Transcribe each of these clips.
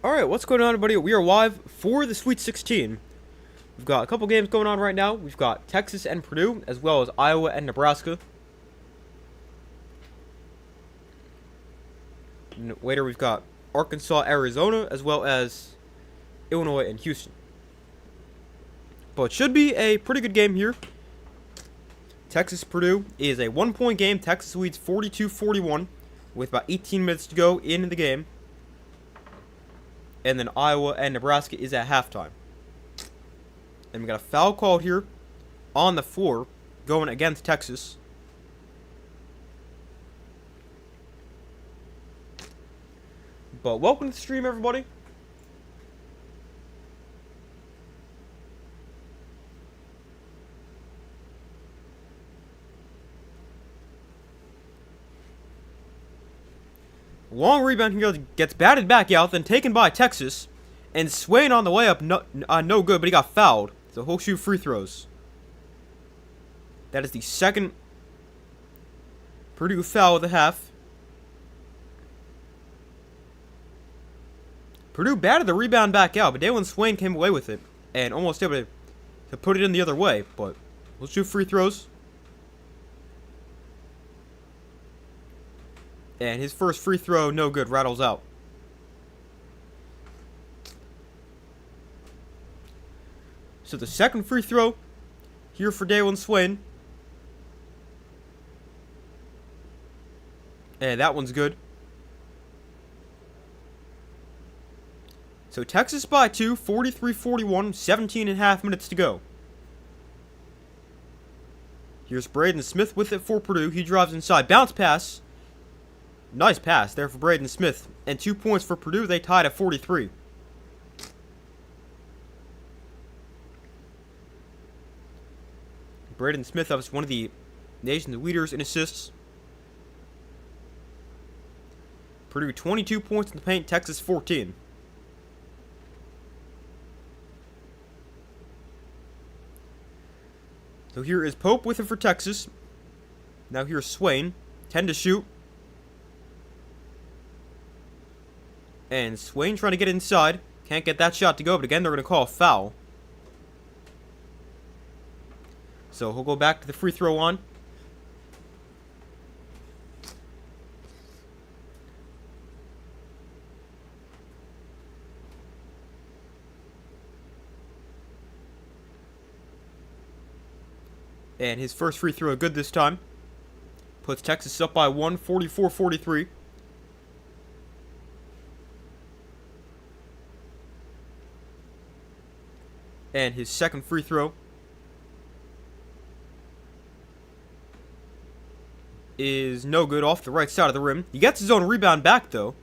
Alright, what's going on, everybody? We are live for the Sweet 16. We've got a couple games going on right now. We've got Texas and Purdue, as well as Iowa and Nebraska. And later, we've got Arkansas, Arizona, as well as Illinois and Houston. But it should be a pretty good game here. Texas-Purdue is a 1-point game. Texas leads 42-41 with about 18 minutes to go in the game. And then Iowa and Nebraska is at halftime. And we got a foul called here on the floor going against Texas. But welcome to the stream, everybody. Long rebound here, gets batted back out, then taken by Texas. And Swain on the way up, no good, but he got fouled. So he'll shoot free throws. That is the second Purdue foul of the half. Purdue batted the rebound back out, but Dalen Swain came away with it. And almost able to put it in the other way. But we'll shoot free throws. And his first free throw, no good, rattles out. So the second free throw here for Dalen Swain. And that one's good. So Texas by 2, 43-41, 17 and a half minutes to go. Here's Braden Smith with it for Purdue. He drives inside, bounce pass. Nice pass there for Braden Smith. And 2 points for Purdue. They tied at 43. Braden Smith is one of the nation's leaders in assists. Purdue 22 points in the paint. Texas 14. So here is Pope with it for Texas. Now here's Swain. 10 to shoot. And Swain trying to get inside. Can't get that shot to go, but again, they're going to call a foul. So he'll go back to the free throw line. And his first free throw good this time. Puts Texas up by 1, 44-43. And his second free throw is no good, off the right side of the rim. He gets his own rebound back, though.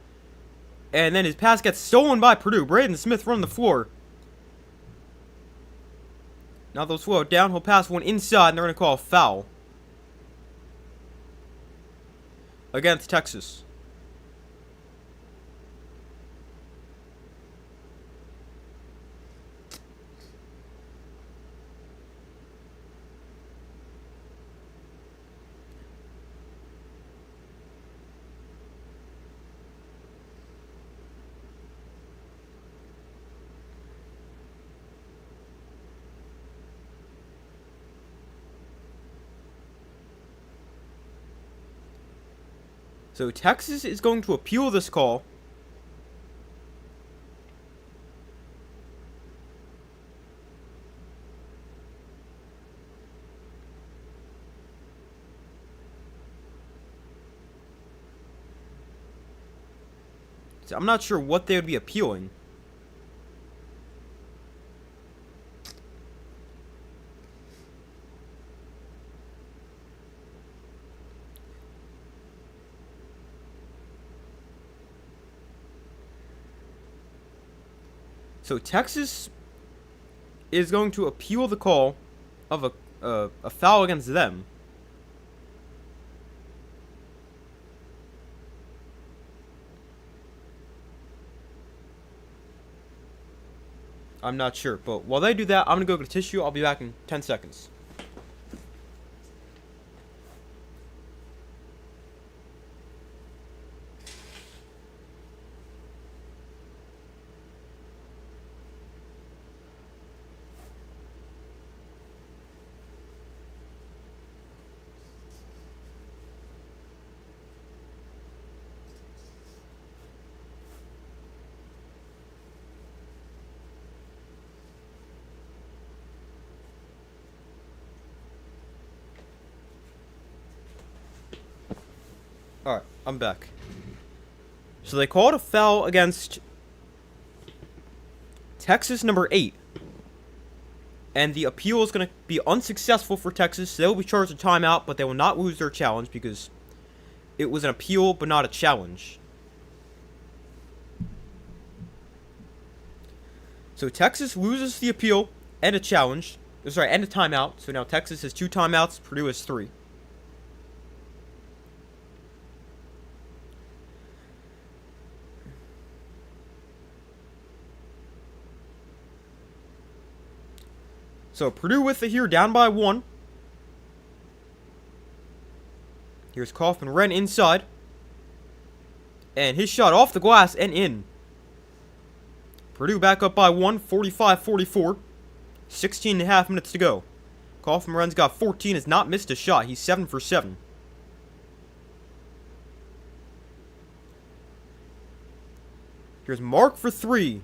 And then his pass gets stolen by Purdue. Braden Smith running the floor. Now they'll slow it down. He'll pass one inside, and they're going to call a foul against Texas. So Texas is going to appeal this call. So I'm not sure what they would be appealing. So Texas is going to appeal the call of a foul against them. I'm not sure. But while they do that, I'm going to go get a tissue. I'll be back in 10 seconds. Alright, I'm back. So they called a foul against Texas number 8. And the appeal is going to be unsuccessful for Texas. They will be charged a timeout, but they will not lose their challenge because it was an appeal but not a challenge. So Texas loses the appeal and a challenge. Sorry, and a timeout. So now Texas has 2 timeouts, Purdue has 3. So Purdue with it here, down by 1. Here's Kaufman-Renn inside. And his shot off the glass and in. Purdue back up by 1, 45-44. 16.5 minutes to go. Kaufman-Renn's got 14, has not missed a shot. He's 7 for 7. Here's Mark for 3.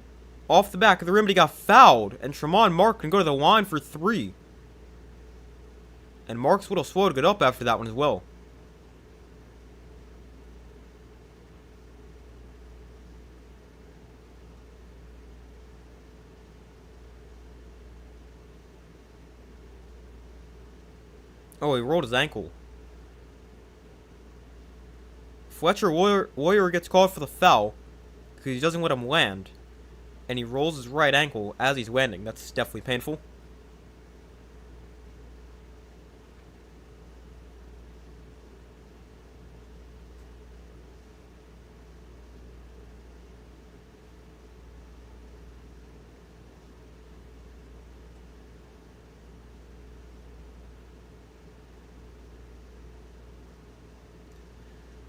Off the back of the rim, but he got fouled. And Tremont Mark can go to the line for 3. And Mark's a little slow to get up after that one as well. Oh, he rolled his ankle. Fletcher Warrior gets called for the foul because he doesn't let him land. And he rolls his right ankle as he's landing. That's definitely painful.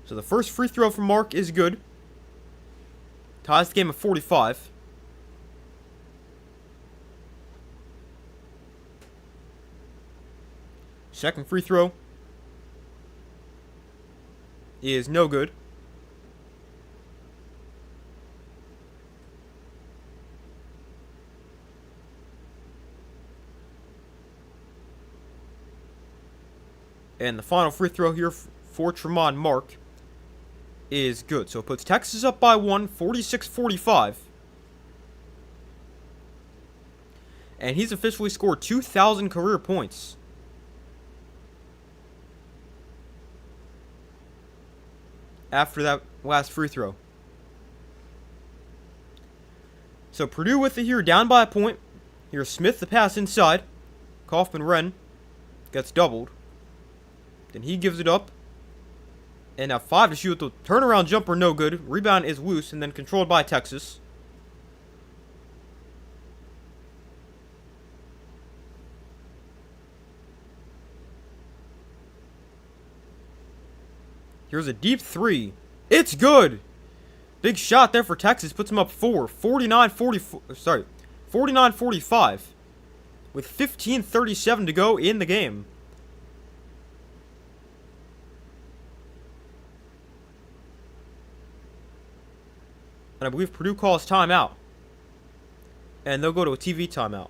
So the first free throw from Mark is good. Ties the game at 45. Second free throw is no good. And the final free throw here for Tremont Mark is good. So it puts Texas up by 1, 46-45. And he's officially scored 2,000 career points. After that last free throw. So Purdue with it here, down by a point. Here's Smith, the pass inside. Kaufman-Renn gets doubled. Then he gives it up. And now 5 to shoot. The turnaround jumper, no good. Rebound is loose and then controlled by Texas. Here's a deep 3. It's good. Big shot there for Texas. Puts him up 4. 49-45. With 15:37 to go in the game. And I believe Purdue calls timeout. And they'll go to a TV timeout.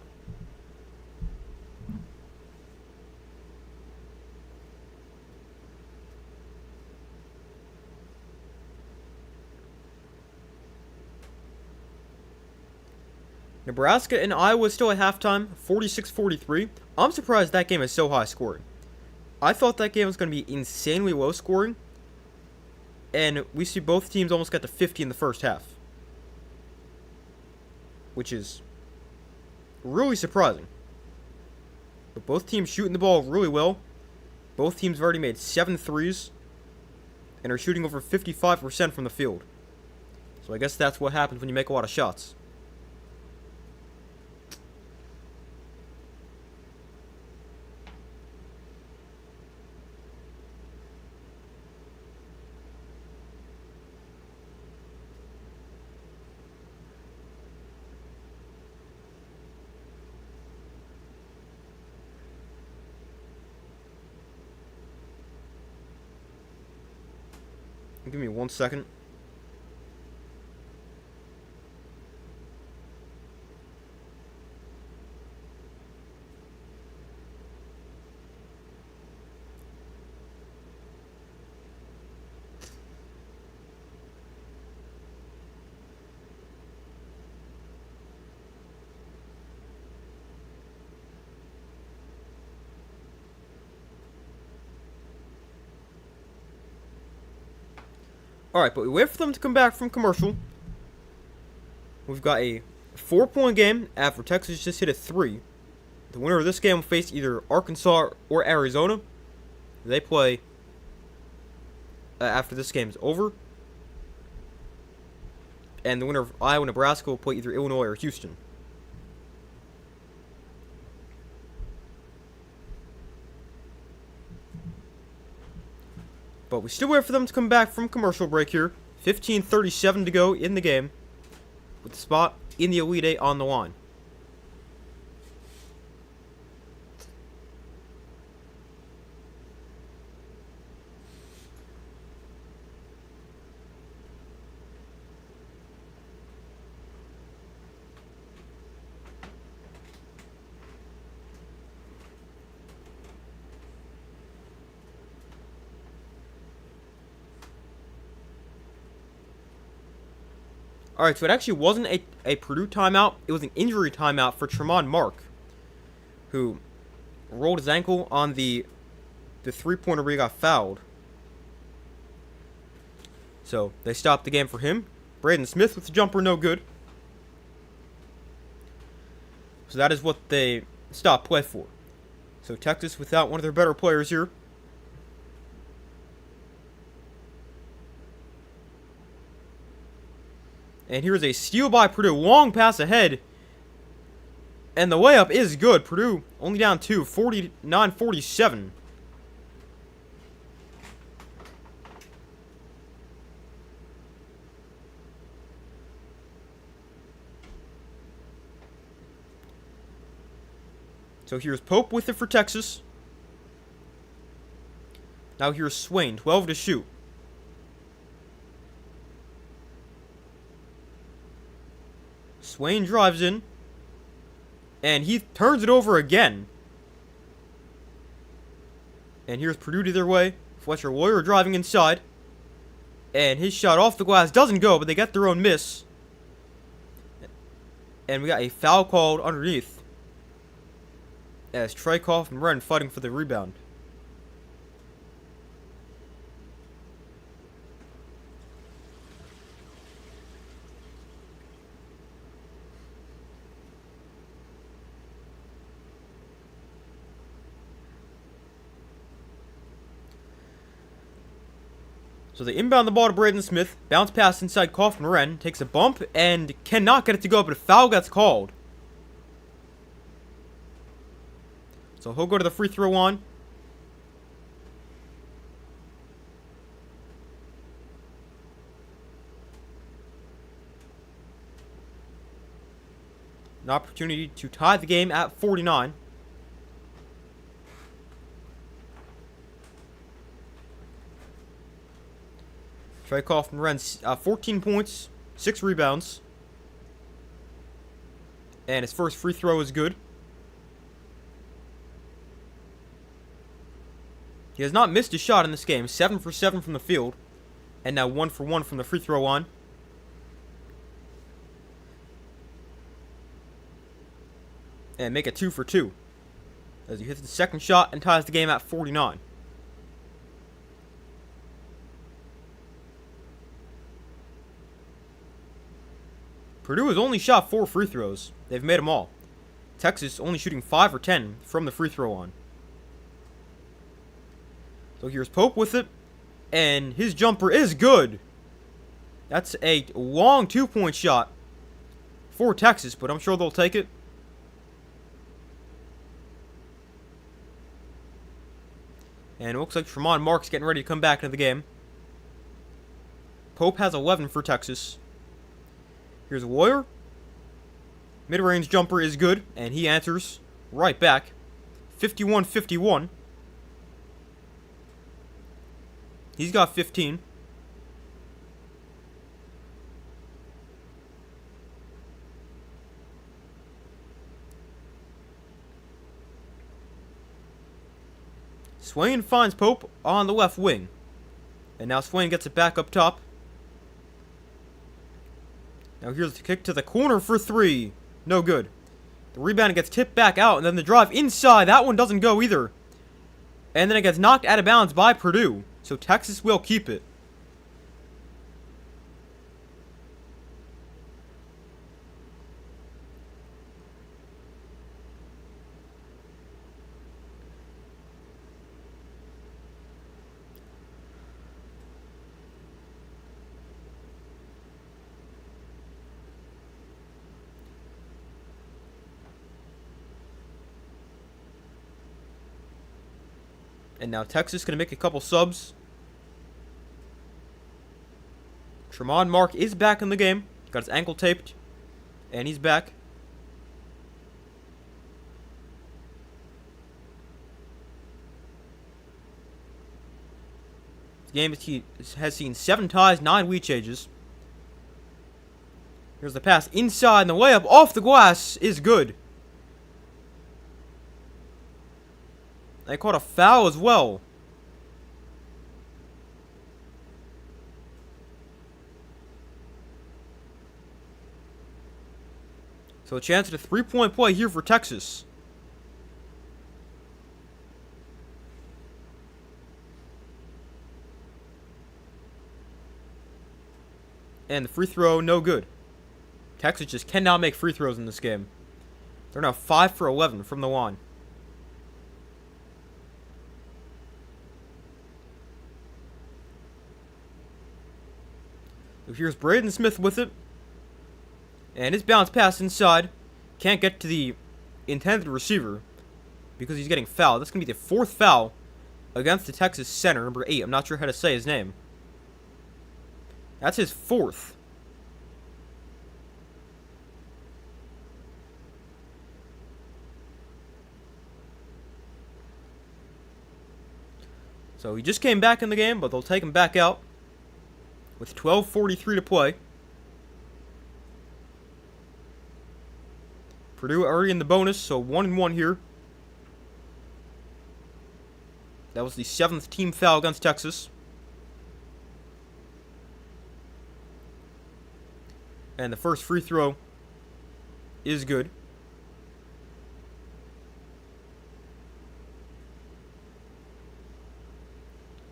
Nebraska and Iowa still at halftime, 46-43. I'm surprised that game is so high scoring. I thought that game was going to be insanely low scoring. And we see both teams almost got to 50 in the first half. Which is really surprising. But both teams shooting the ball really well. Both teams have already made 7 threes. And are shooting over 55% from the field. So I guess that's what happens when you make a lot of shots. Give me 1 second. Alright, but we wait for them to come back from commercial. We've got a 4-point game after Texas just hit a 3. The winner of this game will face either Arkansas or Arizona. They play after this game is over. And the winner of Iowa-Nebraska will play either Illinois or Houston. But we still wait for them to come back from commercial break here. 15:37 to go in the game, with the spot in the Elite Eight on the line. Alright, so it actually wasn't a Purdue timeout. It was an injury timeout for Tremont Mark, who rolled his ankle on the three-pointer where he got fouled. So they stopped the game for him. Braden Smith with the jumper, no good. So that is what they stopped play for. So Texas without one of their better players here. And here's a steal by Purdue. Long pass ahead. And the layup is good. Purdue only down 2, 49-47. So here's Pope with it for Texas. Now here's Swain, 12 to shoot. Swain drives in, and he turns it over again. And here's Purdue either way. Fletcher Loyer driving inside, and his shot off the glass doesn't go, but they get their own miss. And we got a foul called underneath, as Treikoff and Wren fighting for the rebound. So they inbound the ball to Braden Smith. Bounce pass inside Kaufman Wren. Takes a bump and cannot get it to go, but a foul gets called. So he'll go to the free throw line. An opportunity to tie the game at 49. Treikoff and Wren, 14 points, 6 rebounds. And his first free throw is good. He has not missed a shot in this game. 7 for 7 from the field. And now 1 for 1 from the free throw line. And make it 2 for 2. As he hits the second shot and ties the game at 49. Purdue has only shot 4 free throws. They've made them all. Texas only shooting 5 or 10 from the free throw line. So here's Pope with it. And his jumper is good. That's a long 2-point shot for Texas, but I'm sure they'll take it. And it looks like Tremont Mark's getting ready to come back into the game. Pope has 11 for Texas. Here's Loyer. Mid-range jumper is good, and he answers right back. 51-51. He's got 15. Swain finds Pope on the left wing. And now Swain gets it back up top. Now here's the kick to the corner for 3. No good. The rebound gets tipped back out, and then the drive inside. That one doesn't go either. And then it gets knocked out of bounds by Purdue. So Texas will keep it. And now Texas going to make a couple subs. Tremont Mark is back in the game. Got his ankle taped. And he's back. The game has seen 7 ties, 9 wheat changes. Here's the pass inside, and the layup off the glass is good. They caught a foul as well. So a chance at a 3-point play here for Texas. And the free throw, no good. Texas just cannot make free throws in this game. They're now 5 for 11 from the line. So here's Braden Smith with it. And his bounce pass inside. Can't get to the intended receiver because he's getting fouled. That's going to be the 4th foul against the Texas center, number 8. I'm not sure how to say his name. That's his 4th. So he just came back in the game, but they'll take him back out with 12:43 to play. Purdue already in the bonus, so 1-1 here. That was the 7th team foul against Texas. And the first free throw is good.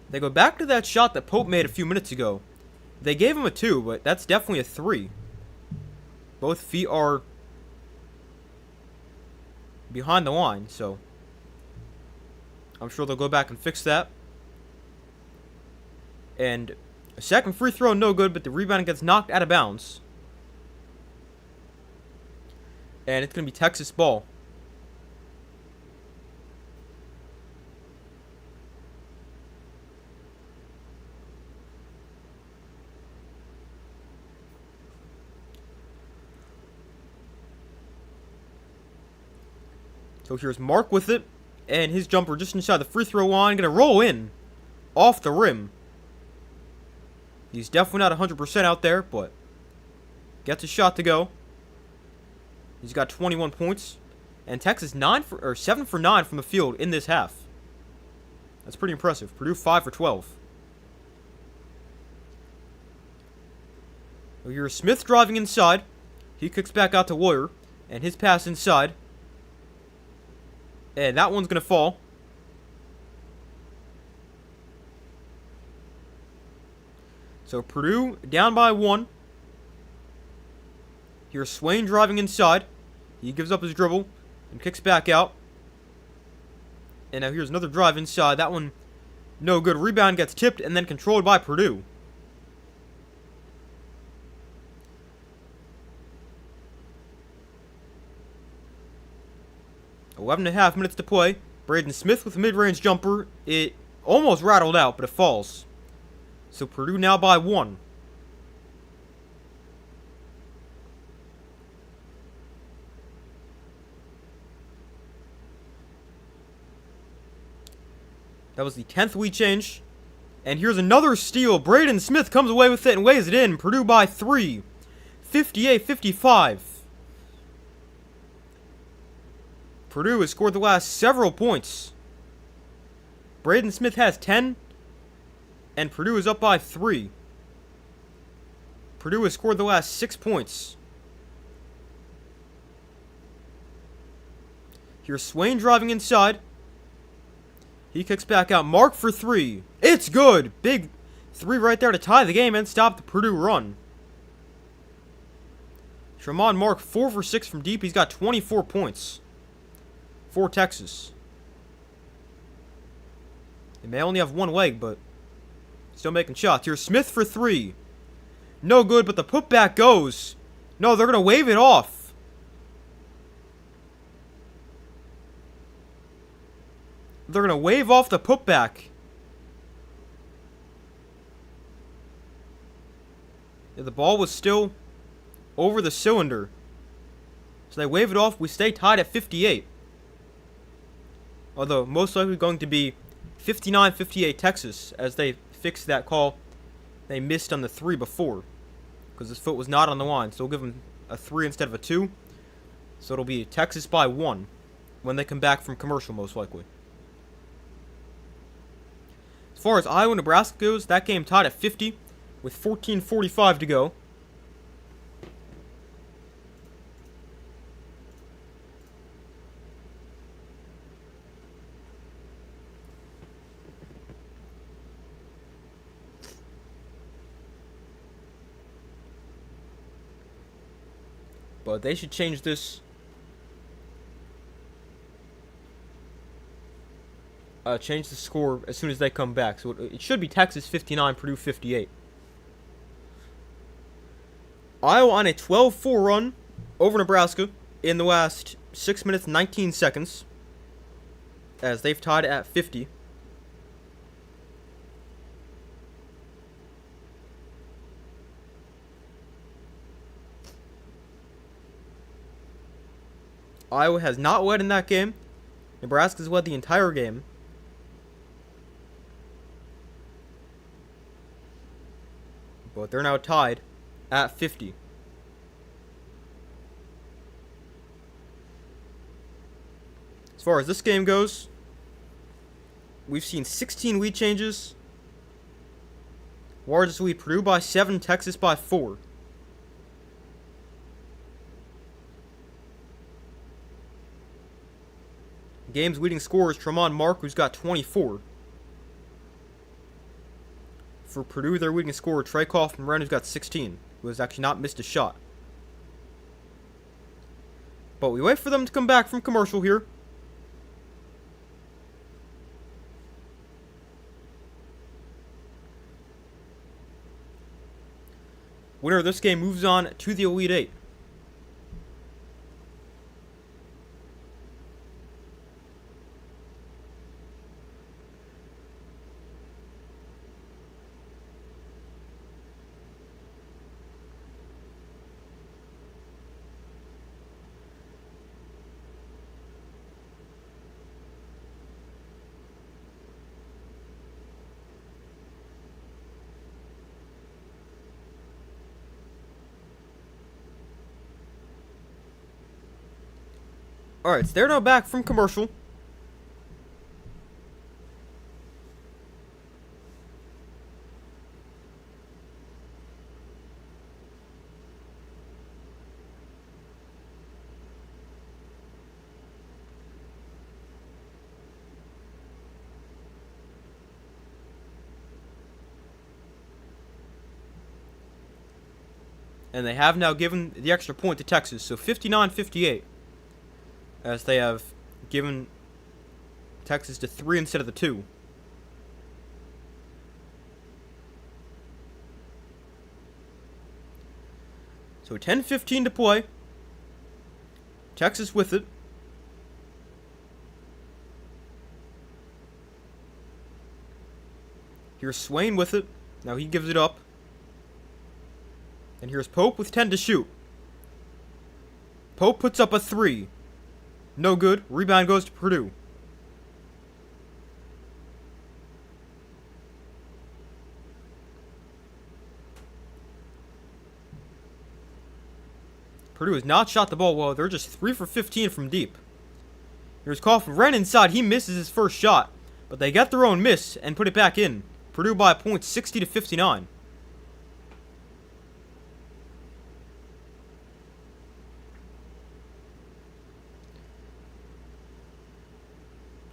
They go back to that shot that Pope made a few minutes ago. They gave him a 2, but that's definitely a 3. Both feet are behind the line, so I'm sure they'll go back and fix that. And a second free throw, no good, but the rebound gets knocked out of bounds. And it's going to be Texas ball. So here's Mark with it. And his jumper just inside the free throw line. Going to roll in off the rim. He's definitely not 100% out there, but gets a shot to go. He's got 21 points. And Texas 7 for 9 from the field in this half. That's pretty impressive. Purdue 5 for 12. So here's Smith driving inside. He kicks back out to Warrior. And his pass inside. And that one's going to fall. So Purdue down by 1. Here's Swain driving inside. He gives up his dribble and kicks back out. And now here's another drive inside. That one, no good. Rebound gets tipped and then controlled by Purdue. Eleven and a half minutes to play. Braden Smith with a mid-range jumper. It almost rattled out, but it falls. So Purdue now by 1. That was the 10th wheat change. And here's another steal. Braden Smith comes away with it and weighs it in. Purdue by 3. 58-55. Purdue has scored the last several points. Braden Smith has 10. And Purdue is up by 3. Purdue has scored the last 6 points. Here's Swain driving inside. He kicks back out. Mark for 3. It's good. Big 3 right there to tie the game and stop the Purdue run. Tremont Mark 4 for 6 from deep. He's got 24 points for Texas. They may only have one leg, but still making shots. Here's Smith for 3. No good, but the putback goes. No, they're going to wave it off. they're going to wave off the putback. Yeah, the ball was still over the cylinder. So they wave it off. We stay tied at 58. Although most likely going to be 59-58 Texas, as they fixed that call they missed on the 3 before. Because his foot was not on the line. So we'll give him a 3 instead of a 2. So it'll be Texas by 1 when they come back from commercial, most likely. As far as Iowa, Nebraska goes, that game tied at 50 with 14:45 to go. But they should change this. Change the score as soon as they come back. So it should be Texas 59, Purdue 58. Iowa on a 12-4 run over Nebraska in the last 6 minutes 19 seconds, as they've tied at 50. Iowa has not led in that game. Nebraska's led the entire game. But they're now tied at 50. As far as this game goes, we've seen 16 lead changes. Largest lead, Purdue by 7, Texas by 4. Game's leading scorer is Tremont Mark, who's got 24. For Purdue, their leading scorer, Trey Kaufman-Renn, who's got 16, who has actually not missed a shot. But we wait for them to come back from commercial here. Winner of this game moves on to the Elite Eight. Alright, so they're now back from commercial. And they have now given the extra point to Texas, so 59-58. As they have given Texas to 3 instead of the 2. So 10:15 to play. Texas with it. Here's Swain with it. Now he gives it up. And here's Pope with 10 to shoot. Pope puts up a 3. No good. Rebound goes to Purdue. Purdue has not shot the ball well. They're just 3 for 15 from deep. Here's Kaufman-Renn inside. He misses his first shot. But they get their own miss and put it back in. Purdue by a point, 60-59.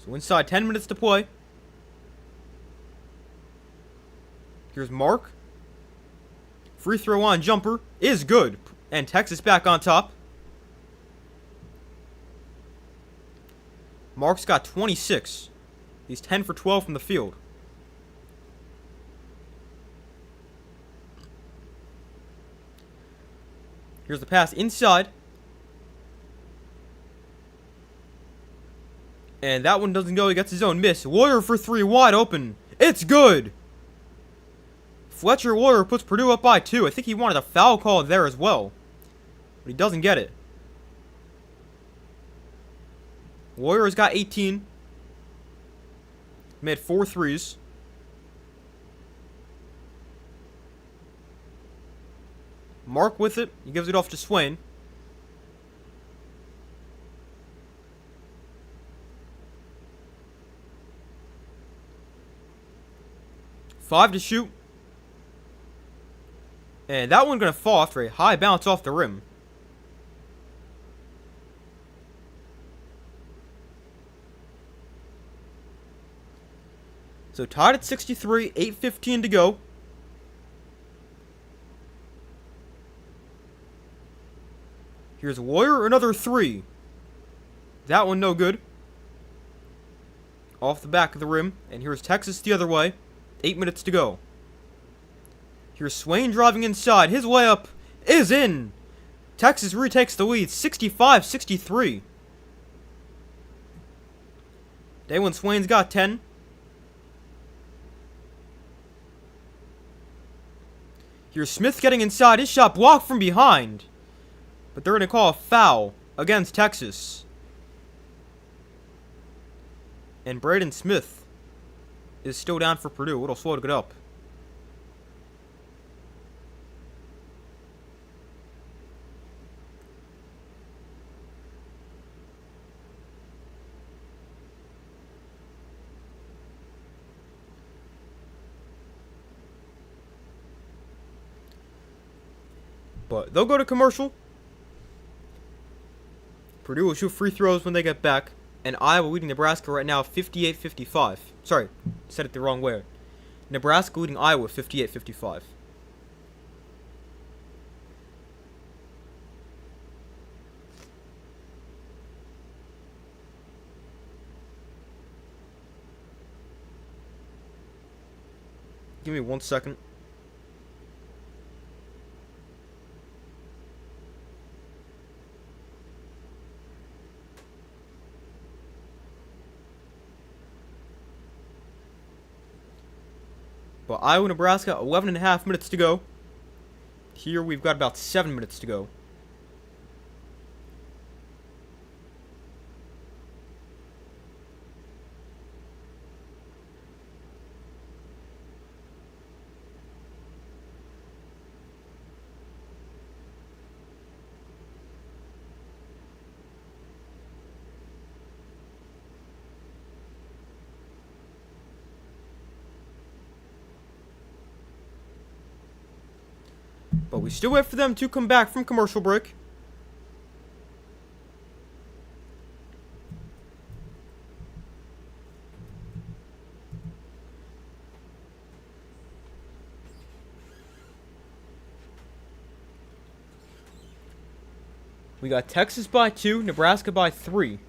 So inside 10 minutes to play. Here's Mark. Free throw line jumper is good. And Texas back on top. Mark's got 26. He's 10 for 12 from the field. Here's the pass inside. And that one doesn't go. He gets his own miss. Warrior for three, wide open. It's good. Fletcher Warrior puts Purdue up by 2. I think he wanted a foul call there as well, but he doesn't get it. Warriors got 18. Made 4 threes. Mark with it. He gives it off to Swain. Five to shoot. And that one's going to fall after a high bounce off the rim. So tied at 63, 8:15 to go. Here's Warrior, another 3. That one no good. Off the back of the rim. And here's Texas the other way. 8 minutes to go. Here's Swain driving inside. His layup is in. Texas retakes the lead, 65-63. Daylon Swain's got 10. Here's Smith getting inside. His shot blocked from behind. But they're going to call a foul against Texas. And Braden Smith is still down for Purdue. It'll slow it up. But they'll go to commercial. Purdue will shoot free throws when they get back. And Iowa leading Nebraska right now 58-55. Sorry, said it the wrong way. Nebraska leading Iowa 58-55. Give me 1 second. But Iowa, Nebraska, 11.5 minutes to go. Here we've got about 7 minutes to go. But we still wait for them to come back from commercial break. We got Texas by 2, Nebraska by 3.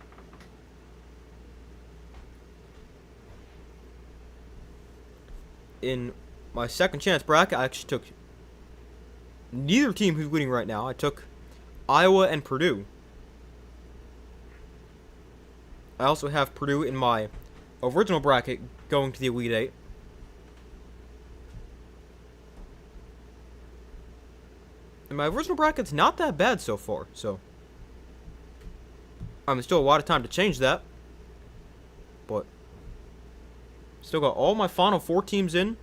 In my second chance bracket, I actually took neither team who's winning right now. I took Iowa and Purdue. I also have Purdue in my original bracket going to the Elite Eight. And my original bracket's not that bad so far, so I'm still a lot of time to change that. But still got all my Final Four teams in.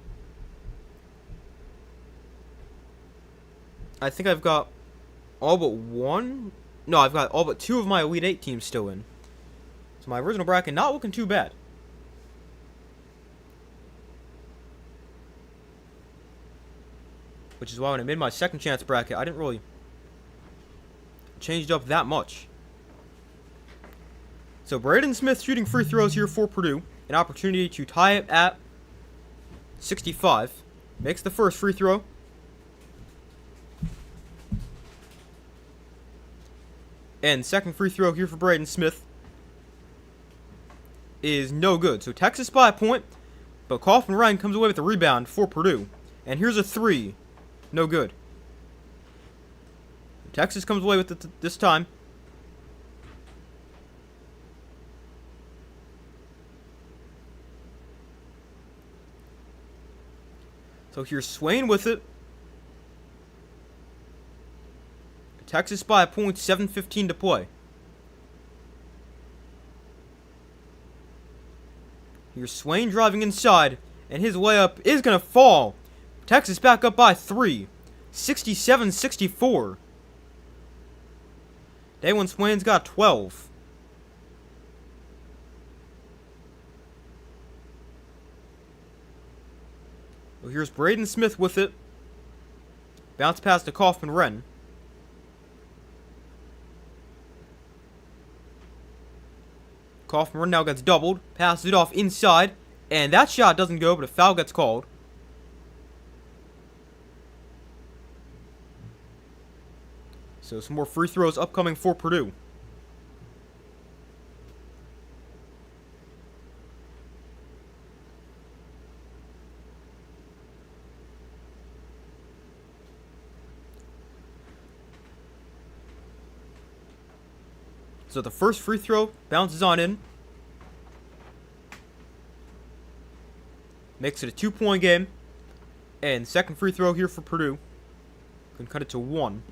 I think I've got all but one. No, I've got all but 2 of my Elite Eight teams still in. So my original bracket not looking too bad. Which is why when I made my second chance bracket, I didn't really change it up that much. So Braden Smith shooting free throws here for Purdue. An opportunity to tie it at 65. Makes the first free throw. And second free throw here for Braden Smith is no good. So Texas by a point, but Kaufman Ryan comes away with a rebound for Purdue. And here's a 3. No good. Texas comes away with it this time. So here's Swain with it. Texas by a point, 7:15 to play. Here's Swain driving inside, and his layup is going to fall. Texas back up by 3. 67-64. Daylon Swain's got 12. Well, here's Braden Smith with it. Bounce pass to Kaufman-Wren. Kaufman-Wren now gets doubled. Passes it off inside. And that shot doesn't go, but a foul gets called. So some more free throws upcoming for Purdue. So the first free throw bounces on in. Makes it a 2-point game. And second free throw here for Purdue. Can cut it to 1.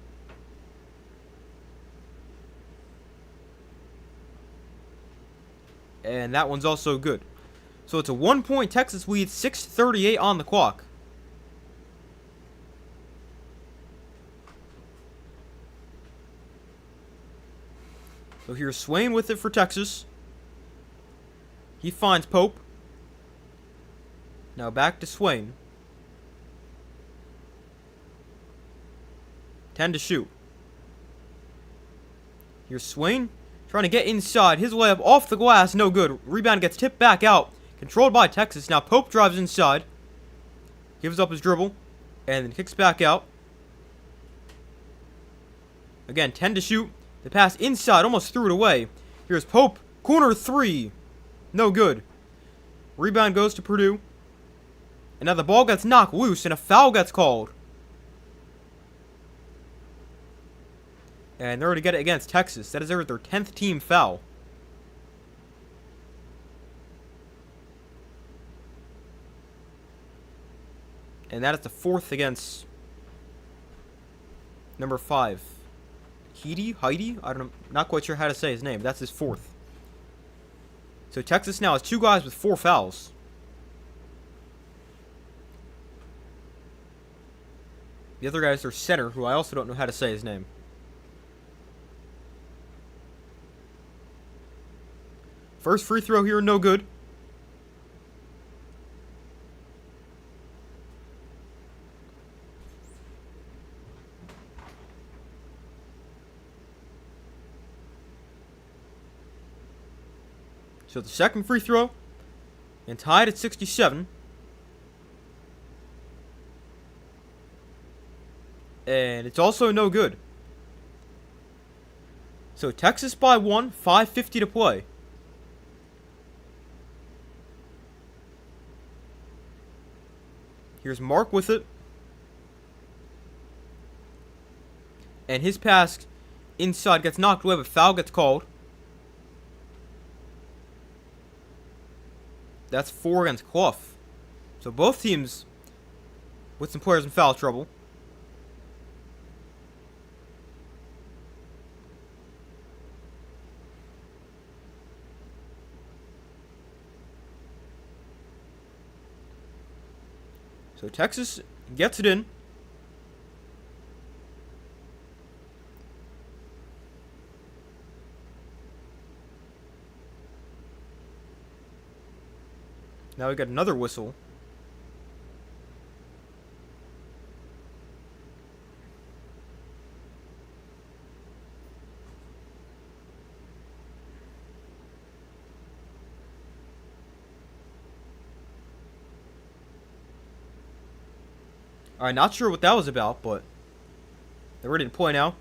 And that one's also good. So it's a 1-point Texas lead, 6:38 on the clock. So here's Swain with it for Texas. He finds Pope. Now back to Swain. 10 to shoot. Here's Swain trying to get inside. His layup off the glass, no good. Rebound gets tipped back out. Controlled by Texas. Now Pope drives inside. Gives up his dribble. And then kicks back out. Again, 10 to shoot. The pass inside, almost threw it away. Here's Pope. Corner 3. No good. Rebound goes to Purdue. And now the ball gets knocked loose and a foul gets called. And they're going to get it against Texas. That is their 10th team foul. And that is the 4th against number 5. Heidi? I don't know. Not quite sure how to say his name. That's his 4th. So Texas now has 2 guys with 4 fouls. The other guy is their center, who I also don't know how to say his name. First free throw here, no good. So the second free throw, and tied at 67. And it's also no good. So Texas by 1, 5:50 to play. Here's Mark with it. And his pass inside gets knocked away, but foul gets called. That's 4 against Clough. So both teams with some players in foul trouble. So Texas gets it in. Now we got another whistle. Alright, not sure what that was about, but they're ready to play now.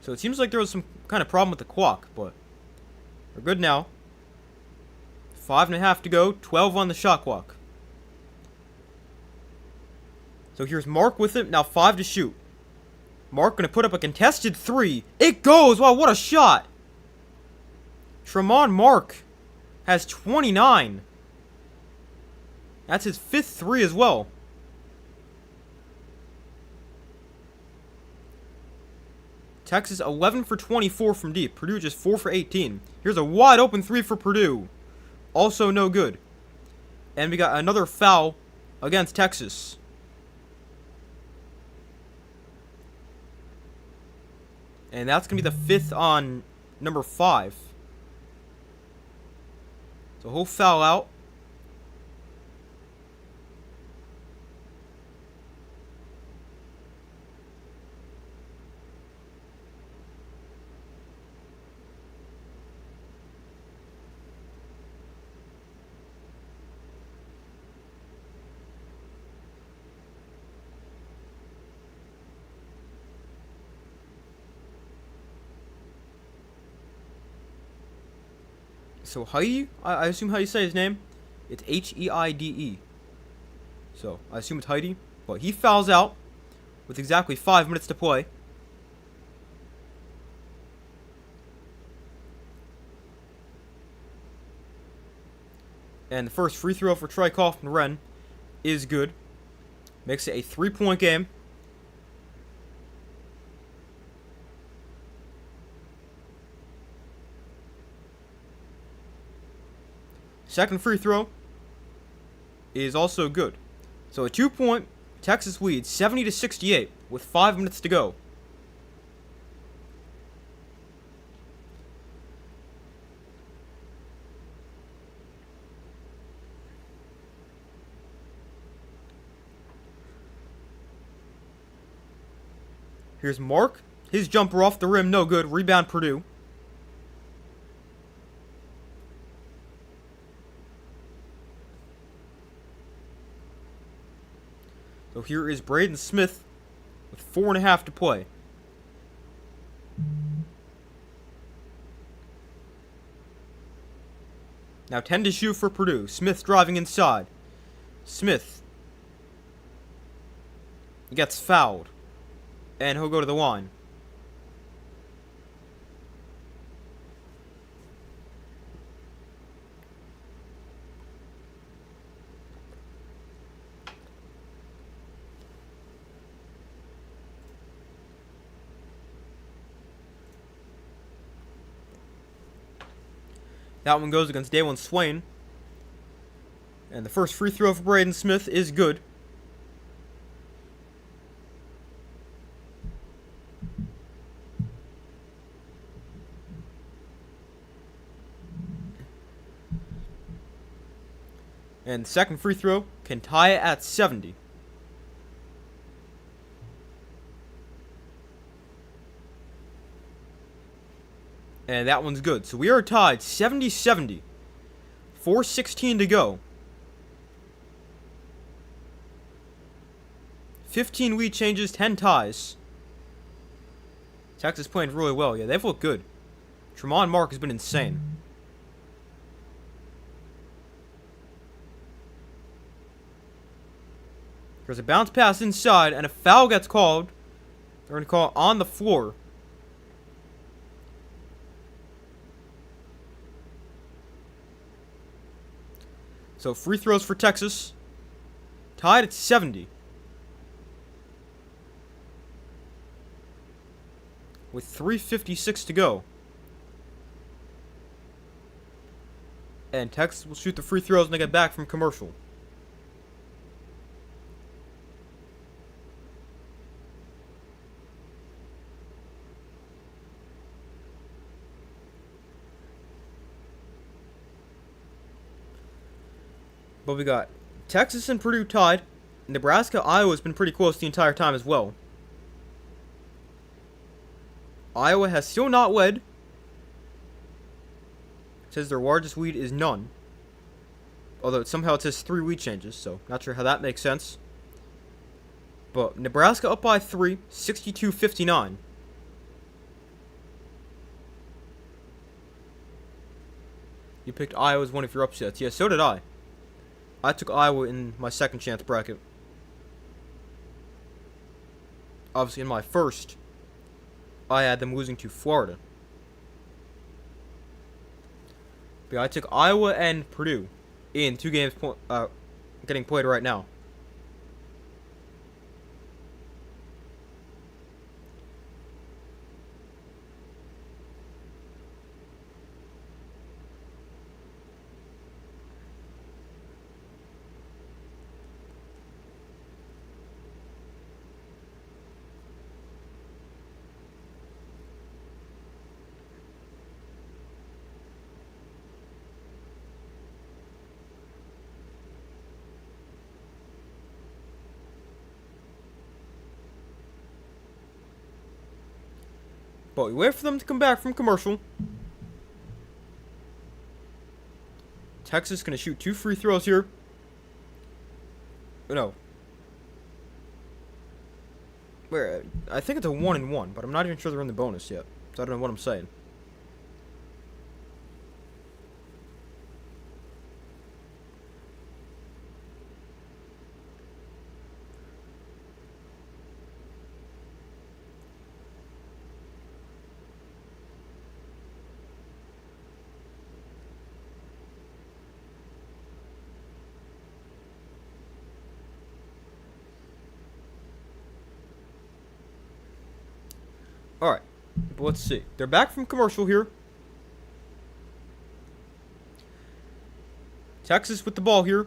So it seems like there was some kind of problem with the clock, but we're good now. 5.5 to go, 12 on the shot clock. So here's Mark with it, now 5 to shoot. Mark gonna put up a contested 3. It goes! Wow, what a shot! Tremont Mark has 29. That's his 5th 3 as well. Texas 11 for 24 from deep. Purdue just 4 for 18. Here's a wide open 3 for Purdue. Also no good. And we got another foul against Texas. And that's going to be the 5th on number 5. So he'll foul out. So Heide, I assume how you say his name. It's Heide. So I assume it's Heide. But he fouls out with exactly 5 minutes to play. And the first free throw for Troy Kaufman-Renn is good. Makes it a 3-point game. Second free throw is also good. So a 2-point Texas lead, 70 to 68, with 5 minutes to go. Here's Mark. His jumper off the rim, no good. Rebound Purdue. So here is Braden Smith with 4.5 to play. Now 10 to shoot for Purdue. Smith driving inside. Smith gets fouled. And he'll go to the line. That one goes against Dalen Swain. And the first free throw for Braden Smith is good. And the second free throw can tie it at 70. And that one's good. So we are tied 70-70. 4:16 to go. 15 lead changes, 10 ties. Texas playing really well. Yeah, they've looked good. Tremont Mark has been insane. There's a bounce pass inside, and a foul gets called. They're going to call it on the floor. So free throws for Texas. Tied at 70. With 3:56 to go. And Texas will shoot the free throws when they get back from commercial. But we got Texas and Purdue tied. Nebraska, Iowa has been pretty close the entire time as well. Iowa has still not led. It says their largest lead is none. Although somehow it says 3 lead changes, so not sure how that makes sense. But Nebraska up by 3, 62-59. You picked Iowa as one of your upsets. Yeah, so did I. I took Iowa in my second chance bracket. Obviously, in my first, I had them losing to Florida. But yeah, I took Iowa and Purdue in 2 games getting played right now. But we wait for them to come back from commercial. Texas gonna shoot 2 free throws here. No. Where? I think it's a 1-1, but I'm not even sure they're in the bonus yet. So I don't know what I'm saying. Alright, but let's see. They're back from commercial here. Texas with the ball here.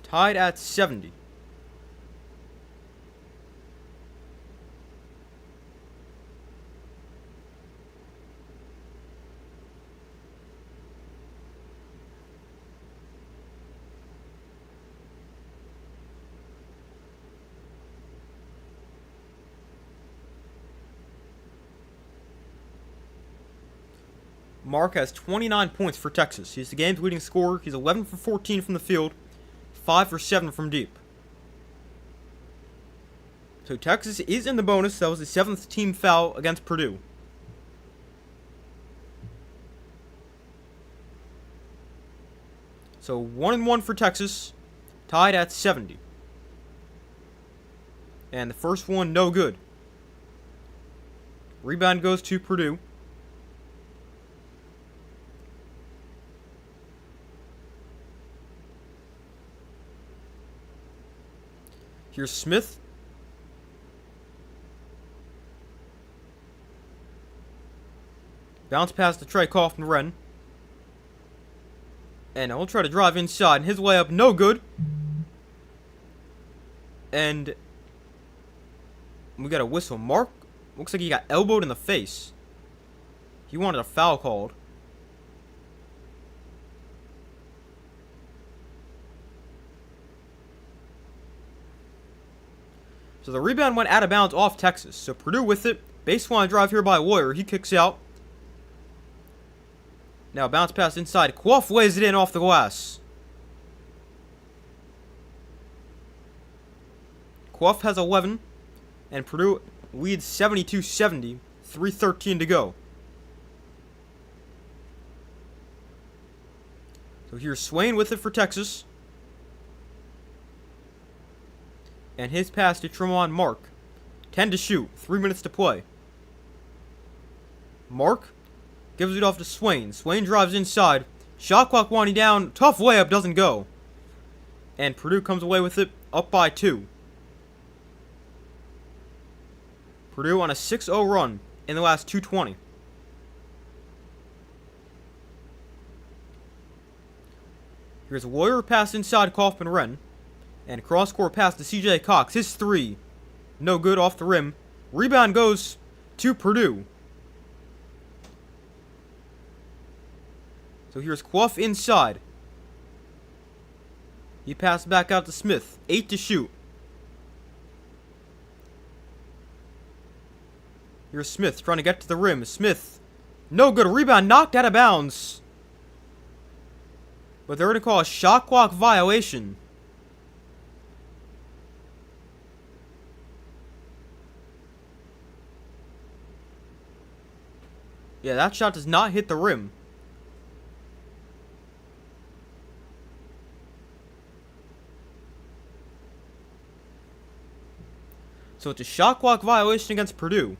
Tied at 70. Mark has 29 points for Texas. He's the game's leading scorer. He's 11 for 14 from the field, 5 for 7 from deep. So Texas is in the bonus. That was the 7th team foul against Purdue. So 1-1 for Texas, tied at 70. And the first one, no good. Rebound goes to Purdue. Here's Smith. Bounce pass to Trey Kaufman-Renn. And he'll try to drive inside. And his layup, no good. And we got a whistle. Mark looks like he got elbowed in the face. He wanted a foul called. So the rebound went out of bounds off Texas. So Purdue with it. Baseline drive here by Warrior. He kicks out. Now bounce pass inside. Quaff lays it in off the glass. Quaff has 11. And Purdue leads 72-70. 3:13 to go. So here's Swain with it for Texas. And his pass to Tremont Mark. 10 to shoot. 3 minutes to play. Mark gives it off to Swain. Swain drives inside. Shot clock winding down. Tough layup. Doesn't go. And Purdue comes away with it. Up by 2. Purdue on a 6-0 run in the last 2:20. Here's a Warrior pass inside Kaufman-Renn. And cross-court pass to C.J. Cox. His 3. No good off the rim. Rebound goes to Purdue. So here's Quaff inside. He passed back out to Smith. 8 to shoot. Here's Smith trying to get to the rim. Smith. No good. Rebound knocked out of bounds. But they're going to call a shot clock violation. Yeah, that shot does not hit the rim. So it's a shot clock violation against Purdue.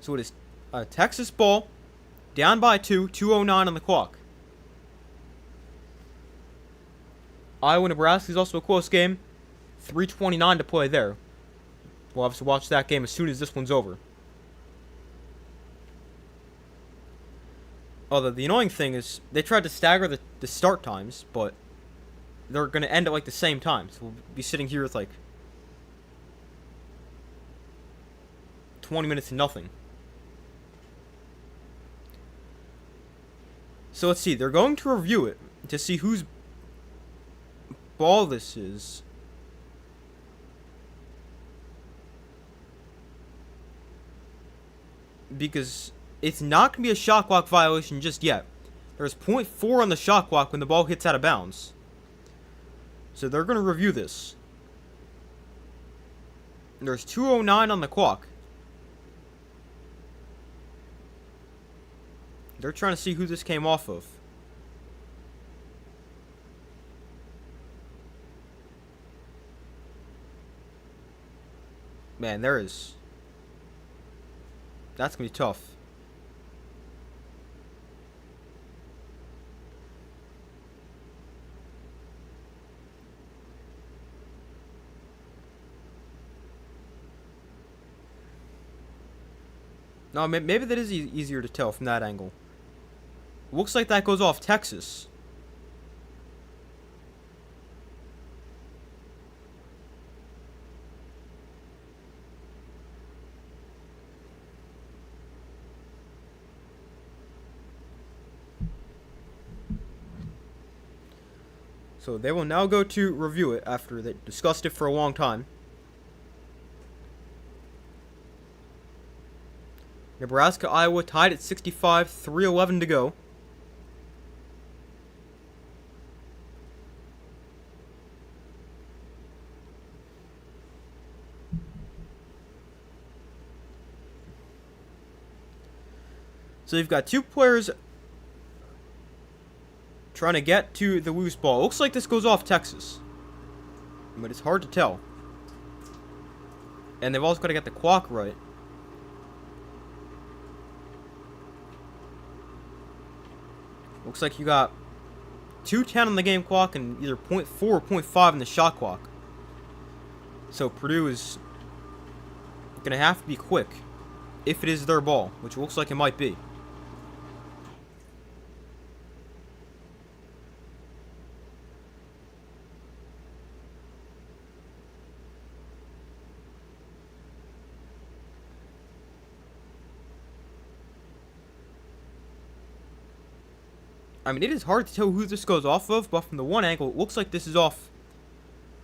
So it is a Texas ball, down by 2, 2:09 on the clock. Iowa-Nebraska is also a close game. 3:29 to play there. We'll have to watch that game as soon as this one's over. Although the annoying thing is they tried to stagger the start times, but they're going to end at like the same time. So we'll be sitting here with like 20 minutes to nothing. So let's see. They're going to review it to see whose ball this is. Because it's not going to be a shot clock violation just yet. There's .4 on the shot clock when the ball hits out of bounds. So they're going to review this. There's 2:09 on the clock. They're trying to see who this came off of. Man, there is. That's going to be tough. No, maybe that is easier to tell from that angle. Looks like that goes off Texas. So they will now go to review it after they discussed it for a long time. Nebraska, Iowa tied at 65, 3:11 to go. So you've got two players trying to get to the loose ball. Looks like this goes off Texas, but it's hard to tell. And they've also got to get the clock right. Looks like you got 2:10 on the game clock and either .4 or .5 in the shot clock. So Purdue is going to have to be quick if it is their ball, which looks like it might be. I mean, it is hard to tell who this goes off of, but from the one angle, it looks like this is off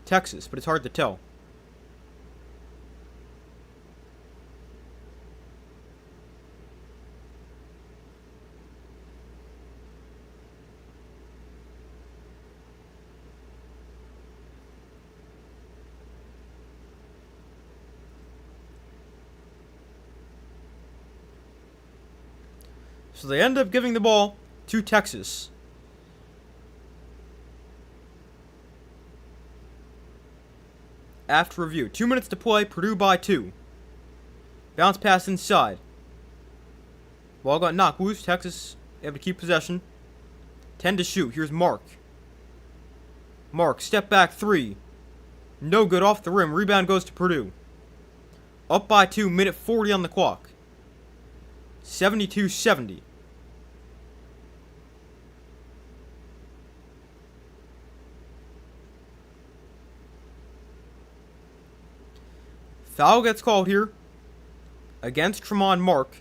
Texas, but it's hard to tell. So they end up giving the ball to Texas. After review, 2 minutes to play, Purdue by 2. Bounce pass inside. Ball got knocked loose, Texas able to keep possession. 10 to shoot, here's Mark. Mark, step back 3. No good, off the rim, rebound goes to Purdue. Up by 2, minute 40 on the clock. 72-70. Foul gets called here against Tremont Mark.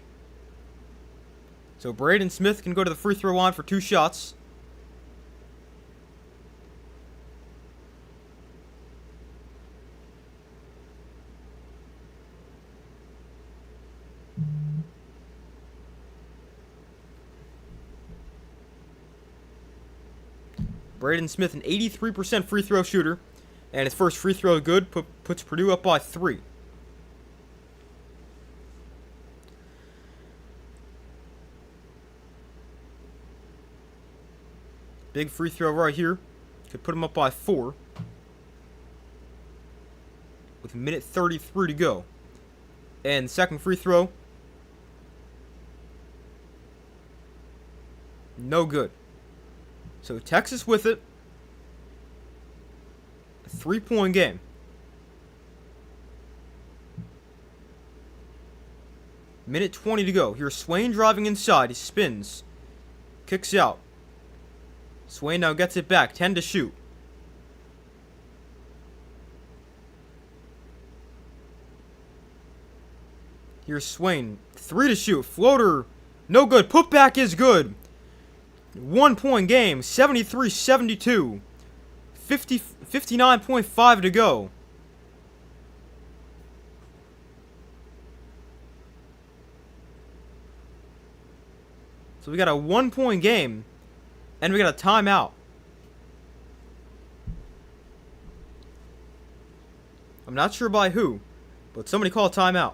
So Braden Smith can go to the free throw line for 2 shots. Braden Smith, an 83% free throw shooter. And his first free throw good, puts Purdue up by 3. Big free throw right here. Could put him up by 4. With a minute 33 to go. And second free throw. No good. So Texas with it. A 3-point game. Minute 20 to go. Here's Swain driving inside. He spins. Kicks out. Swain now gets it back. 10 to shoot. Here's Swain. 3 to shoot. Floater. No good. Putback is good. 1-point game. 73-72. 59.5 to go. So we got a 1-point game. And we got a timeout. I'm not sure by who, but somebody call a timeout.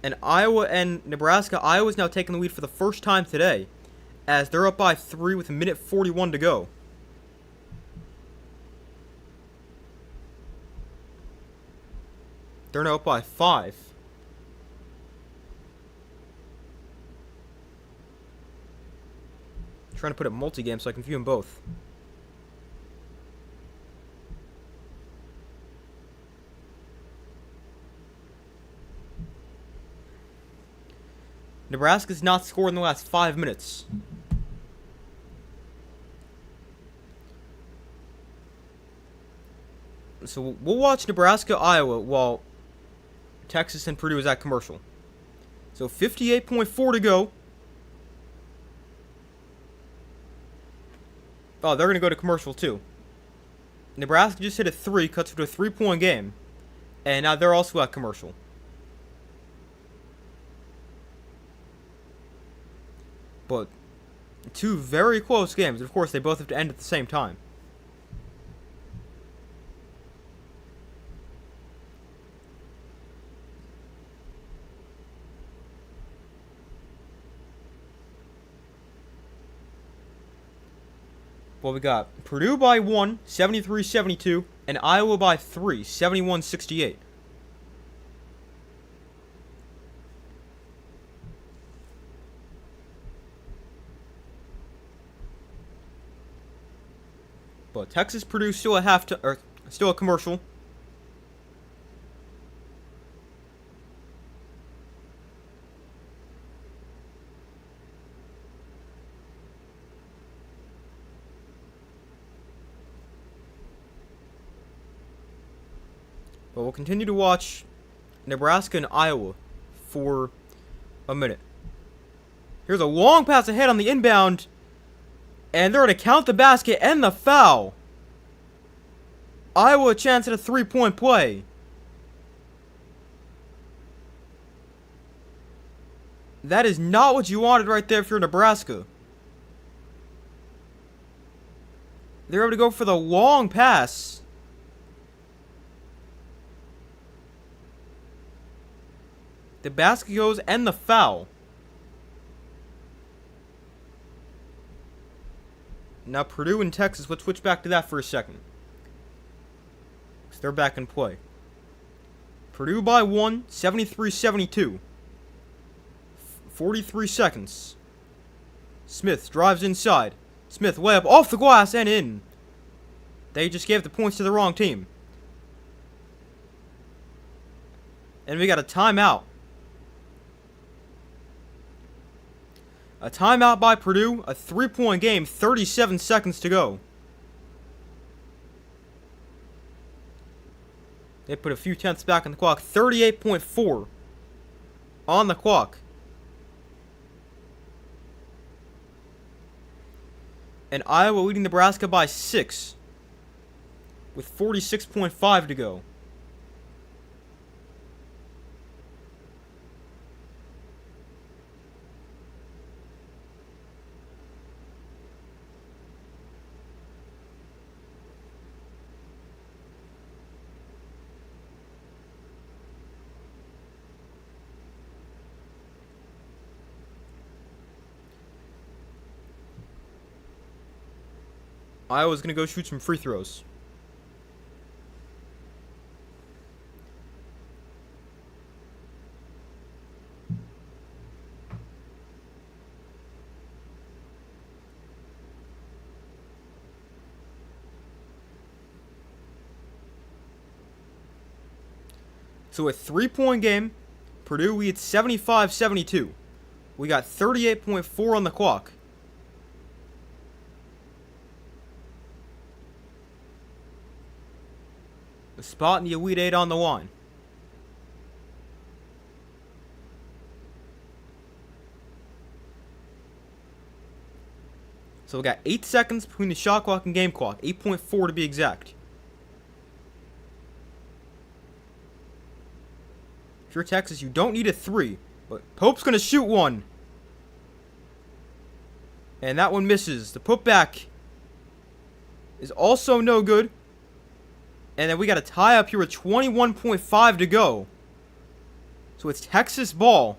And Iowa and Nebraska. Iowa's now taking the lead for the first time today, as they're up by 3 with a minute 41 to go. They're now up by 5. Trying to put it multi-game so I can view them both. Nebraska's not scored in the last 5 minutes. So we'll watch Nebraska-Iowa while Texas and Purdue is at commercial. So 58.4 to go. Oh, they're going to go to commercial too. Nebraska just hit a 3, cuts it to a 3-point game. And now they're also at commercial. But 2 very close games. Of course, they both have to end at the same time. Well, we got Purdue by 1, 73-72, and Iowa by 3, 71-68. But Texas Purdue still still a commercial. But we'll continue to watch Nebraska and Iowa for a minute. Here's a long pass ahead on the inbound. And they're going to count the basket and the foul. Iowa a chance at a 3-point play. That is not what you wanted right there if you're Nebraska. They're able to go for the long pass. The basket goes and the foul. Now Purdue and Texas, let's switch back to that for a second. So they're back in play. Purdue by 1, 73-72. 43 seconds. Smith drives inside. Smith layup off the glass and in. They just gave the points to the wrong team. And we got a timeout. A timeout by Purdue, a 3-point game, 37 seconds to go. They put a few tenths back on the clock, 38.4 on the clock. And Iowa leading Nebraska by 6 with 46.5 to go. Iowa's going to go shoot some free throws. So a 3-point game, Purdue leads 75-72. We got 38.4 on the clock. The spot in the Elite Eight on the line. So we got 8 seconds between the shot clock and game clock. 8.4 to be exact. If you're Texas, you don't need a 3. But Pope's going to shoot one. And that one misses. The putback is also no good. And then we got a tie up here with 21.5 to go. So it's Texas ball.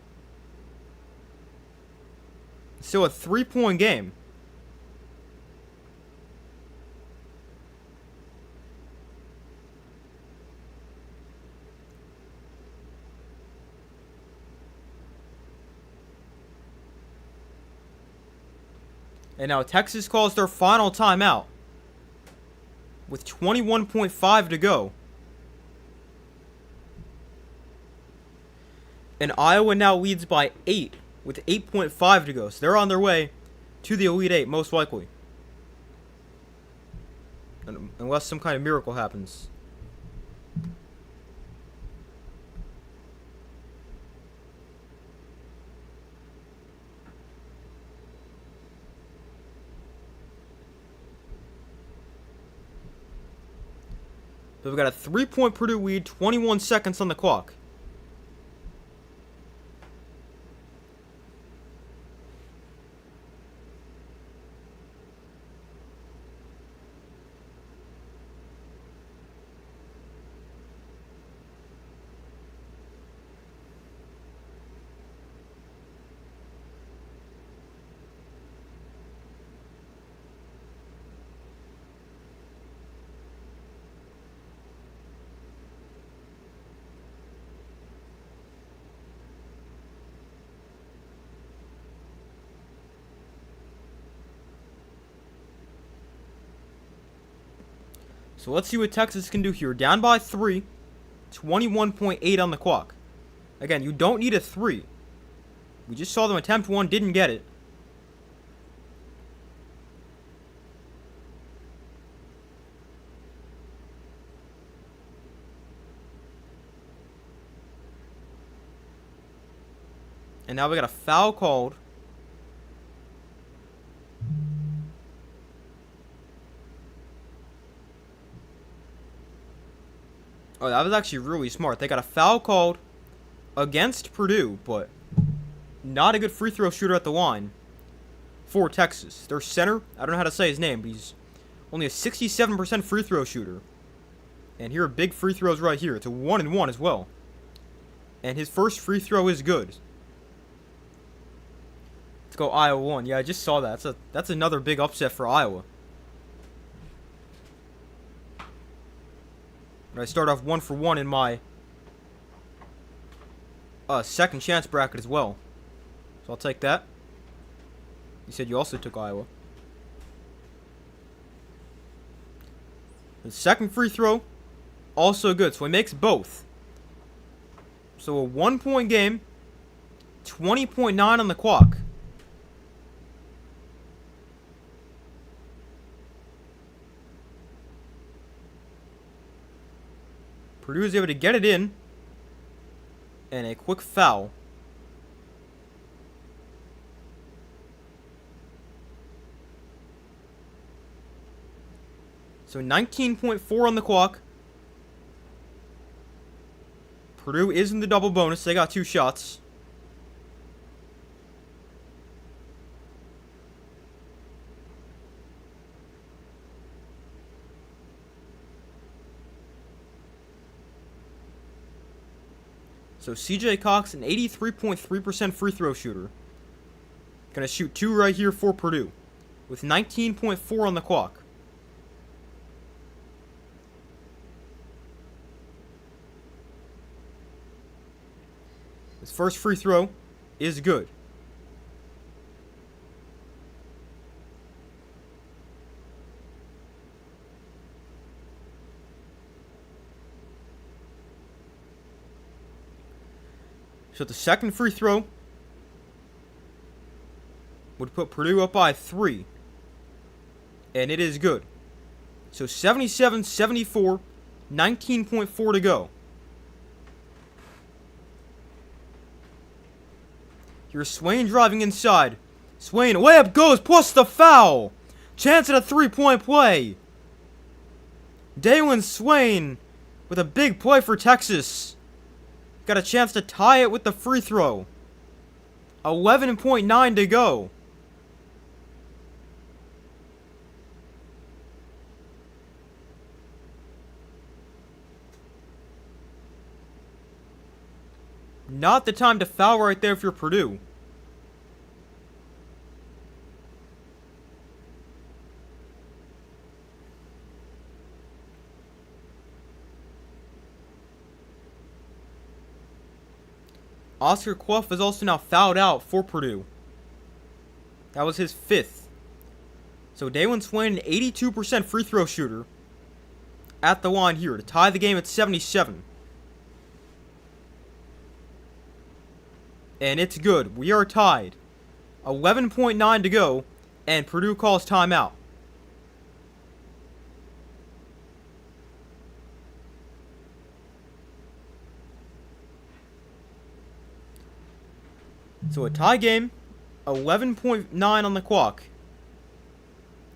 Still a 3-point game. And now Texas calls their final timeout with 21.5 to go. And Iowa now leads by 8 with 8.5 to go. So they're on their way to the Elite Eight, most likely. Unless some kind of miracle happens. But we've got a 3-point Purdue lead, 21 seconds on the clock. So let's see what Texas can do here. Down by 3. 21.8 on the clock. Again, you don't need a 3. We just saw them attempt one, didn't get it. And now we got a foul called. Oh, that was actually really smart. They got a foul called against Purdue, but not a good free throw shooter at the line for Texas. Their center, I don't know how to say his name, but he's only a 67% free throw shooter. And here are big free throws right here. It's a 1-and-1 as well. And his first free throw is good. Let's go Iowa 1. Yeah, I just saw that. That's another big upset for Iowa. I start off 1-for-1 in my second chance bracket as well. So I'll take that. You said you also took Iowa. The second free throw, also good. So he makes both. So a 1-point game, 20.9 on the clock. Purdue is able to get it in. And a quick foul. So 19.4 on the clock. Purdue is in the double bonus. They got 2 shots. So CJ Cox, an 83.3% free throw shooter. Gonna shoot 2 right here for Purdue. With 19.4 on the clock. first free throw is good. So the second free throw would put Purdue up by 3. And it is good. So 77-74, 19.4 to go. Here's Swain driving inside. Swain, way up goes, plus the foul. Chance at a 3-point play. Daylon Swain with a big play for Texas. Got a chance to tie it with the free throw. 11.9 to go. Not the time to foul right there if you're Purdue. Oscar Clough is also now fouled out for Purdue. That was his 5th. So Daylon Swain, an 82% free throw shooter, at the line here to tie the game at 77. And it's good. We are tied. 11.9 to go, and Purdue calls timeout. So a tie game, 11.9 on the clock,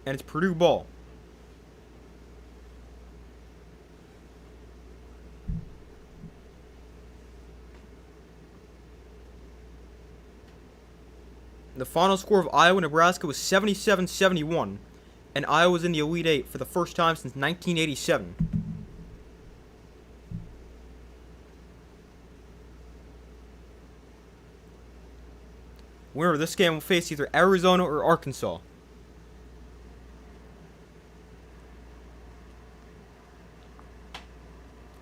and it's Purdue ball. The final score of Iowa-Nebraska was 77-71, and Iowa was in the Elite Eight for the first time since 1987. Winner of this game will face either Arizona or Arkansas.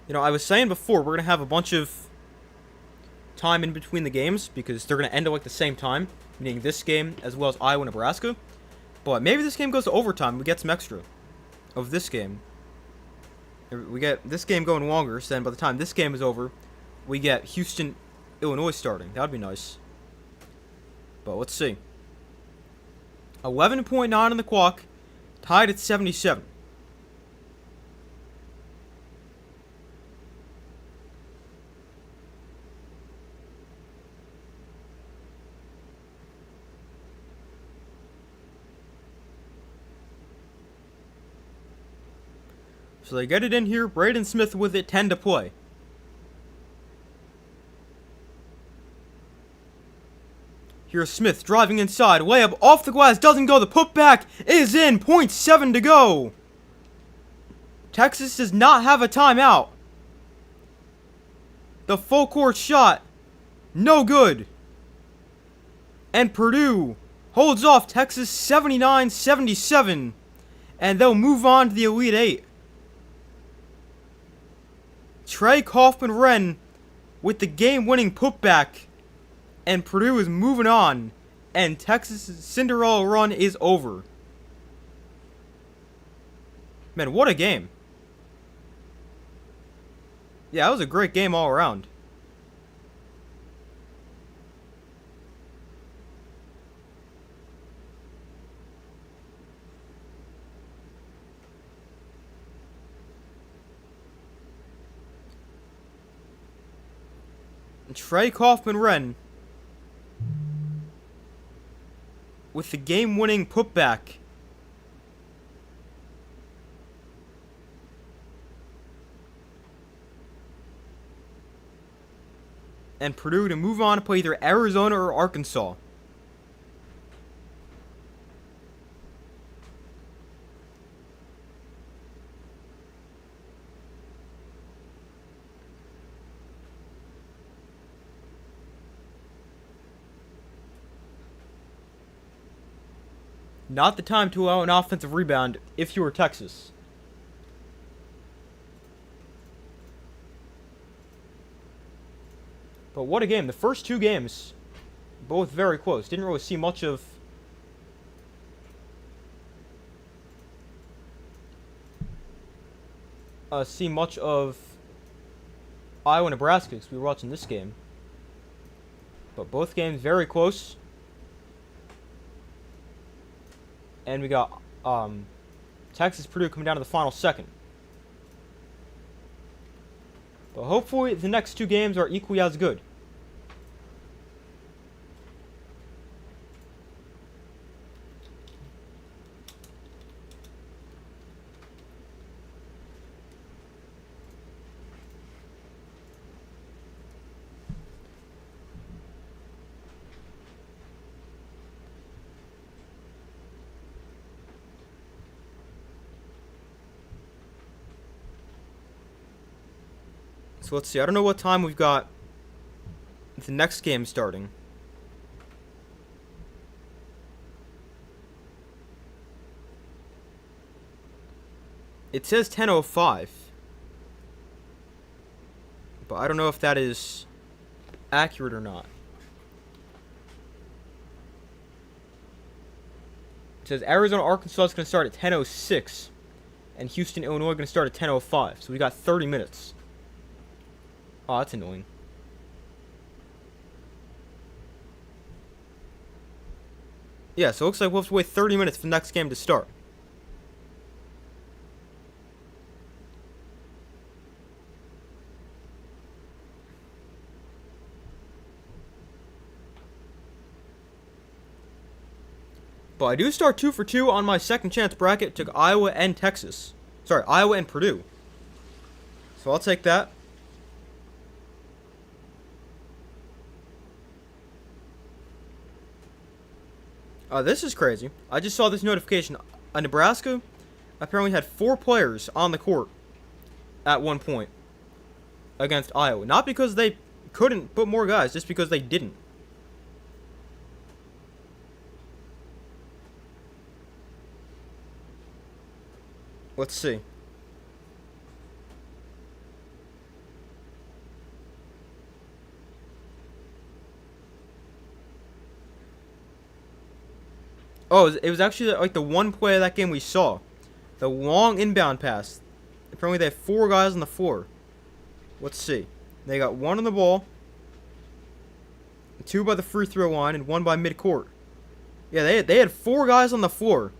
You know, I was saying before, we're going to have a bunch of time in between the games because they're going to end at like the same time, meaning this game as well as Iowa-Nebraska. But maybe this game goes to overtime. We get some extra of this game. We get this game going longer, so then by the time this game is over, we get Houston, Illinois starting. That would be nice. But let's see. 11.9 on the clock, tied at 77. So they get it in here. Braden Smith with it, 10 to play. Here's Smith driving inside. Layup off the glass. Doesn't go. The putback is in. 0.7 to go. Texas does not have a timeout. The full court shot. No good. And Purdue holds off Texas 79-77. And they'll move on to the Elite Eight. Trey Kaufman-Renn with the game-winning putback. And Purdue is moving on. And Texas' Cinderella run is over. Man, what a game. Yeah, that was a great game all around. Trey Kaufman-Renn with the game-winning putback. And Purdue to move on to play either Arizona or Arkansas. Not the time to allow an offensive rebound if you were Texas. But what a game. The first two games, both very close. Didn't really see much of Iowa, Nebraska because we were watching this game. But both games very close. And we got Texas Purdue coming down to the final second. But hopefully the next two games are equally as good. So let's see. I don't know what time we've got the next game starting. It says 10:05. But I don't know if that is accurate or not. It says Arizona, Arkansas is going to start at 10:06. And Houston, Illinois going to start at 10:05. So we got 30 minutes. Oh, that's annoying. Yeah, so it looks like we'll have to wait 30 minutes for the next game to start. But I do start 2 for 2 on my second chance bracket. Took Iowa and Texas. Sorry, Iowa and Purdue. So I'll take that. This is crazy. I just saw this notification. Nebraska apparently had 4 players on the court at one point against Iowa. Not because they couldn't put more guys, just because they didn't. Let's see. Oh, it was actually like the one play of that game we saw. The long inbound pass. Apparently they have 4 guys on the floor. Let's see. They got 1 on the ball, 2 by the free throw line, and 1 by midcourt. Yeah, they had 4 guys on the floor.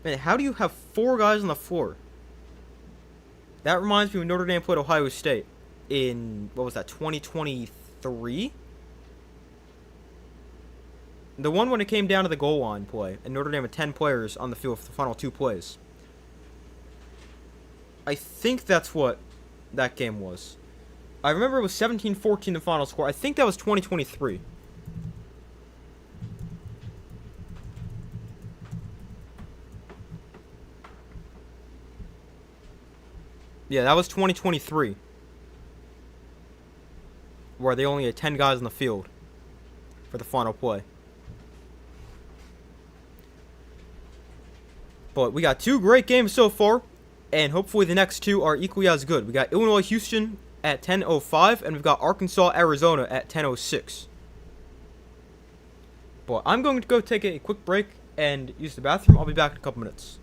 Man, how do you have 4 guys on the floor? That reminds me when Notre Dame played Ohio State in, what was that, 2023? The one when it came down to the goal line play, and Notre Dame had 10 players on the field for the final 2 plays. I think that's what that game was. I remember it was 17-14 the final score. I think that was 2023. Yeah, that was 2023. Where they only had 10 guys on the field for the final play. But we got 2 great games so far, and hopefully the next 2 are equally as good. We got Illinois, Houston at 10:05, and we've got Arkansas, Arizona at 10:06. But I'm going to go take a quick break and use the bathroom. I'll be back in a couple minutes.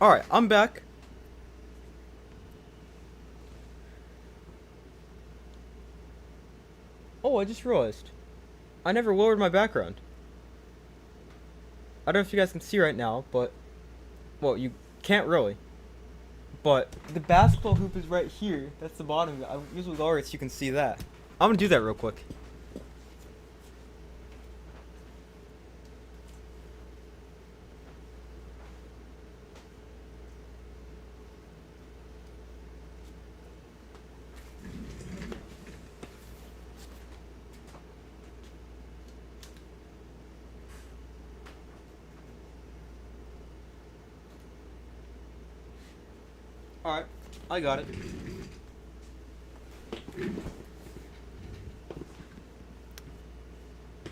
Alright, I'm back. Oh, I just realized. I never lowered my background. I don't know if you guys can see right now, but... Well, you can't really. But the basketball hoop is right here. That's the bottom of it. I usually lower it so you can see that. I'm gonna do that real quick. Alright, I got it.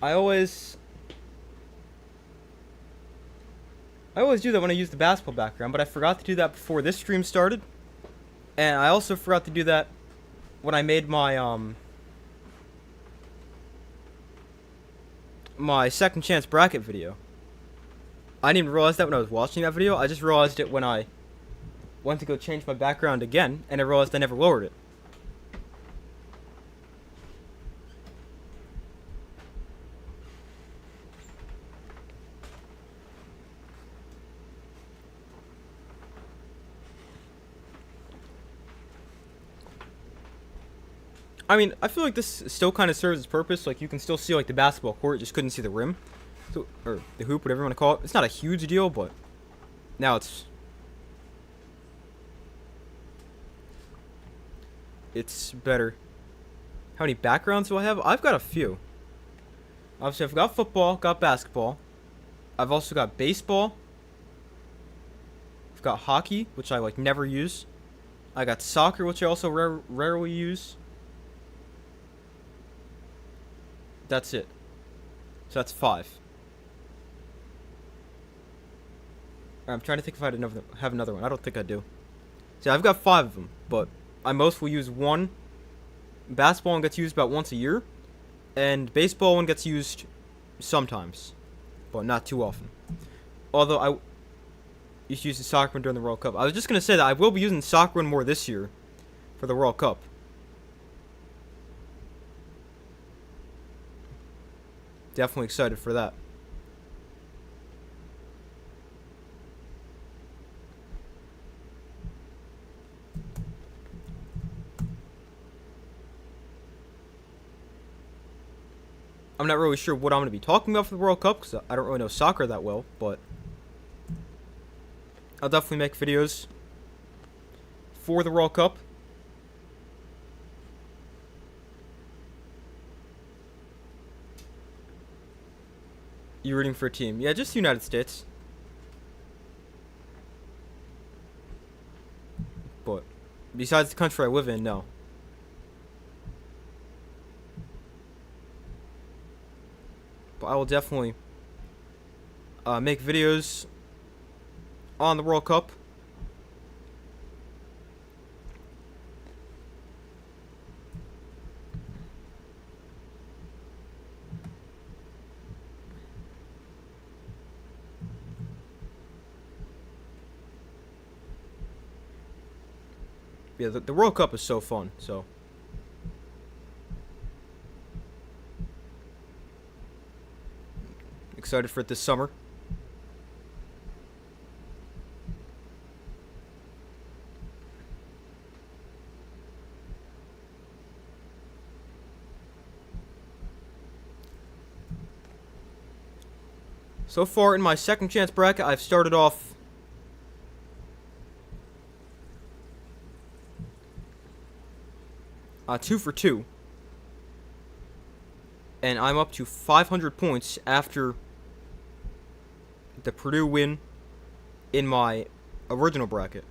I always do that when I use the basketball background, but I forgot to do that before this stream started. And I also forgot to do that when I made my my second chance bracket video. I didn't even realize that when I was watching that video. I just realized it when I went to go change my background again, and I realized I never lowered it. I mean, I feel like this still kind of serves its purpose. Like, you can still see, like, the basketball court, just couldn't see the rim. So, or the hoop, whatever you want to call it. It's not a huge deal, but now it's better. How many backgrounds do I have? I've got a few. Obviously, I've got football, got basketball. I've also got baseball. I've got hockey, which I, like, never use. I got soccer, which I also rarely use. That's it. So that's 5. I'm trying to think if I have another one. I don't think I do. See, I've got 5 of them, but I mostly use one. Basketball one gets used about once a year, and baseball one gets used sometimes, but not too often. Although I used to use the soccer one during the World Cup. I was just gonna say that I will be using the soccer one more this year for the World Cup. Definitely excited for that. I'm not really sure what I'm going to be talking about for the World Cup because I don't really know soccer that well, but I'll definitely make videos for the World Cup. You rooting for a team? Yeah, just the United States. But besides the country I live in, no. But I will definitely make videos on the World Cup. Yeah, the World Cup is so fun, so. Excited for it this summer. So far in my second chance bracket, I've started off two for 2. And I'm up to 500 points after the Purdue win in my original bracket.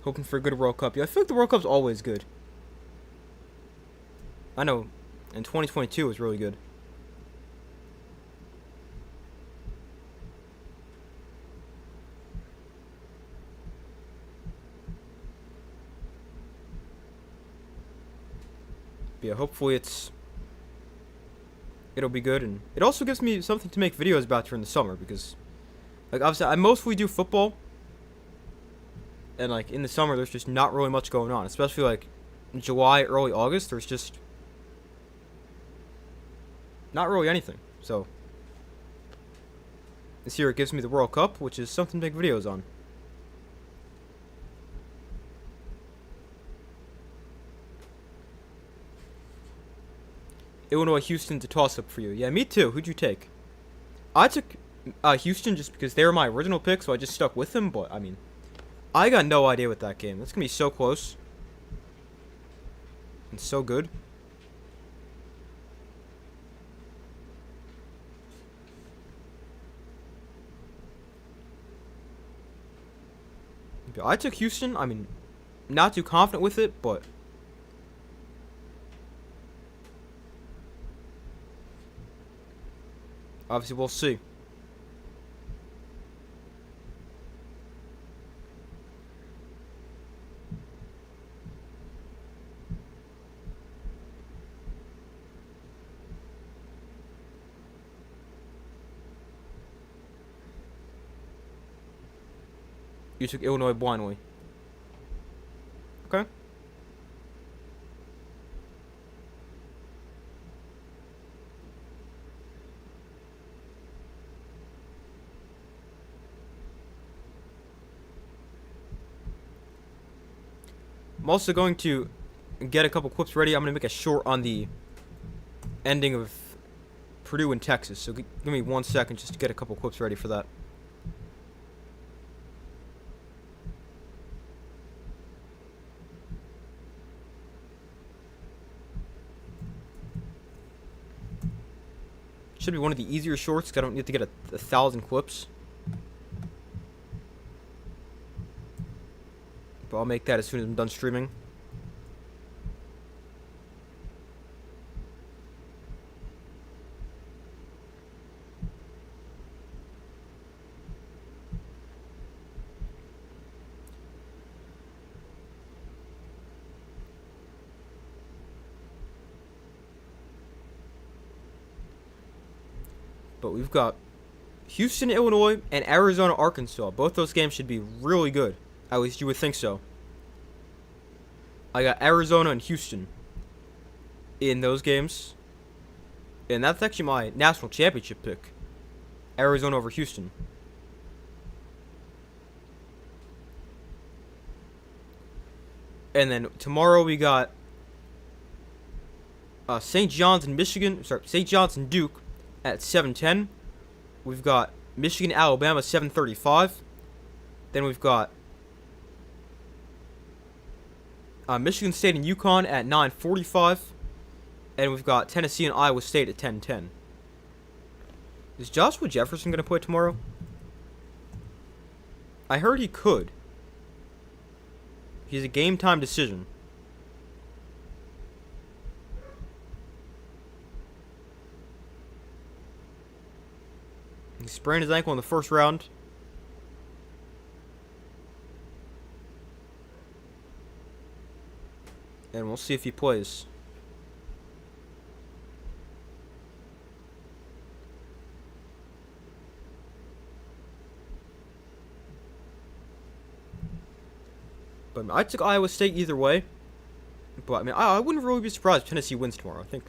Hoping for a good World Cup. Yeah, I feel like the World Cup's always good. I know, in 2022 it was really good. But yeah, hopefully it'll be good, and it also gives me something to make videos about during the summer because, like, obviously I mostly do football, and like in the summer there's just not really much going on, especially like in July, early August. There's just not really anything. So this year it gives me the World Cup, which is something to make videos on. Illinois, Houston to toss up for you. Yeah, me too. Who'd you take? I took Houston just because they were my original pick, so I just stuck with them. But I mean, I got no idea with that game. That's gonna be so close and so good. I took Houston. I mean, not too confident with it, but obviously we'll see. You took Illinois blindly. Okay. I'm also going to get a couple clips ready. I'm going to make a short on the ending of Purdue and Texas. So give me 1 second just to get a couple clips ready for that. Should be one of the easier shorts because I don't need to get a 1,000 clips. But I'll make that as soon as I'm done streaming. But we've got Houston, Illinois, and Arizona, Arkansas. Both those games should be really good. At least you would think so. I got Arizona and Houston in those games. And that's actually my national championship pick. Arizona over Houston. And then tomorrow we got St. John's and Michigan. Sorry, St. John's and Duke at 7:10. We've got Michigan, Alabama, 7:35. Then we've got Michigan State and UConn at 9:45. And we've got Tennessee and Iowa State at 10:10. Is Joshua Jefferson going to play tomorrow? I heard he could. He's a game time decision. He sprained his ankle in the first round. And we'll see if he plays. But I took Iowa State either way. But I mean, I wouldn't really be surprised if Tennessee wins tomorrow. I think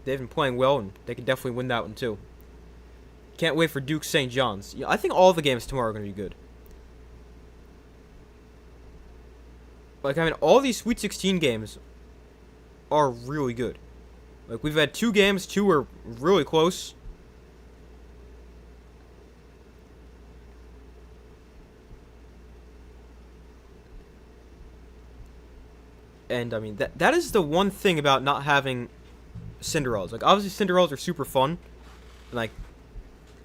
they've been playing well, and they could definitely win that one too. Can't wait for Duke St. John's. Yeah, I think all the games tomorrow are going to be good. Like, I mean, all these Sweet 16 games are really good. Like, we've had 2 games, 2 are really close. And, I mean, that is the one thing about not having Cinderellas. Like, obviously, Cinderellas are super fun. And, like,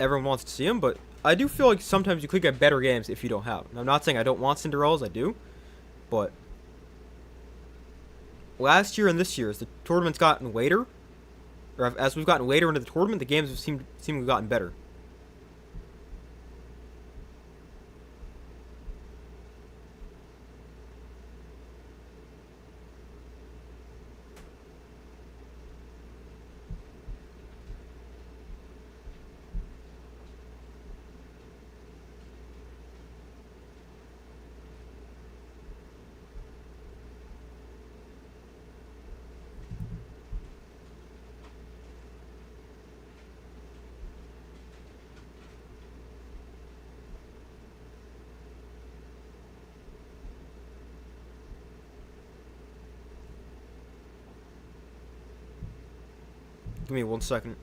everyone wants to see them, but I do feel like sometimes you could get better games if you don't have them. I'm not saying I don't want Cinderellas, I do. But last year and this year, as the tournament's gotten later, or as we've gotten later into the tournament, the games have seemed to have gotten better. Give me 1 second.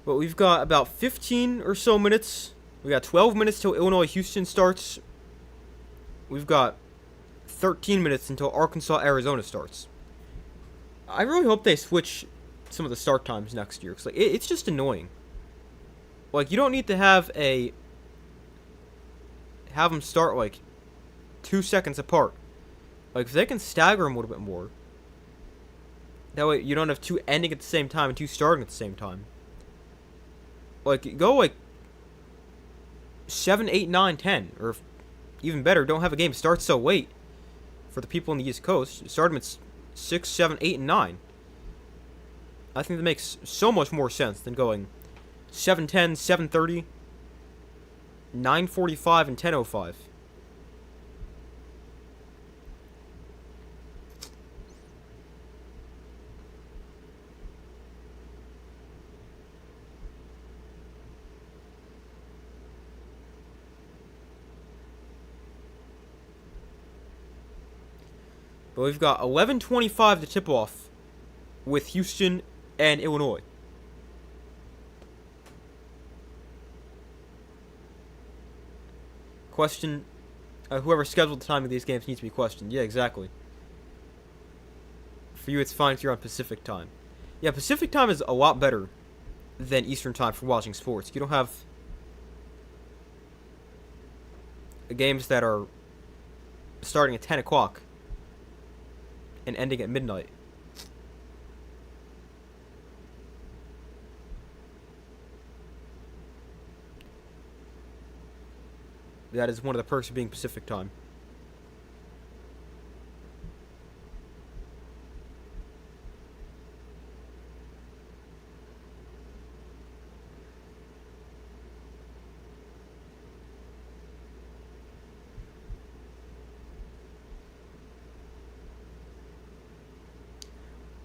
But we've got about 15 or so minutes. We got 12 minutes till Illinois-Houston starts. We've got 13 minutes until Arkansas-Arizona starts. I really hope they switch some of the start times next year. Cause like, it's just annoying. Like, you don't need to have them start, like, 2 seconds apart. Like, if they can stagger them a little bit more. That way you don't have two ending at the same time and two starting at the same time. Like, go, like, 7, 8, 9, 10. Or, even better, don't have a game start so late. For the people on the East Coast, start them at 6, 7, 8, and 9. I think that makes so much more sense than going 7:10, 7:30, 9:45, and 10:05. But we've got 11:25 to tip off with Houston and Illinois. Question, whoever scheduled the time of these games needs to be questioned. Yeah, exactly. For you, it's fine if you're on Pacific time. Yeah, Pacific time is a lot better than Eastern time for watching sports. You don't have games that are starting at 10 o'clock and ending at midnight. That is one of the perks of being Pacific time.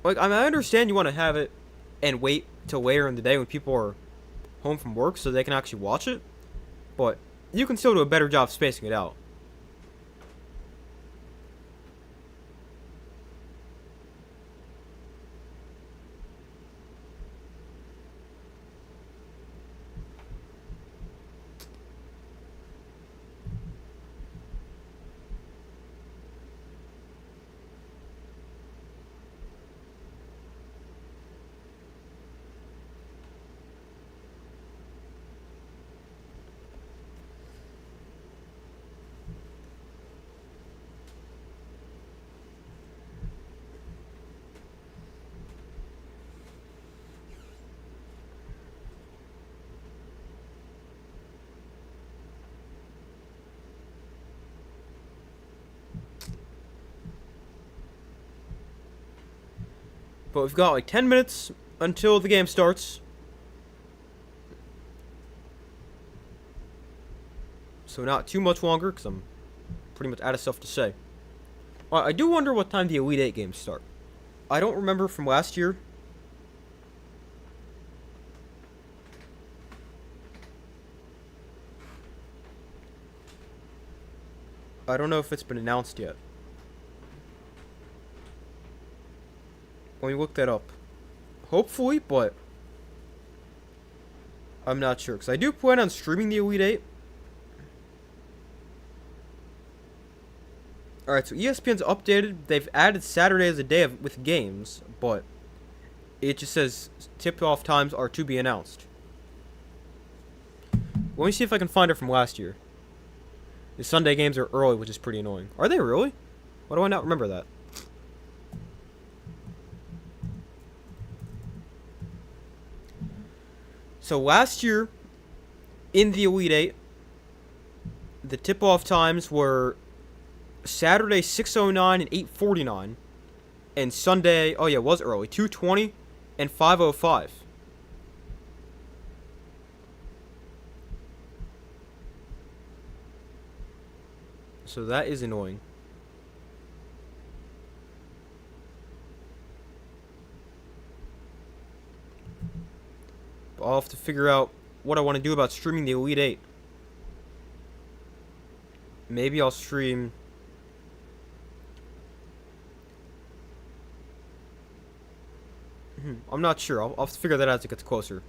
Like, I understand you want to have it and wait till later in the day when people are home from work so they can actually watch it, but you can still do a better job spacing it out. But we've got like 10 minutes until the game starts. So not too much longer, because I'm pretty much out of stuff to say. I do wonder what time the Elite Eight games start. I don't remember from last year. I don't know if it's been announced yet. Let me look that up. Hopefully, but I'm not sure. Because I do plan on streaming the Elite Eight. Alright, so ESPN's updated. They've added Saturday as a day with games, but it just says tip-off times are to be announced. Let me see if I can find it from last year. The Sunday games are early, which is pretty annoying. Are they really? Why do I not remember that? So last year, in the Elite Eight, the tip-off times were Saturday 6:09 and 8:49, and Sunday, oh yeah, it was early, 2:20 and 5:05. So that is annoying. But I'll have to figure out what I want to do about streaming the Elite Eight. Maybe I'll stream... I'm not sure. I'll figure that out as it gets closer.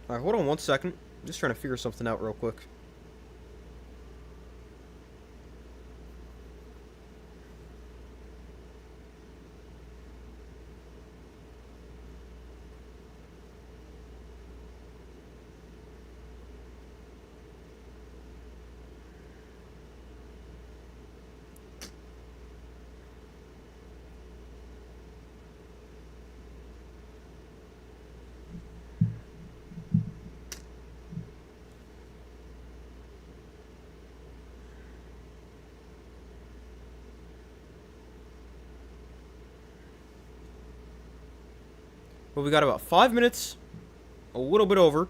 Alright, hold on 1 second. I'm just trying to figure something out real quick. Well, we got about 5 minutes, a little bit over.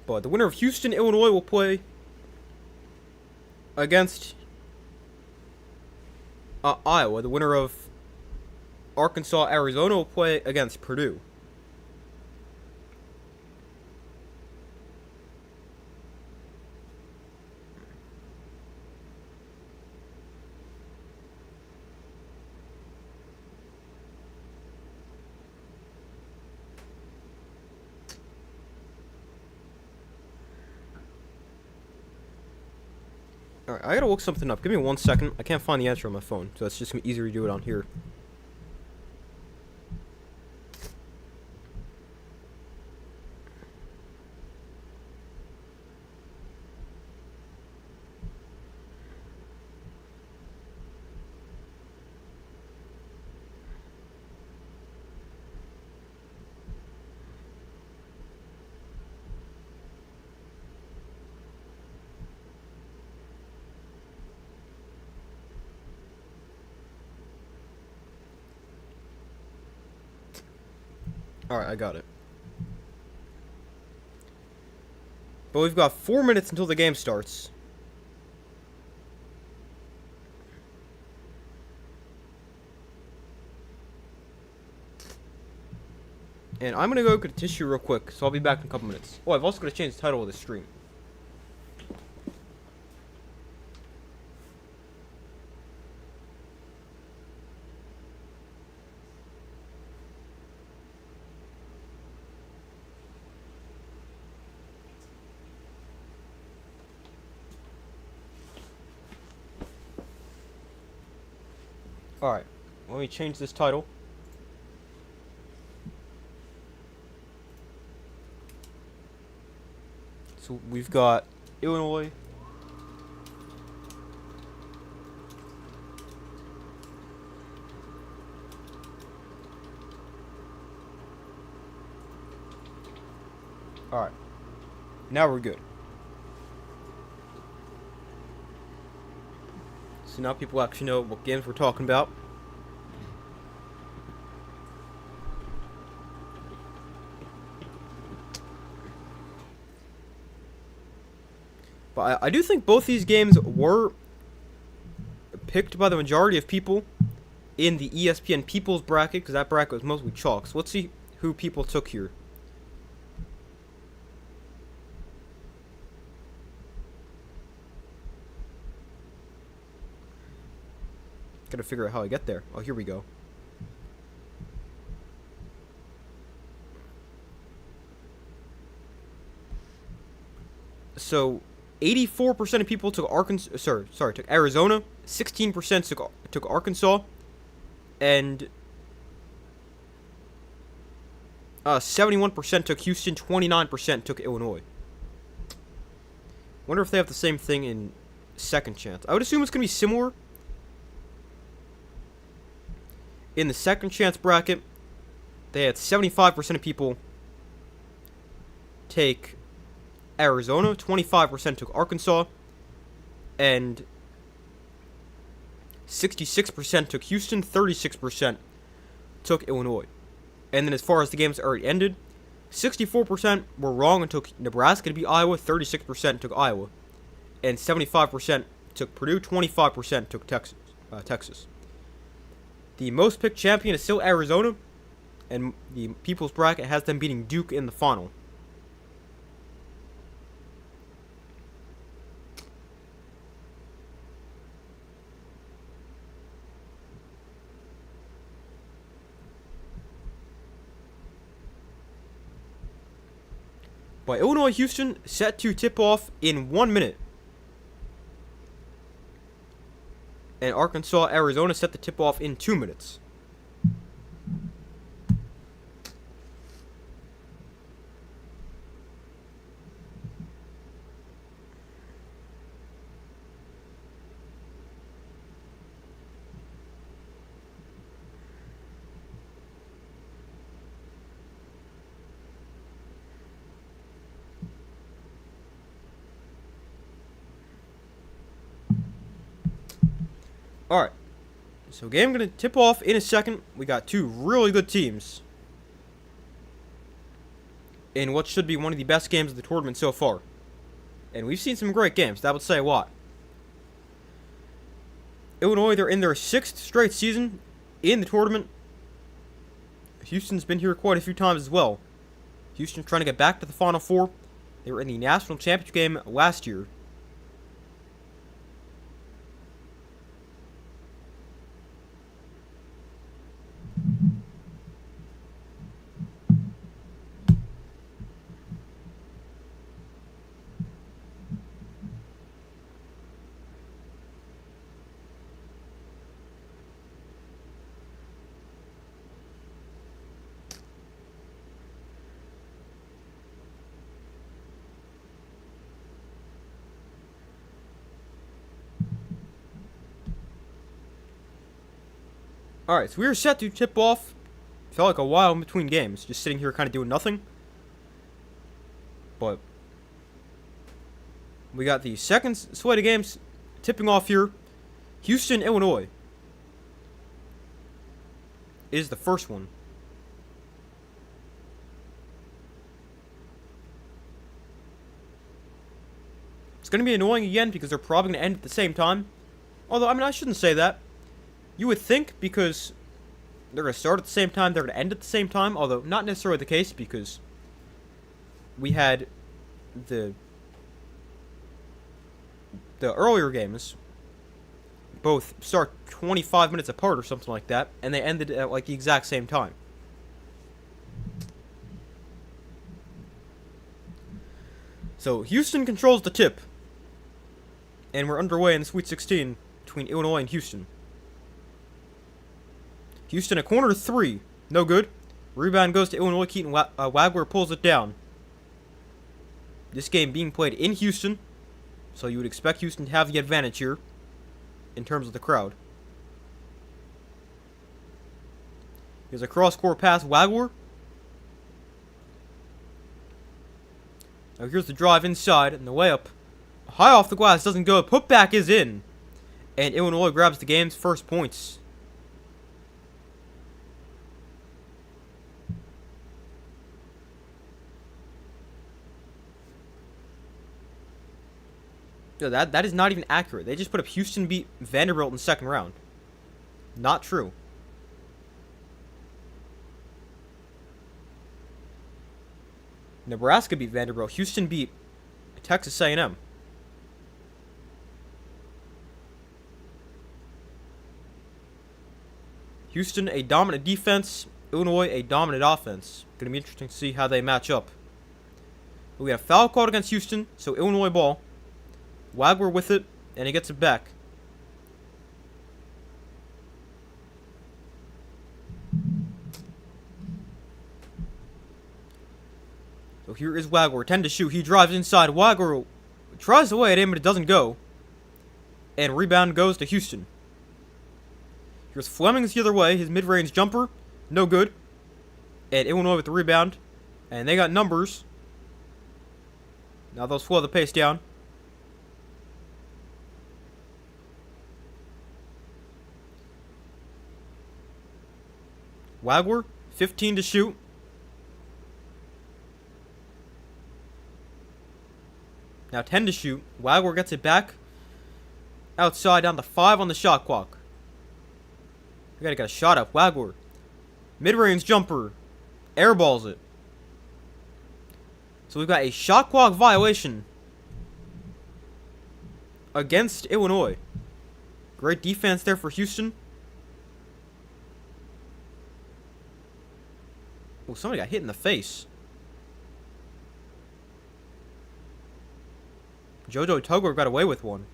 But the winner of Houston, Illinois will play against Iowa. The winner of Arkansas, Arizona will play against Purdue. Alright, I gotta look something up. Give me 1 second. I can't find the answer on my phone, so it's just gonna be easier to do it on here. Alright, I got it. But we've got 4 minutes until the game starts. And I'm gonna go get a tissue real quick, so I'll be back in a couple minutes. Oh, I've also got to change the title of the stream. Alright, let me change this title. So we've got Illinois. Alright, now we're good. So now people actually know what games we're talking about. But I do think both these games were picked by the majority of people in the ESPN People's bracket, because that bracket was mostly chalk. So let's see who people took here. Gotta figure out how I get there. Oh, here we go. So, 84% of people took Arkansas. Took Arizona. 16% took Arkansas, and 71% took Houston. 29% took Illinois. Wonder if they have the same thing in second chance. I would assume it's gonna be similar. In the second chance bracket, they had 75% of people take Arizona, 25% took Arkansas, and 66% took Houston, 36% took Illinois. And then as far as the games already ended, 64% were wrong and took Nebraska to beat Iowa, 36% took Iowa, and 75% took Purdue, 25% took Texas. The most picked champion is still Arizona, and the people's bracket has them beating Duke in the final. But Illinois-Houston set to tip off in 1 minute. And Arkansas-Arizona set to tip off in 2 minutes. Alright, so game going to tip off in a second. We got two really good teams in what should be one of the best games of the tournament so far. And we've seen some great games, that would say a lot. Illinois, they're in their 6th straight season in the tournament. Houston's been here quite a few times as well. Houston trying to get back to the Final Four. They were in the national championship game last year. Alright, so we were set to tip off. Felt like a while in between games, just sitting here kind of doing nothing. But we got the second slate of games tipping off here. Houston, Illinois is the first one. It's going to be annoying again because they're probably going to end at the same time. Although, I mean, I shouldn't say that. You would think because they're going to start at the same time, they're going to end at the same time. Although, not necessarily the case because we had the earlier games both start 25 minutes apart or something like that. And they ended at like the exact same time. So, Houston controls the tip. And we're underway in the Sweet 16 between Illinois and Houston. Houston, a corner 3. No good. Rebound goes to Illinois. Keaton Wagler pulls it down. This game being played in Houston. So you would expect Houston to have the advantage here. In terms of the crowd. Here's a cross-court pass. Wagler. Now here's the drive inside. And the layup. High off the glass. Doesn't go. Putback is in. And Illinois grabs the game's first points. No, that is not even accurate. They just put up Houston beat Vanderbilt in the second round. Not true. Nebraska beat Vanderbilt. Houston beat Texas A&M. Houston, a dominant defense. Illinois, a dominant offense. Going to be interesting to see how they match up. We have foul called against Houston, so Illinois ball. Wagler with it, and he gets it back. So here is Wagler, 10 to shoot. He drives inside. Wagler tries away at him, but it doesn't go. And rebound goes to Houston. Here's Fleming's the other way. His mid-range jumper, no good. And Illinois with the rebound. And they got numbers. Now they'll slow the pace down. Wagler, 15 to shoot. Now 10 to shoot. Wagler gets it back. Outside, down to 5 on the shot clock. We gotta get a shot up. Wagler. Mid-range jumper. Airballs it. So we've got a shot clock violation against Illinois. Great defense there for Houston. Oh, somebody got hit in the face. JoJo Tugler got away with one.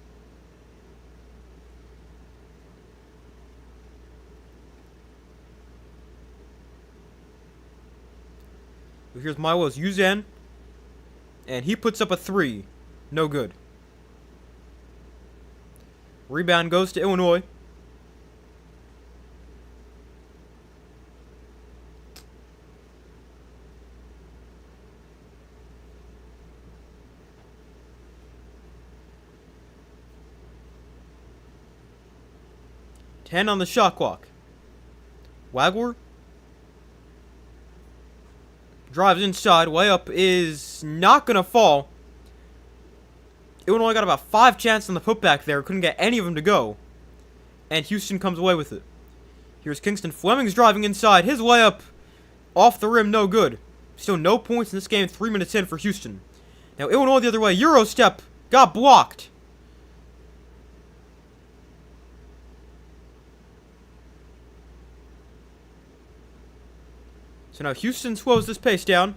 Here's Milo's Uzan. And he puts up a 3. No good. Rebound goes to Illinois. Ten on the shot clock. Wagler drives inside. Layup is not going to fall. Illinois got about 5 chances on the putback there. Couldn't get any of them to go. And Houston comes away with it. Here's Kingston. Fleming's driving inside. His layup off the rim, no good. Still no points in this game. 3 minutes in for Houston. Now Illinois the other way. Euro step. Got blocked. So now Houston slows this pace down.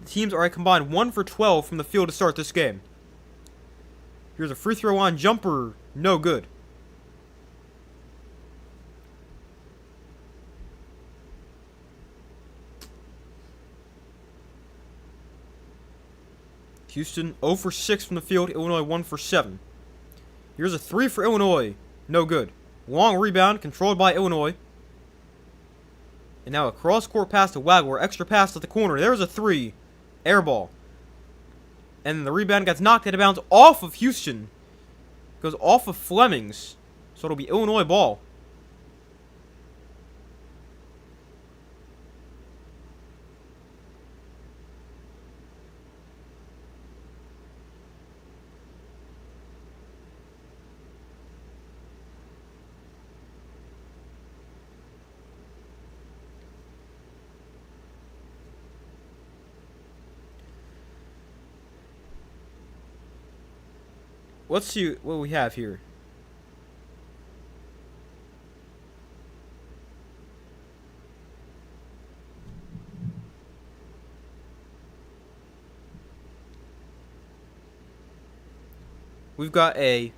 The teams are a combined 1 for 12 from the field to start this game. Here's a free throw line jumper. No good. Houston 0 for 6 from the field. Illinois 1 for 7. Here's a 3 for Illinois. No good. Long rebound controlled by Illinois. And now a cross-court pass to Wagler. Extra pass to the corner. There's a 3. Air ball. And the rebound gets knocked out of bounds off of Houston. Goes off of Fleming's. So it'll be Illinois ball. Let's see what we have here. We've got a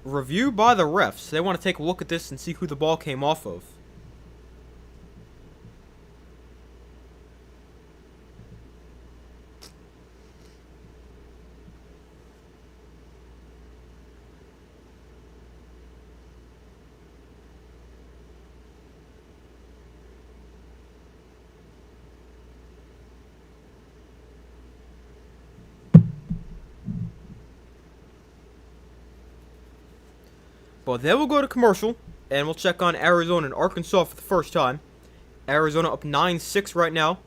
review by the refs. They want to take a look at this and see who the ball came off of. But then we'll go to commercial, and we'll check on Arizona and Arkansas for the first time. Arizona up 9-6 right now.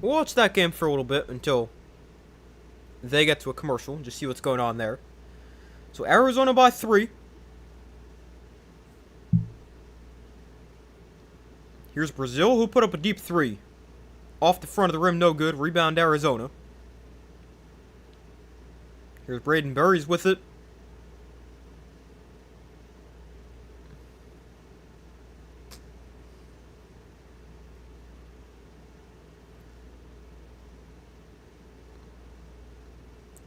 We'll watch that game for a little bit until they get to a commercial and just see what's going on there. So Arizona by 3. Here's Brazil, who put up a deep 3. Off the front of the rim, no good. Rebound Arizona. Here's Braden Burries with it.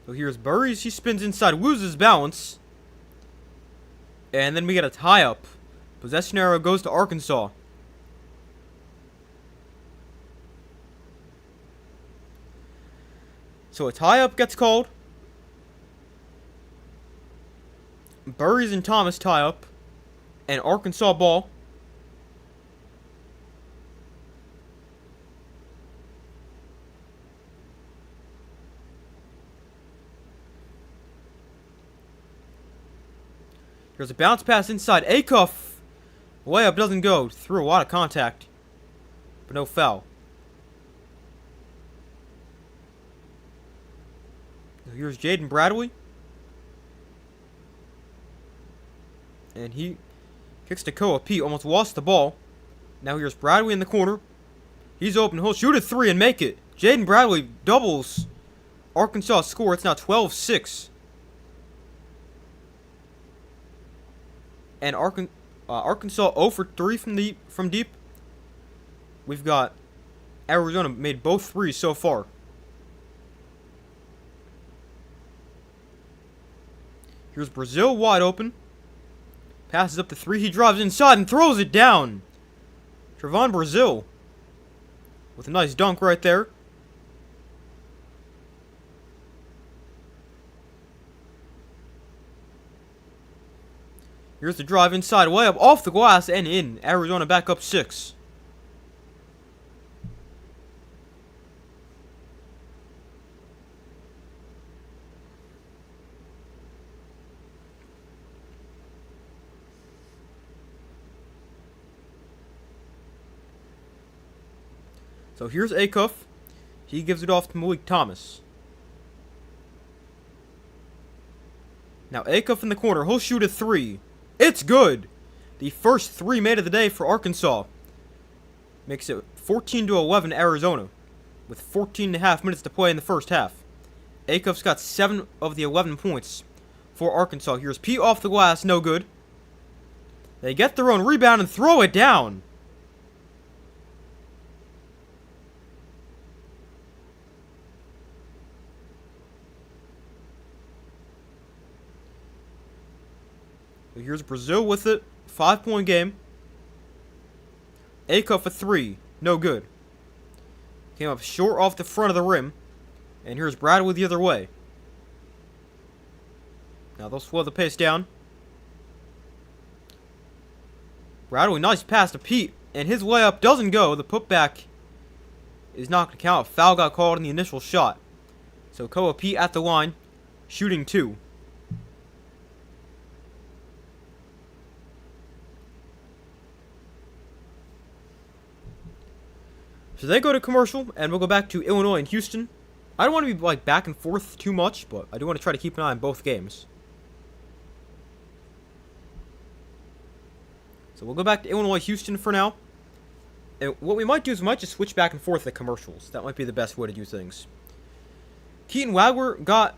So here's Burries. He spins inside, loses balance. And then we get a tie-up. Possession arrow goes to Arkansas. So a tie-up gets called. Burries and Thomas tie up. And Arkansas ball. There's a bounce pass inside. Acuff. Layup doesn't go. Through a lot of contact. But no foul. Here's Jaden Bradley. And he kicks to Koa Pete. Almost lost the ball. Now here's Bradley in the corner. He's open. He'll shoot a 3 and make it. Jaden Bradley doubles Arkansas score. It's now 12-6. And Arkansas 0 for 3 from deep. We've got Arizona made both threes so far. Here's Brazil wide open. Passes up the 3. He drives inside and throws it down. Trevon Brazil with a nice dunk right there. Here's the drive inside, layup off the glass and in. Arizona back up 6. So here's Acuff. He gives it off to Malik Thomas. Now Acuff in the corner. He'll shoot a 3. It's good. The first 3 made of the day for Arkansas. Makes it 14-11 Arizona. With 14.5 minutes to play in the first half. Acuff's got 7 of the 11 points for Arkansas. Here's Pete off the glass. No good. They get their own rebound and throw it down. Here's Brazil with it. 5-point game. Acuff a 3. No good. Came up short off the front of the rim. And here's Bradley the other way. Now they'll slow the pace down. Bradley, nice pass to Pete. And his layup doesn't go. The putback is not going to count. A foul got called in the initial shot. So Koa Pete at the line. Shooting 2. So they go to commercial, and we'll go back to Illinois and Houston. I don't want to be back and forth too much, but I do want to try to keep an eye on both games. So we'll go back to Illinois-Houston for now. And what we might do is we might just switch back and forth the commercials. That might be the best way to do things. Keaton Wagler got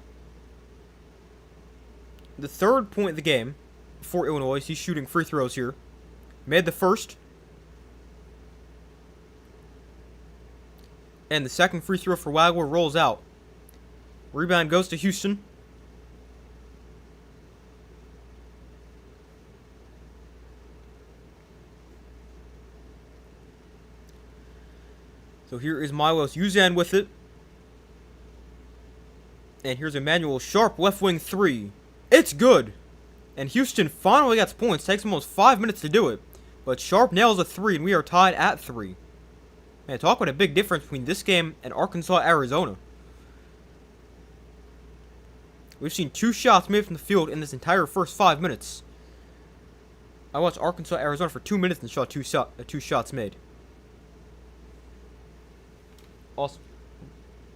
the 3rd point of the game for Illinois. He's shooting free throws here. Made the first. And the second free throw for Wagler rolls out. Rebound goes to Houston. So here is Milos Uzan with it. And here's Emmanuel Sharp, left wing 3. It's good. And Houston finally gets points. Takes almost 5 minutes to do it. But Sharp nails a 3, and we are tied at 3. Man, talk about a big difference between this game and Arkansas-Arizona. We've seen 2 shots made from the field in this entire first 5 minutes. I watched Arkansas-Arizona for 2 minutes and saw 2 shots made. Also,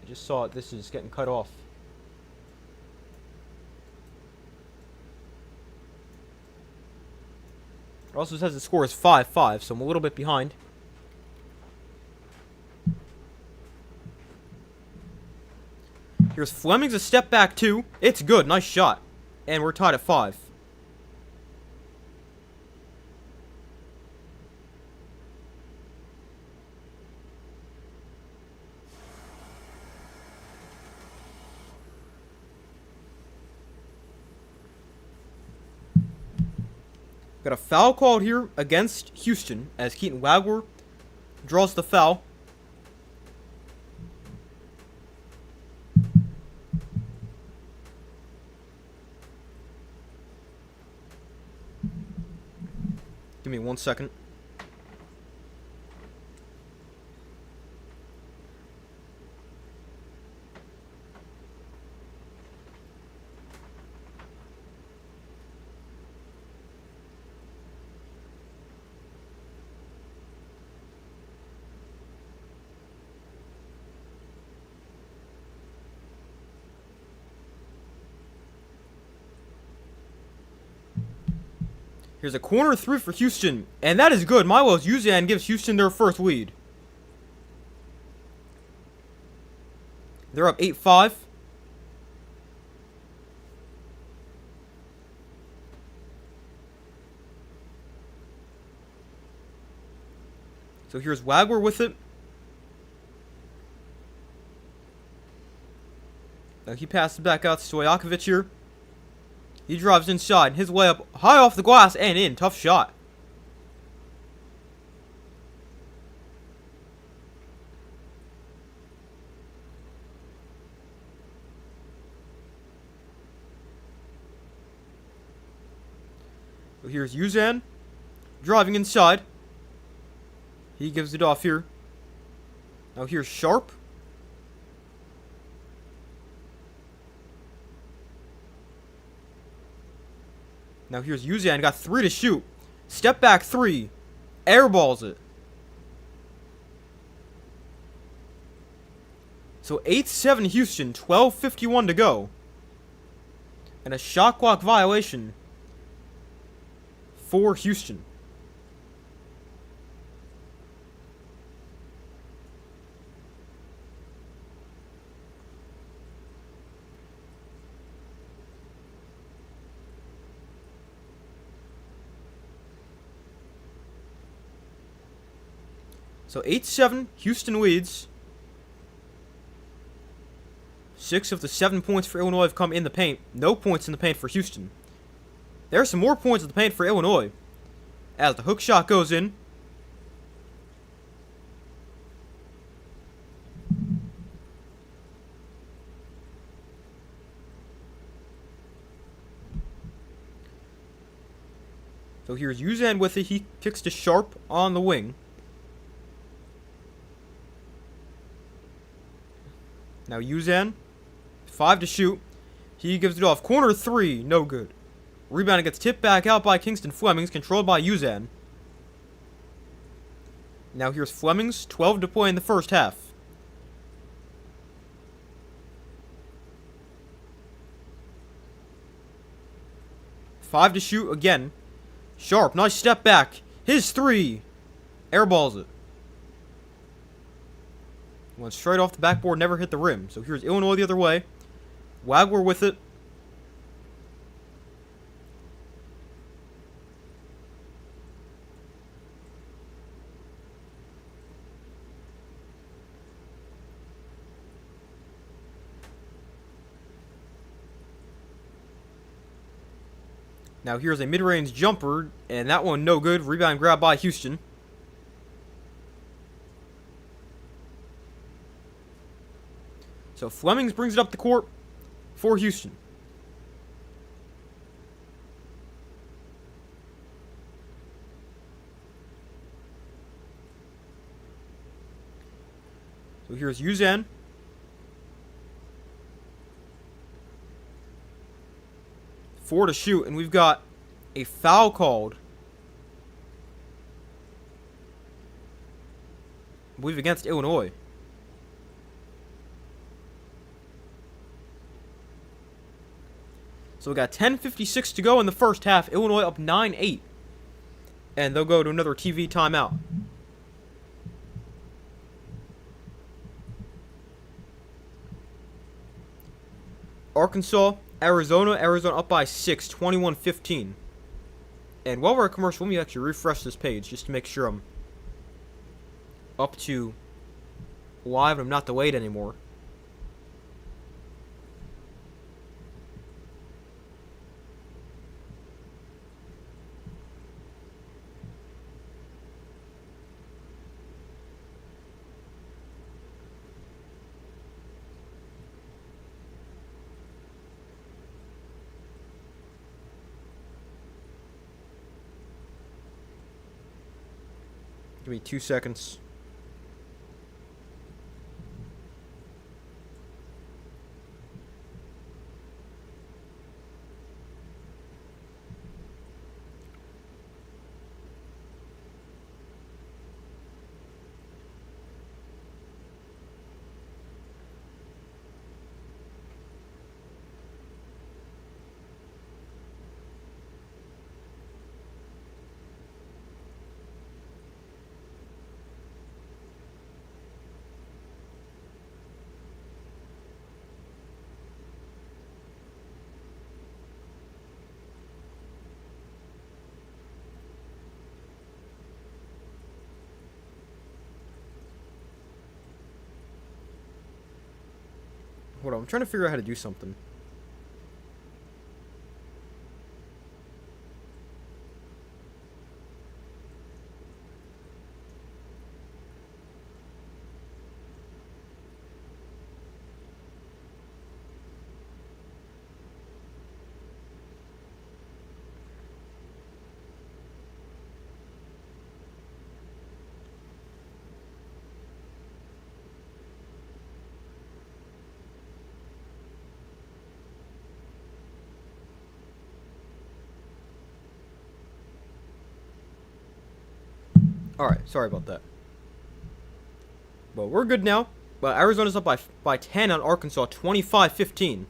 I just saw this is getting cut off. It also says the score is 5-5, so I'm a little bit behind. Here's Fleming's a step back 2. It's good. Nice shot. And we're tied at 5. Got a foul called here against Houston as Keaton Wagler draws the foul. Give me 1 second. Here's a corner 3 for Houston, and that is good. Milos Uzan gives Houston their first lead. They're up 8-5. So here's Wagler with it. Now he passes back out to Stojakovic here. He drives inside. His layup high off the glass and in. Tough shot. So here's Uzan driving inside. He gives it off here. Now here's Sharp. Now here's Uzan, got 3 to shoot. Step back 3. Airballs it. So 8-7 Houston, 12:51 to go. And a shot clock violation for Houston. So 8-7, Houston leads. 6 of the 7 points for Illinois have come in the paint. No points in the paint for Houston. There are some more points in the paint for Illinois. As the hook shot goes in. So here's Uzan with it. He kicks to Sharp on the wing. Now Uzan, 5 to shoot. He gives it off. Corner 3, no good. Rebound gets tipped back out by Kingston Flemings, controlled by Uzan. Now here's Flemings, 12 to play in the first half. Five to shoot again. Sharp, nice step back. His 3. Airballs it. Went straight off the backboard, never hit the rim. So here's Illinois the other way. Wagler with it. Now here's a mid-range jumper, and that one no good. Rebound grab by Houston. So Flemings brings it up the court for Houston. So here's Uzan. Four to shoot, and we've got a foul called, I believe, against Illinois. So we got 10:56 to go in the first half. Illinois up 9-8. And they'll go to another TV timeout. Arkansas, Arizona. Arizona up by 6, 21-15. And while we're at commercial, let me actually refresh this page just to make sure I'm up to live and I'm not delayed anymore. Give me 2 seconds. Hold on, I'm trying to figure out how to do something. Alright, sorry about that. But we're good now. But Arizona's up by 10 on Arkansas, 25-15.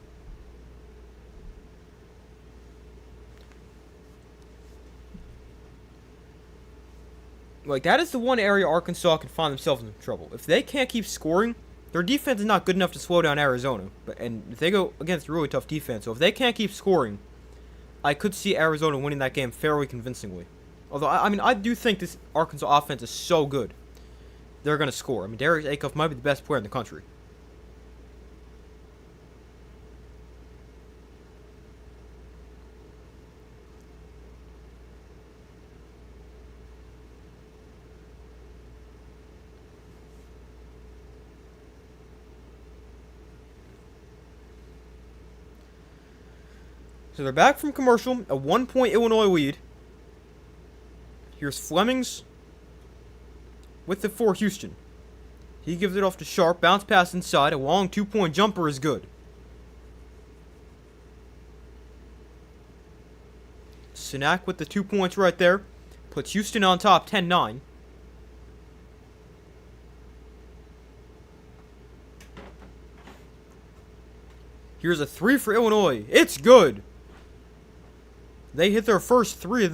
Like, that is the one area Arkansas can find themselves in trouble. If they can't keep scoring, their defense is not good enough to slow down Arizona. And if they go against a really tough defense, so if they can't keep scoring, I could see Arizona winning that game fairly convincingly. Although, I mean, I do think this Arkansas offense is so good. They're going to score. I mean, Darius Acuff might be the best player in the country. So they're back from commercial, a 1-point Illinois lead. Here's Flemings with it for Houston. He gives it off to Sharp, bounce pass inside, a long 2-point jumper is good. Sinak with the 2 points right there, puts Houston on top 10-9. Here's a 3 for Illinois, it's good! They hit their first 3 of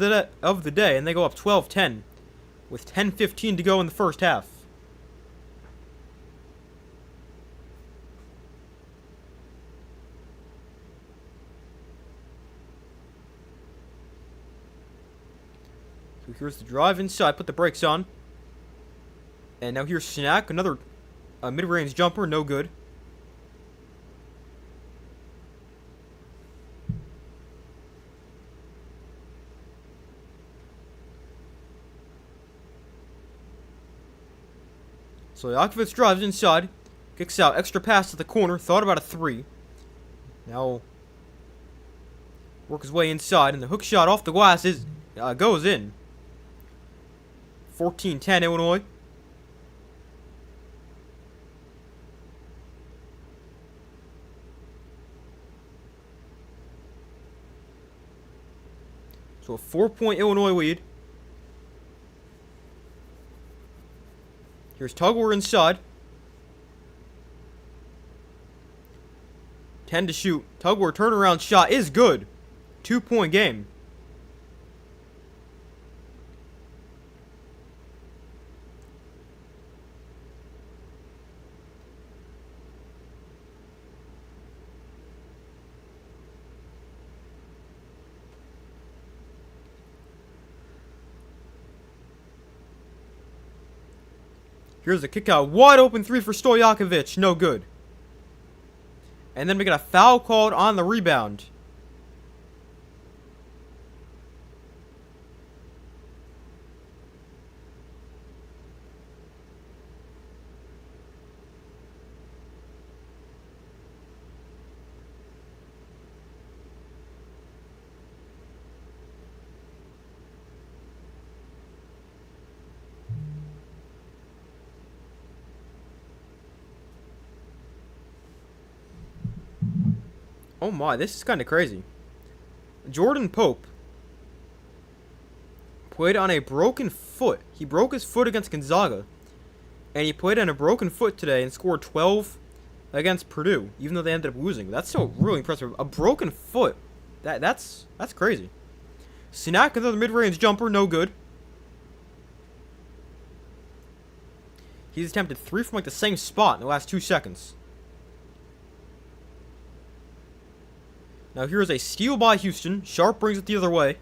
the day, and they go up 12-10, with 10:15 to go in the first half. So here's the drive inside, put the brakes on. And now here's Sinak, another mid-range jumper, no good. So Yakovitz drives inside, kicks out, extra pass to the corner, thought about a 3. Now work his way inside, and the hook shot off the glass goes in. 14-10 Illinois. So a 4-point Illinois lead. Here's Tugler inside. 10 to shoot. Tugler turnaround shot is good. 2-point game. Here's a kick out. Wide open three for Stojakovic. No good. And then we get a foul called on the rebound. Oh my, this is kind of crazy. Jordan Pope played on a broken foot. He broke his foot against Gonzaga. And he played on a broken foot today and scored 12 against Purdue, even though they ended up losing. That's still really impressive. A broken foot. That's crazy. Sinak, another mid-range jumper, no good. He's attempted 3 from like the same spot in the last 2 seconds. Now here's a steal by Houston. Sharp brings it the other way.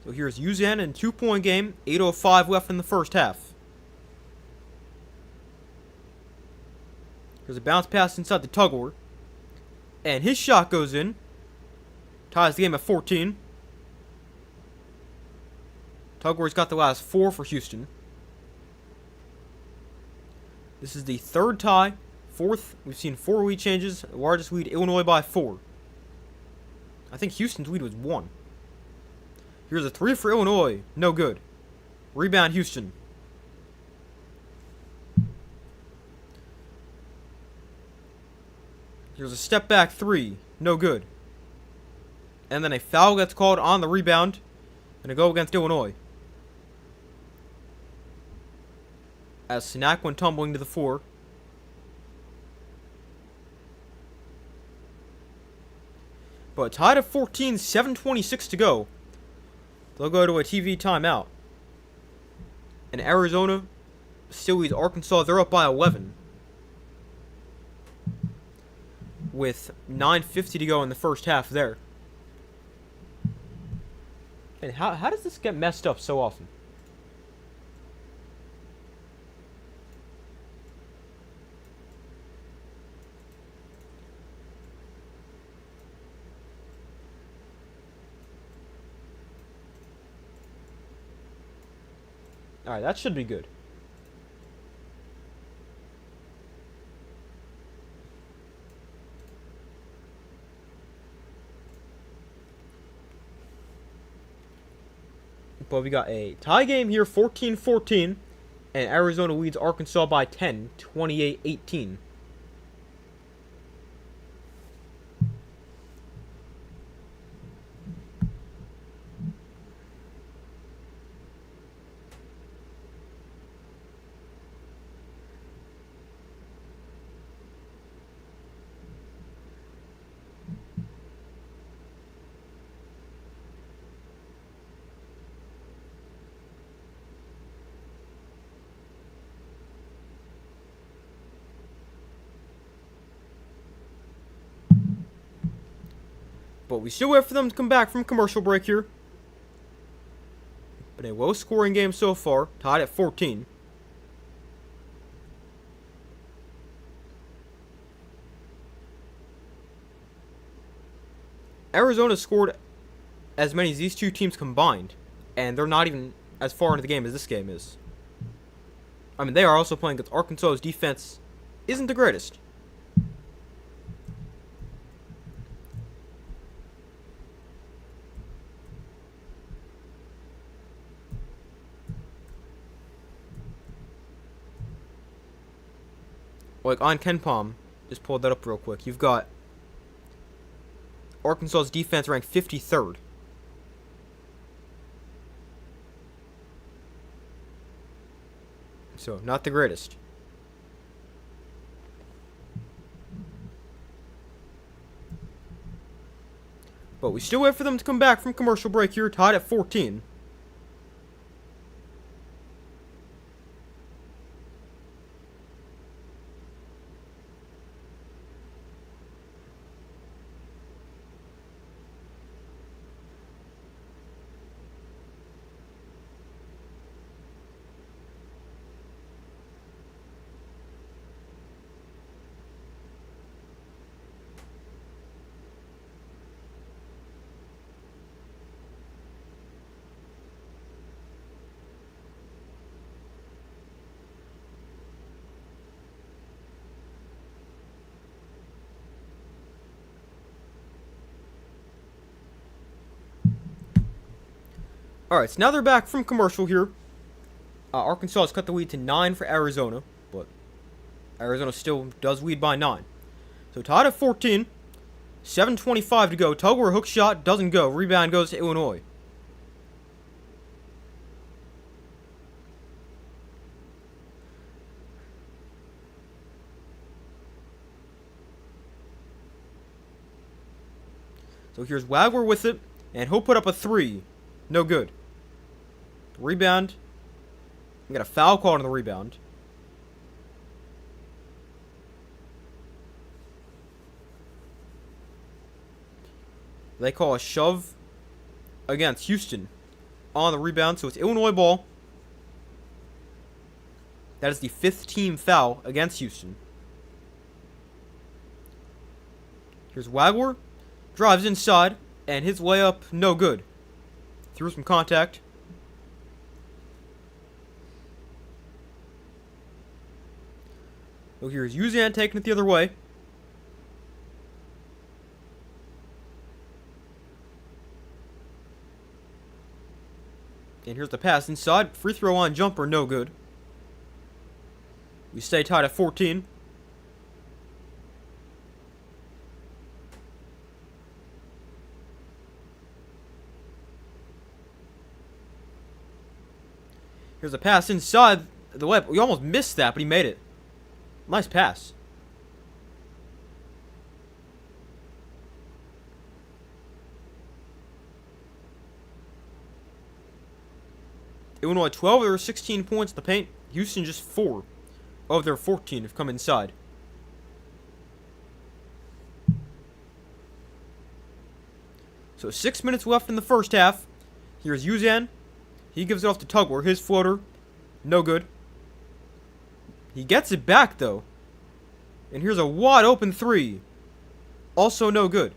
So here's Uzan in 2-point game. 8:05 left in the first half. Here's a bounce pass inside the Tugler. And his shot goes in. Ties the game at 14. Tugler's got the last 4 for Houston. This is the third tie. Fourth, we've seen 4 lead changes. The largest lead, Illinois by 4. I think Houston's lead was 1. Here's a 3 for Illinois. No good. Rebound, Houston. Here's a step back 3. No good. And then a foul gets called on the rebound. And a go against Illinois. As Sinak went tumbling to the floor. But tied at 14, 7:26 to go. They'll go to a TV timeout. And Arizona still leads Arkansas. They're up by 11. With 9:50 to go in the first half there. And how does this get messed up so often? Alright, that should be good. But we got a tie game here, 14-14. And Arizona leads Arkansas by 10, 28-18. But we still wait for them to come back from commercial break here. But a low-scoring game so far, tied at 14. Arizona scored as many as these two teams combined, and they're not even as far into the game as this game is. I mean, they are also playing against Arkansas's defense isn't the greatest. Like on KenPom, just pulled that up real quick. You've got Arkansas's defense ranked 53rd. So, not the greatest. But we still wait for them to come back from commercial break here, tied at 14. Alright, so now they're back from commercial here. Arkansas has cut the lead to 9 for Arizona, but Arizona still does lead by 9. So tied at 14. 7:25 to go. Tugwell hook shot doesn't go. Rebound goes to Illinois. So here's Wagler with it, and he'll put up a 3. No good. Rebound. We got a foul call on the rebound. They call a shove against Houston on the rebound, so it's Illinois ball. That is the 5th team foul against Houston. Here's Wagler. Drives inside, and his layup, no good. Through some contact. So here's Uzan taking it the other way. And here's the pass inside. Free throw line jumper, no good. We stay tied at 14. Here's a pass inside the web. We almost missed that, but he made it. Nice pass. Illinois 12 of their 16 points in the paint. Houston just 4 of their 14 have come inside. So 6 minutes left in the first half. Here's Uzan. He gives it off to Tugler. His floater, no good. He gets it back, though. And here's a wide open 3. Also no good.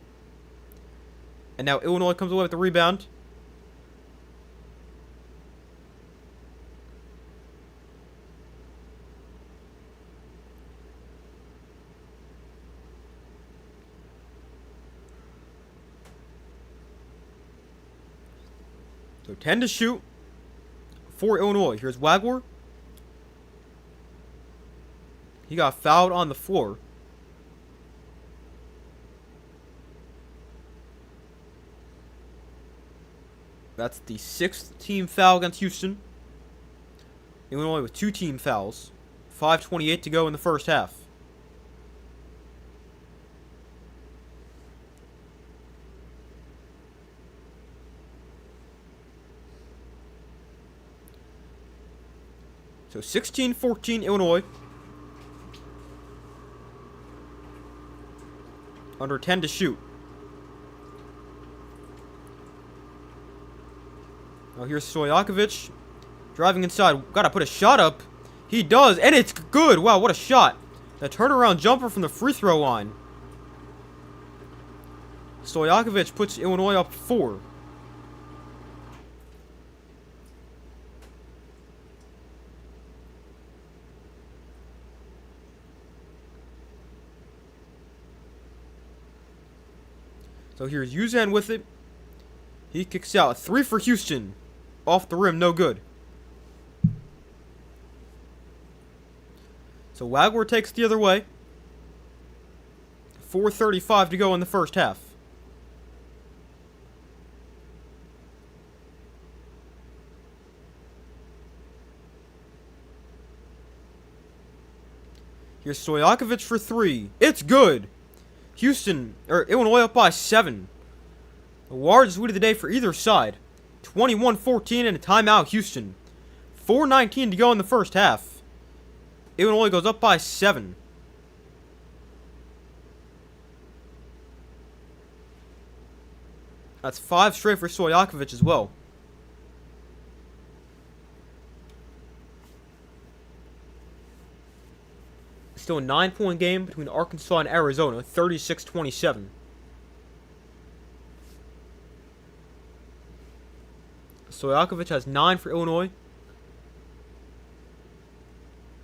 And now Illinois comes away with the rebound. So 10 to shoot for Illinois. Here's Wagler. He got fouled on the floor. That's the 6th team foul against Houston. Illinois with 2 team fouls. 5:28 to go in the first half. So 16-14 Illinois. Under 10 to shoot. Now here's Stojakovic. Driving inside. Gotta put a shot up. He does, and it's good. Wow, what a shot. The turnaround jumper from the free throw line. Stojakovic puts Illinois up 4. So here's Uzan with it. He kicks out. 3 for Houston. Off the rim, no good. So Wagler takes the other way. 4:35 to go in the first half. Here's Stojakovic for 3. It's good. Illinois up by 7. The largest lead of the day for either side. 21-14 and a timeout, Houston. 4:19 to go in the first half. Illinois goes up by 7. That's 5 straight for Stojakovic as well. Still a 9-point game between Arkansas and Arizona, 36-27. Stojakovic has 9 for Illinois.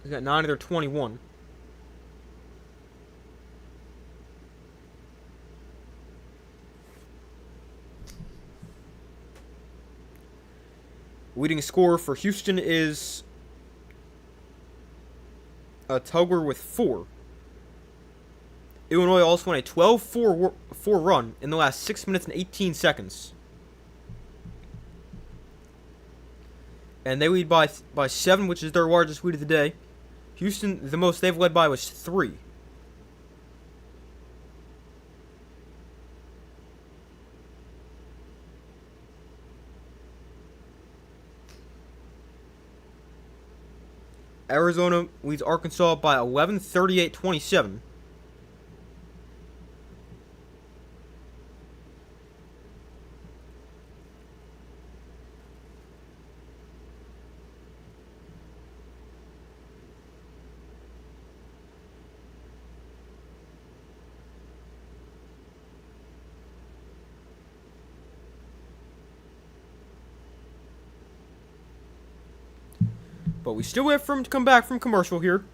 He's got 9 of their 21. Leading scorer for Houston is a Tugler with 4. Illinois also won a 12-4 run in the last 6 minutes and 18 seconds. And they lead by 7, which is their largest lead of the day. Houston, the most they've led by was 3. Arizona leads Arkansas by 11, 38-27. But we still wait for him to come back from commercial here.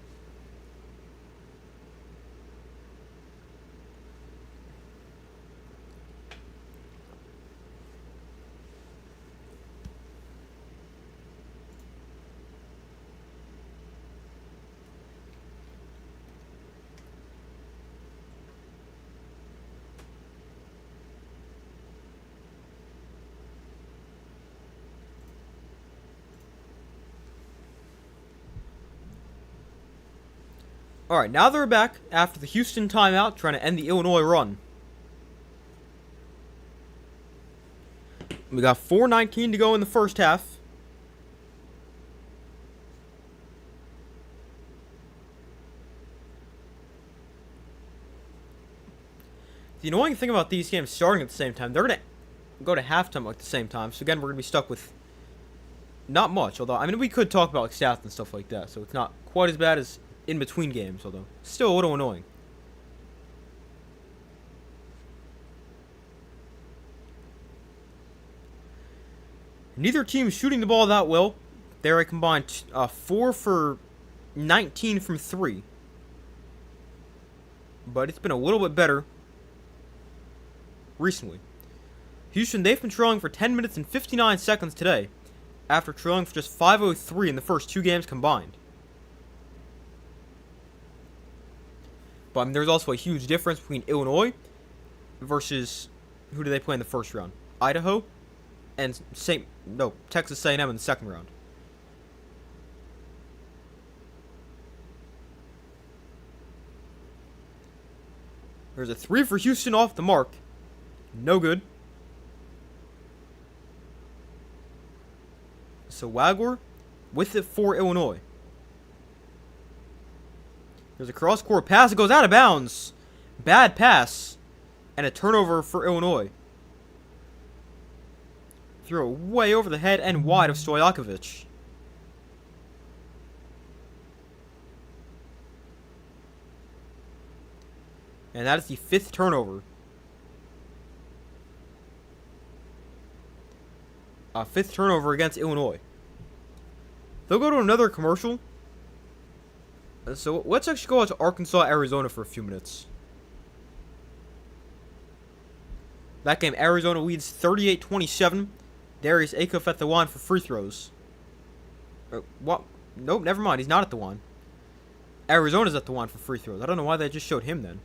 Alright, now they're back after the Houston timeout, trying to end the Illinois run. We got 4:19 to go in the first half. The annoying thing about these games starting at the same time, they're going to go to halftime at the same time. So again, we're going to be stuck with not much. Although, I mean, we could talk about like stats and stuff like that. So it's not quite as bad as in between games, although still a little annoying. Neither team is shooting the ball that well. They're a combined 4 for 19 from 3. But it's been a little bit better recently. Houston, they've been trailing for 10 minutes and 59 seconds today, after trailing for just 5:03 in the first 2 games combined. But I mean, there's also a huge difference between Illinois versus, who do they play in the first round? Idaho and Texas A&M in the second round. There's a 3 for Houston off the mark. No good. So Wagler with it for Illinois. There's a cross-court pass. It goes out of bounds. Bad pass. And a turnover for Illinois. Throw way over the head and wide of Stojakovic. And that is the 5th turnover. A 5th turnover against Illinois. They'll go to another commercial. So let's actually go out to Arkansas, Arizona for a few minutes. That game, Arizona leads 38-27. Darius Acuff at the line for free throws. What? Nope, never mind. He's not at the line. Arizona's at the line for free throws. I don't know why they just showed him then.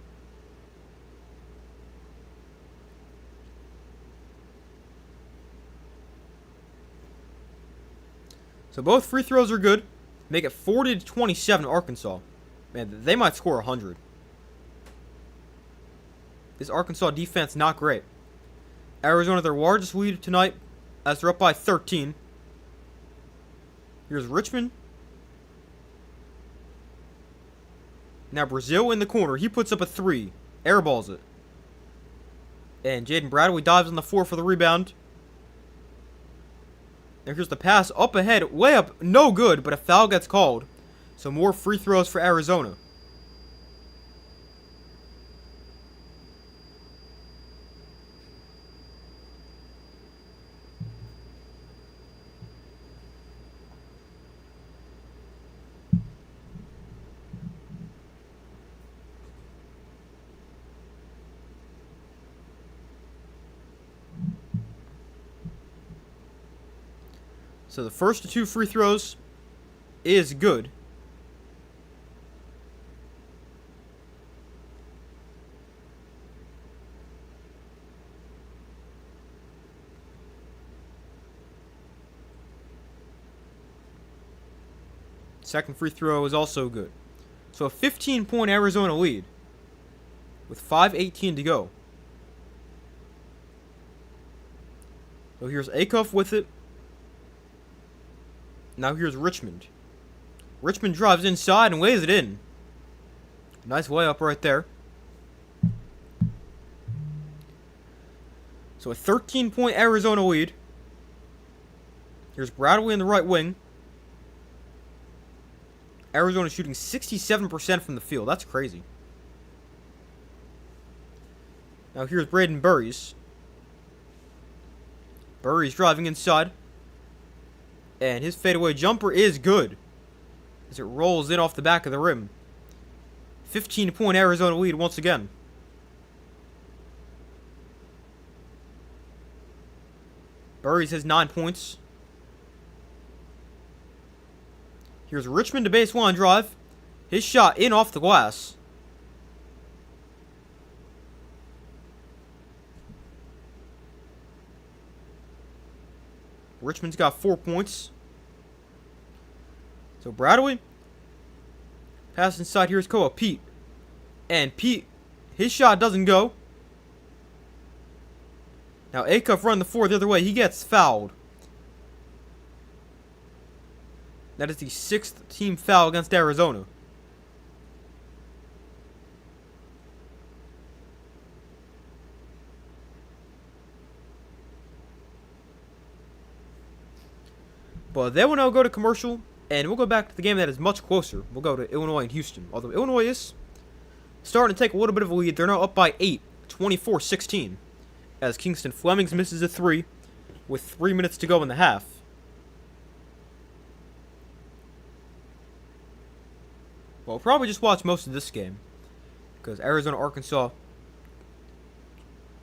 So both free throws are good. Make it 40-27 Arkansas. Man, they might score 100. This Arkansas defense not great. Arizona, their largest lead tonight, as they're up by 13. Here's Richmond. Now Brazil in the corner. He puts up a 3. Airballs it. And Jaden Bradley dives on the floor for the rebound. And here's the pass up ahead, way up, no good, but a foul gets called. So more free throws for Arizona. So the first 2 free throws is good. Second free throw is also good. So a 15-point Arizona lead with 5:18 to go. So here's Acuff with it. Now here's Richmond. Richmond drives inside and lays it in. Nice layup right there. So a 13-point Arizona lead. Here's Bradley in the right wing. Arizona shooting 67% from the field. That's crazy. Now here's Braden Burries. Burries driving inside. And his fadeaway jumper is good, as it rolls in off the back of the rim. 15-point Arizona lead once again. Burries has 9 points. Here's Richmond to baseline drive. His shot in off the glass. Richmond's got 4 points. So Bradley. Pass inside. Here's Koa Pete. And Pete, his shot doesn't go. Now Acuff run the floor the other way. He gets fouled. That is the 6th team foul against Arizona. But then we'll now go to commercial, and we'll go back to the game that is much closer. We'll go to Illinois and Houston. Although Illinois is starting to take a little bit of a lead. They're now up by 8, 24-16. As Kingston Flemings misses a 3 with 3 minutes to go in the half. Well, we'll probably just watch most of this game, because Arizona-Arkansas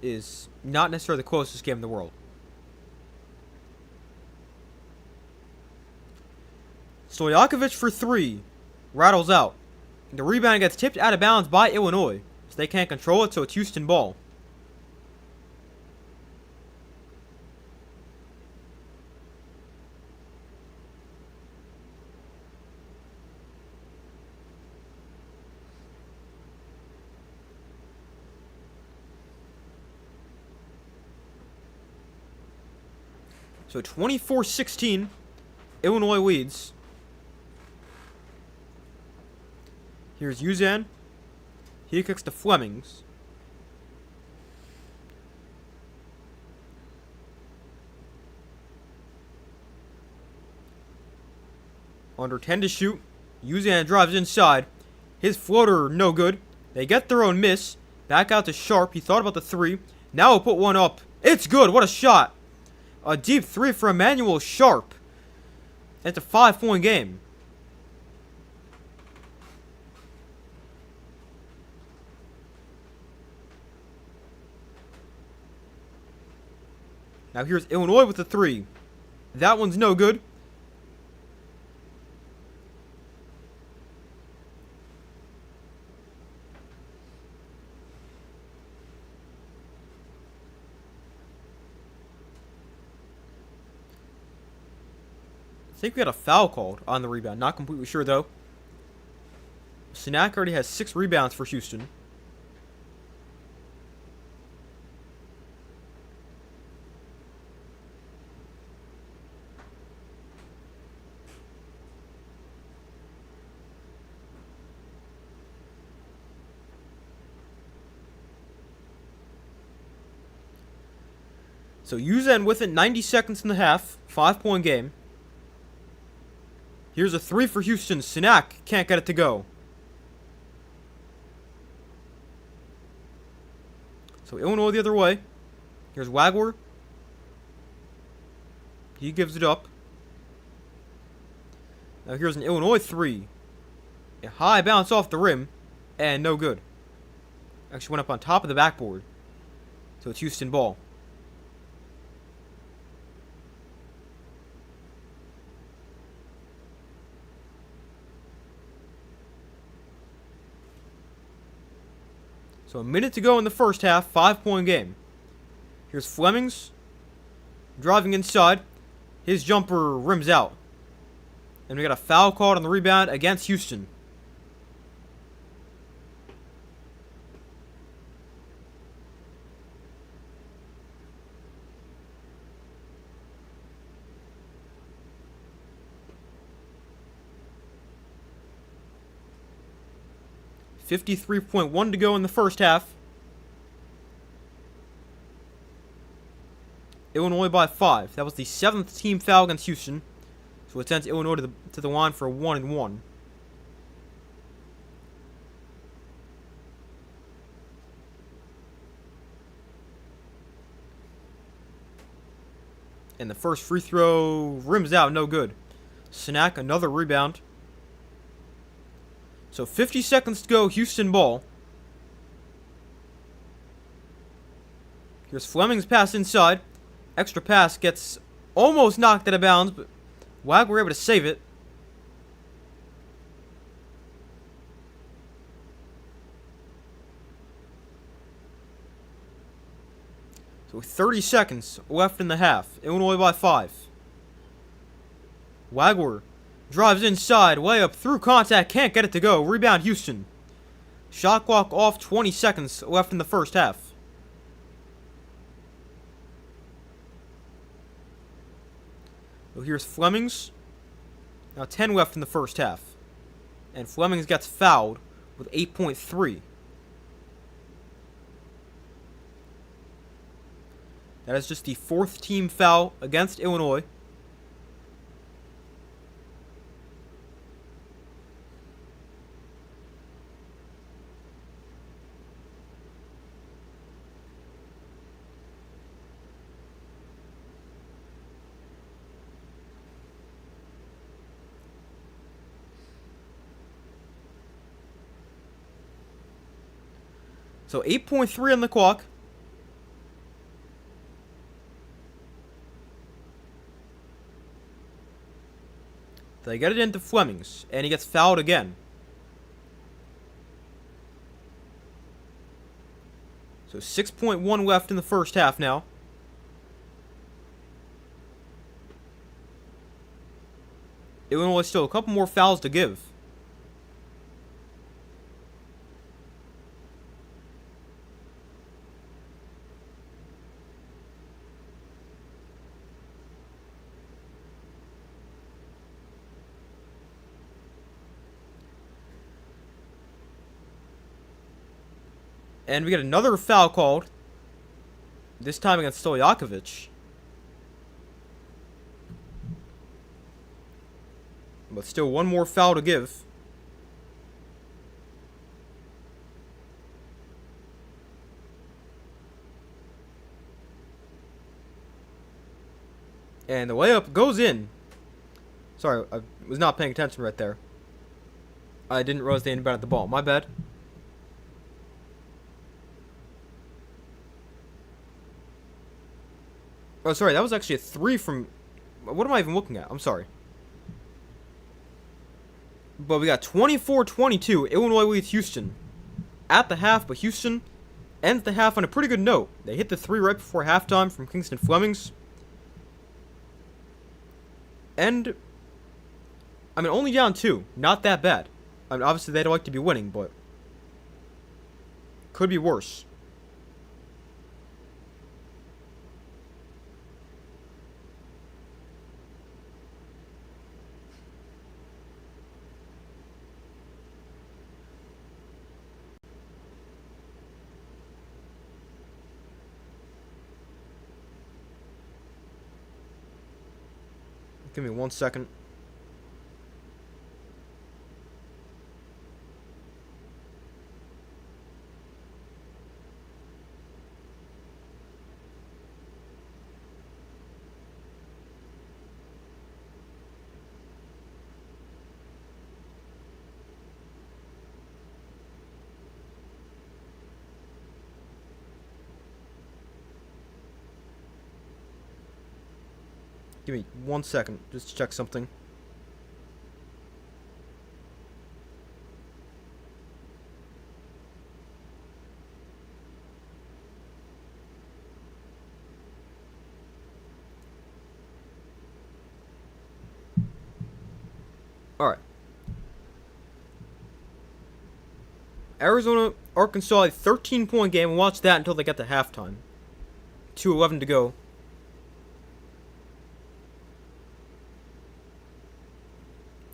is not necessarily the closest game in the world. Stojakovic for 3. Rattles out. The rebound gets tipped out of bounds by Illinois, so they can't control it, so it's Houston ball. So 24-16, Illinois leads. Here's Uzan. He kicks to Flemings. Under 10 to shoot. Uzan drives inside. His floater, no good. They get their own miss. Back out to Sharp. He thought about the 3. Now he'll put one up. It's good. What a shot. A deep 3 for Emmanuel Sharp. It's a 5-point game. Now here's Illinois with the 3. That one's no good. I think we had a foul called on the rebound. Not completely sure, though. Sinak already has 6 rebounds for Houston. So Uzan with it, 90 seconds in the half. 5-point game. Here's a 3 for Houston. Sinak can't get it to go. So Illinois the other way. Here's Wagler. He gives it up. Now here's an Illinois 3. A high bounce off the rim. And no good. Actually went up on top of the backboard. So it's Houston ball. So a minute to go in the first half, 5-point game. Here's Flemings driving inside. His jumper rims out. And we got a foul called on the rebound against Houston. .1 to go in the first half. Illinois by 5. That was the 7th team foul against Houston. So it sends Illinois to the line for a 1-and-1. And the first free throw rims out, no good. Snack, another rebound. So 50 seconds to go, Houston ball. Here's Fleming's pass inside. Extra pass gets almost knocked out of bounds, but Wagner able to save it. So 30 seconds left in the half. Illinois by 5. Wagner drives inside, layup through contact, can't get it to go. Rebound Houston. Shot clock off, 20 seconds left in the first half. So here's Flemings. Now 10 left in the first half. And Flemings gets fouled with 8.3. That is just the 4th team foul against Illinois. So 8.3 on the clock. They get it into Flemings, and he gets fouled again. So 6.1 left in the first half now. Illinois still a couple more fouls to give. And we get another foul called. This time against Stojakovic. But still one more foul to give. And the layup goes in. Sorry, I was not paying attention right there. I didn't realize they inbounded the ball. My bad. Oh, sorry, that was actually a 3 from... What am I even looking at? I'm sorry. But we got 24-22. Illinois leads Houston at the half, but Houston ends the half on a pretty good note. They hit the 3 right before halftime from Kingston Flemings. And, I mean, only down 2. Not that bad. I mean, obviously they'd like to be winning, but could be worse. Give me 1 second. Give me 1 second, just to check something. Arizona, Arkansas, a 13-point game. Watch that until they get to halftime. 2:11 to go.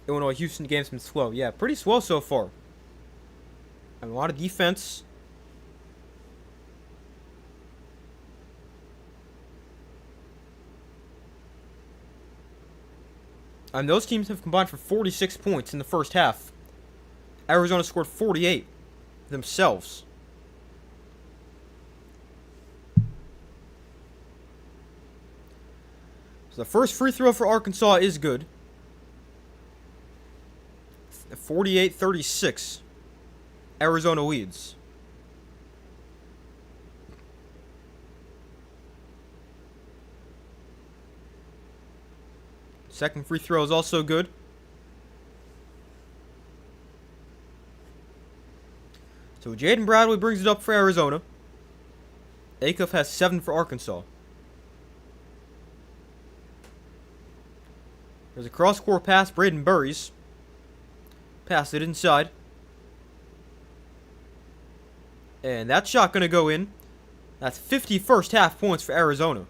Illinois, Houston game's been slow. Yeah, pretty slow so far. And a lot of defense. And those teams have combined for 46 points in the first half. Arizona scored 48 themselves. So the first free throw for Arkansas is good. 48-36. Arizona leads. Second free throw is also good. So Jaden Bradley brings it up for Arizona. Acuff has 7 for Arkansas. There's a cross-court pass. Braden Burries. Pass it inside. And that shot going to go in. That's 50 first half points for Arizona.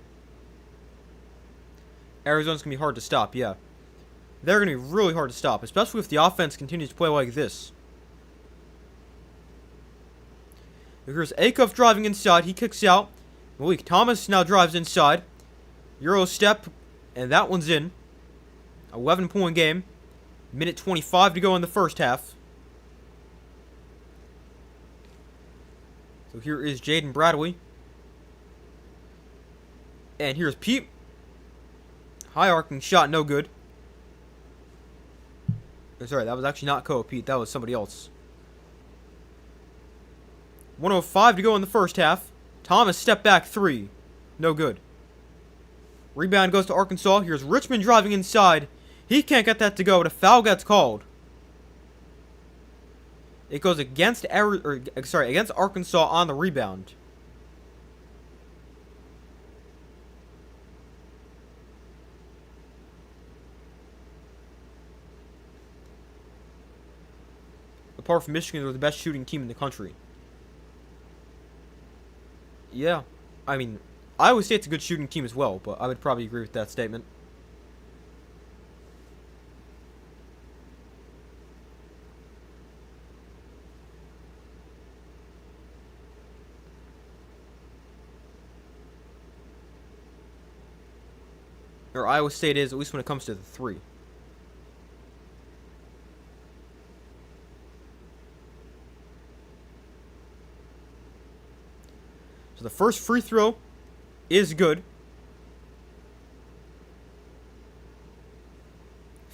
Arizona's going to be hard to stop, yeah. They're going to be really hard to stop, especially if the offense continues to play like this. Here's Acuff driving inside. He kicks out. Malik Thomas now drives inside. Euro step, and that one's in. 11-point game. Minute 25 to go in the first half. So here is Jaden Bradley. And here's Pete. High arcing shot, no good. Sorry, that was actually not Koa Pete. That was somebody else. 1:05 to go in the first half. Thomas step back 3. No good. Rebound goes to Arkansas. Here's Richmond driving inside. He can't get that to go, but a foul gets called. It goes against Arkansas on the rebound. Apart from Michigan, they're the best shooting team in the country. Yeah, I mean, Iowa State's a good shooting team as well, but I would probably agree with that statement. Or Iowa State is, at least when it comes to the 3. So the first free throw is good.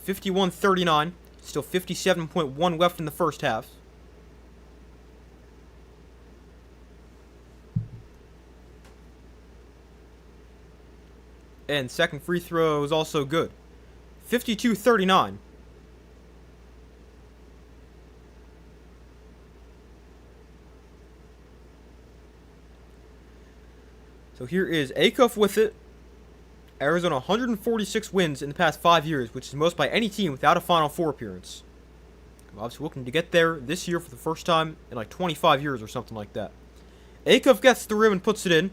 51-39. Still 57.1 left in the first half. And second free throw is also good. 52-39. So here is Acuff with it. Arizona 146 wins in the past 5 years, which is the most by any team without a Final Four appearance. I'm obviously looking to get there this year for the first time in like 25 years or something like that. Acuff gets the rim and puts it in.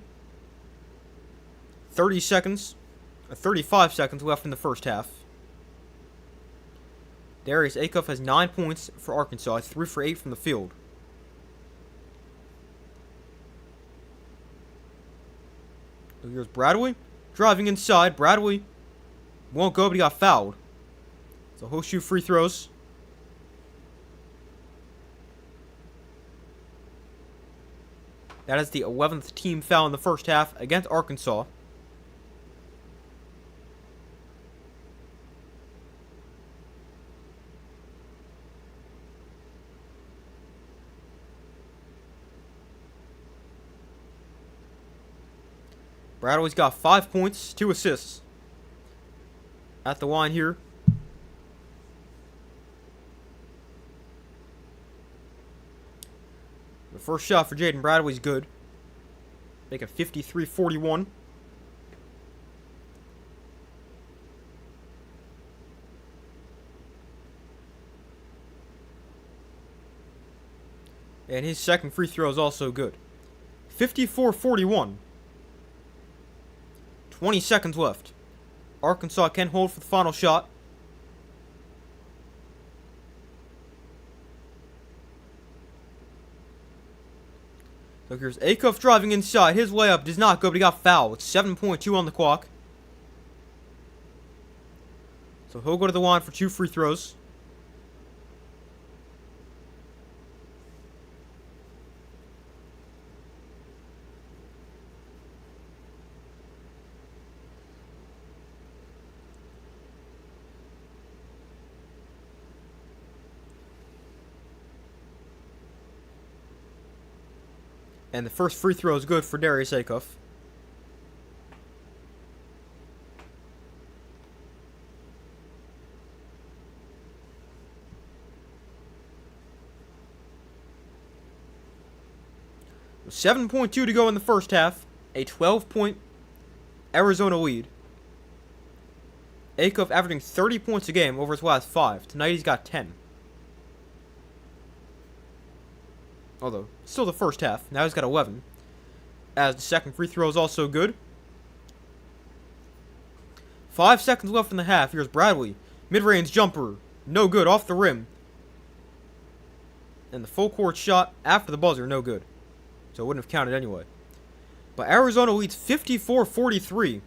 35 seconds left in the first half. Darius Acuff has 9 points for Arkansas, 3 for 8 from the field. So here's Bradley driving inside. Bradley won't go, but he got fouled. So he'll shoot free throws. That is the 11th team foul in the first half against Arkansas. Bradley's got 5 points, 2 assists. At the line here. The first shot for Jaden Bradley's good. Make it 53-41. And his second free throw is also good. 54-41. 20 seconds left. Arkansas can hold for the final shot. So here's Acuff driving inside. His layup does not go, but he got fouled with 7.2 on the clock. So he'll go to the line for 2 free throws. And the first free throw is good for Darius Acuff. With 7.2 to go in the first half, a 12-point Arizona lead. Acuff averaging 30 points a game over his last 5. Tonight he's got 10. Although, still the first half. Now he's got 11. As the second free throw is also good. 5 seconds left in the half. Here's Bradley. Mid-range jumper. No good. Off the rim. And the full court shot after the buzzer. No good. So it wouldn't have counted anyway. But Arizona leads 54-43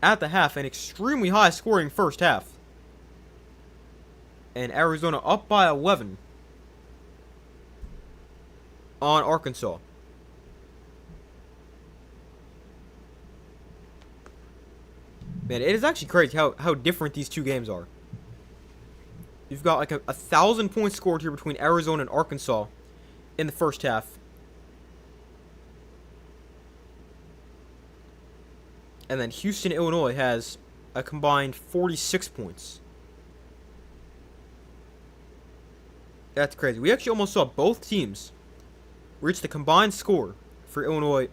at the half. An extremely high scoring first half. And Arizona up by 11. On Arkansas. Man, it is actually crazy how different these two games are. You've got like a 1,000 points scored here between Arizona and Arkansas in the first half. And then Houston, Illinois has a combined 46 points. That's crazy. We actually almost saw both teams reached the combined score for Illinois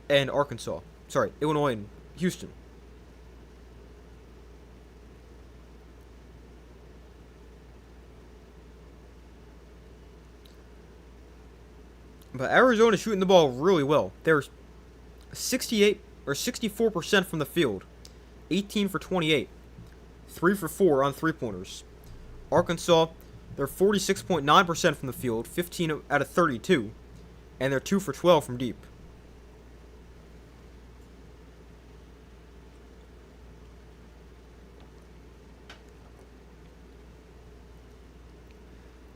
and Arkansas. Sorry, Illinois and Houston. But Arizona shooting the ball really well. They're 68 or 64% from the field. 18 for 28. 3 for 4 on three-pointers. Arkansas, they're 46.9% from the field. 15 out of 32. And they're 2 for 12 from deep.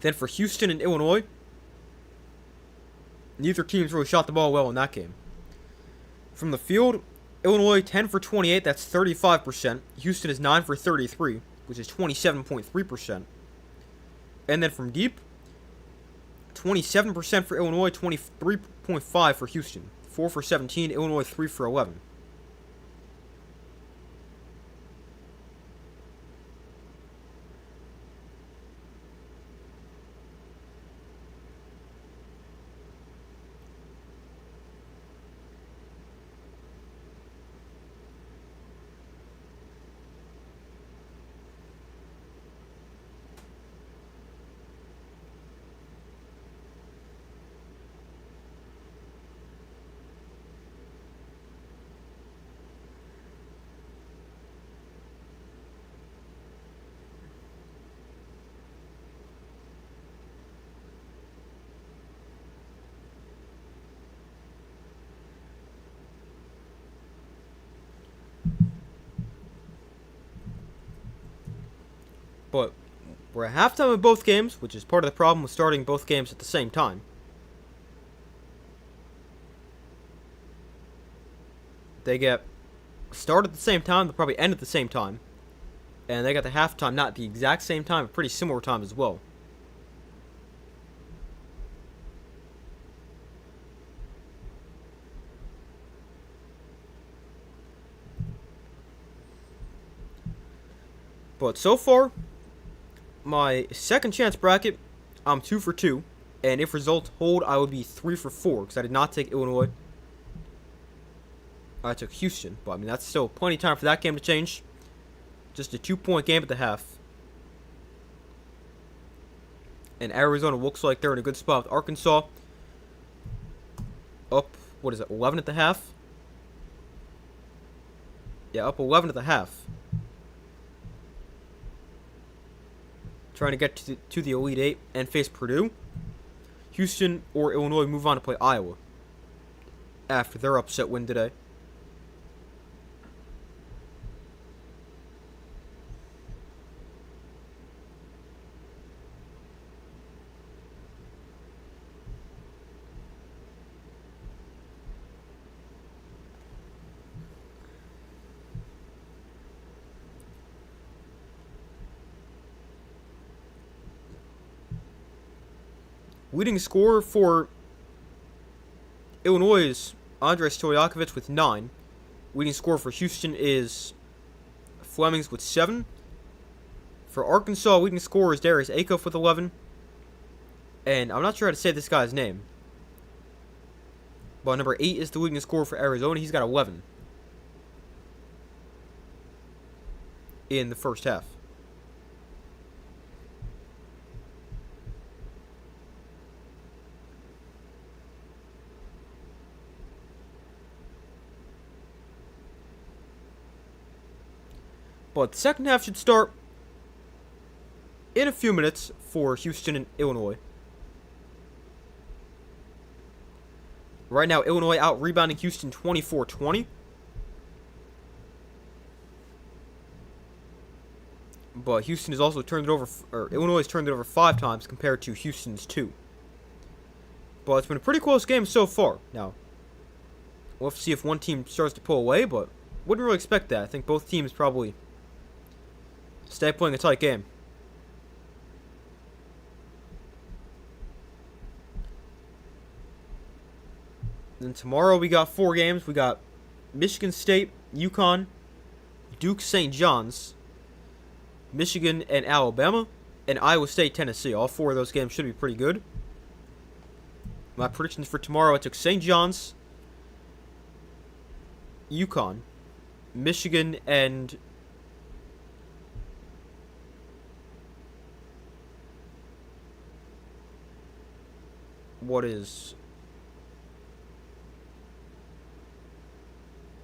Then for Houston and Illinois, neither teams really shot the ball well in that game. From the field, Illinois 10 for 28, that's 35%. Houston is 9 for 33, which is 27.3%. And then from deep, 27% for Illinois, 23.5% for Houston. 4 for 17, Illinois 3 for 11. But we're at halftime of both games, which is part of the problem with starting both games at the same time. They get started at the same time, they'll probably end at the same time. And they got the halftime, not the exact same time, but pretty similar time as well. But so far, my second chance bracket, I'm 2 for 2. And if results hold, I would be 3 for 4, because I did not take Illinois. I took Houston, but I mean, that's still plenty of time for that game to change. Just a 2-point game at the half. And Arizona looks like they're in a good spot with Arkansas. Up, 11 at the half? Yeah, up 11 at the half. Trying to get to the Elite Eight and face Purdue. Houston or Illinois move on to play Iowa after their upset win today. Leading scorer for Illinois is Andrei Stojakovic with 9. Leading scorer for Houston is Flemings with 7. For Arkansas, leading scorer is Darius Acuff with 11. And I'm not sure how to say this guy's name. But number 8 is the leading scorer for Arizona. He's got 11 in the first half. But the second half should start in a few minutes for Houston and Illinois. Right now, Illinois out-rebounding Houston 24-20. But Houston has also turned it over, or Illinois has turned it over 5 times compared to Houston's 2. But it's been a pretty close game so far. Now, we'll have to see if one team starts to pull away, but wouldn't really expect that. I think both teams probably stay playing a tight game. Then tomorrow we got 4 games. We got Michigan State, UConn, Duke St. John's, Michigan and Alabama, and Iowa State, Tennessee. All 4 of those games should be pretty good. My predictions for tomorrow, I took St. John's, UConn, Michigan, and what is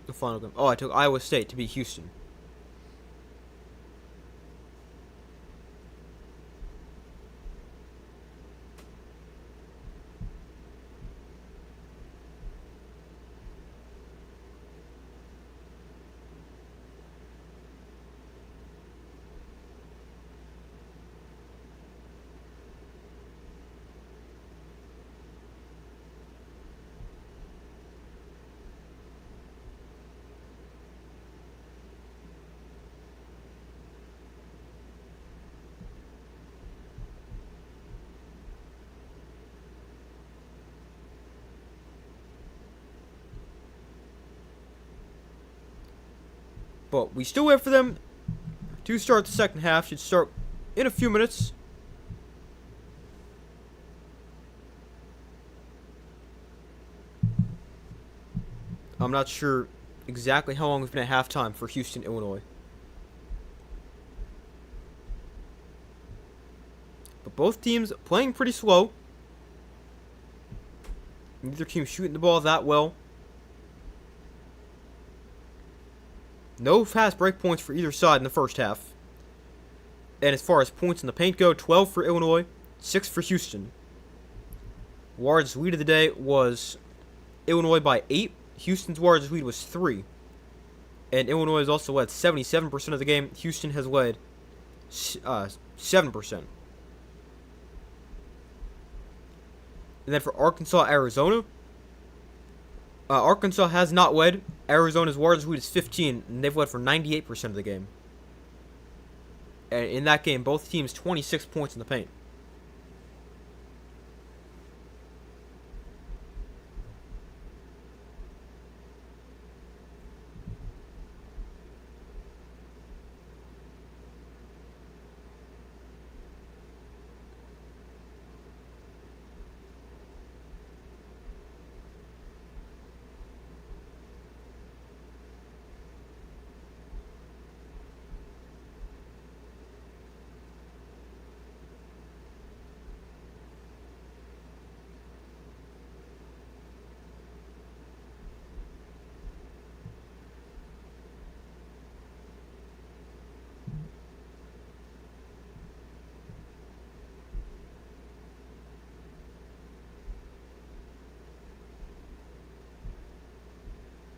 the final game? Oh, I took Iowa State to beat Houston. But we still wait for them to start the second half. Should start in a few minutes. I'm not sure exactly how long we've been at halftime for Houston, Illinois. But both teams playing pretty slow. Neither team shooting the ball that well. No fast break points for either side in the first half. And as far as points in the paint go, 12 for Illinois, 6 for Houston. Largest lead of the day was Illinois by 8. Houston's largest lead was 3. And Illinois has also led 77% of the game. Houston has led 7%. And then for Arkansas, Arizona, Arkansas has not led. Arizona's largest lead is 15, and they've led for 98% of the game. And in that game, both teams 26 points in the paint.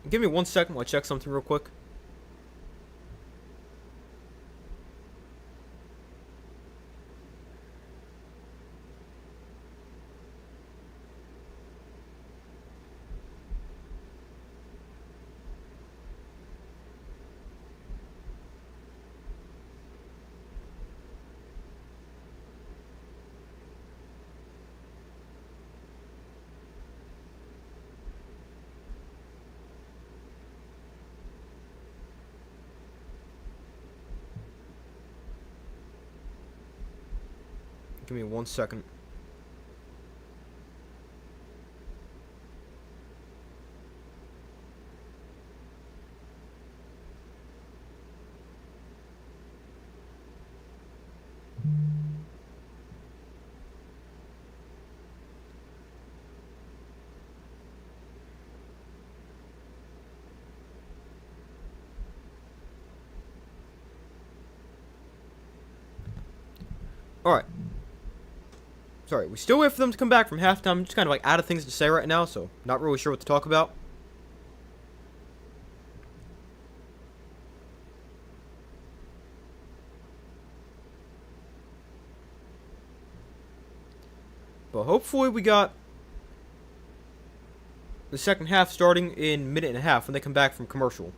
Give me 1 second while I check something real quick. Give me 1 second. Alright. Sorry, we still wait for them to come back from halftime. I'm just kind of like out of things to say right now, so not really sure what to talk about. But hopefully we got the second half starting in a minute and a half when they come back from commercial.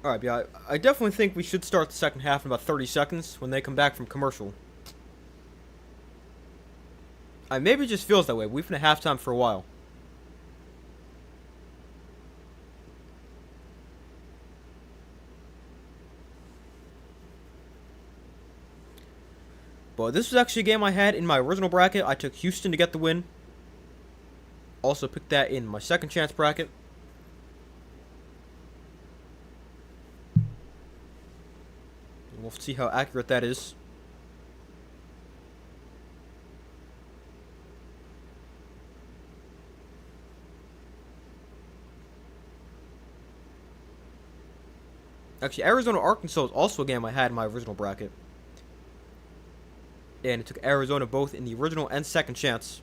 Alright, yeah, I definitely think we should start the second half in about 30 seconds when they come back from commercial. Maybe it just feels that way. We've been at halftime for a while. But this was actually a game I had in my original bracket. I took Houston to get the win. Also picked that in my second chance bracket. We'll see how accurate that is. Actually, Arizona-Arkansas is also a game I had in my original bracket. And it took Arizona both in the original and second chance.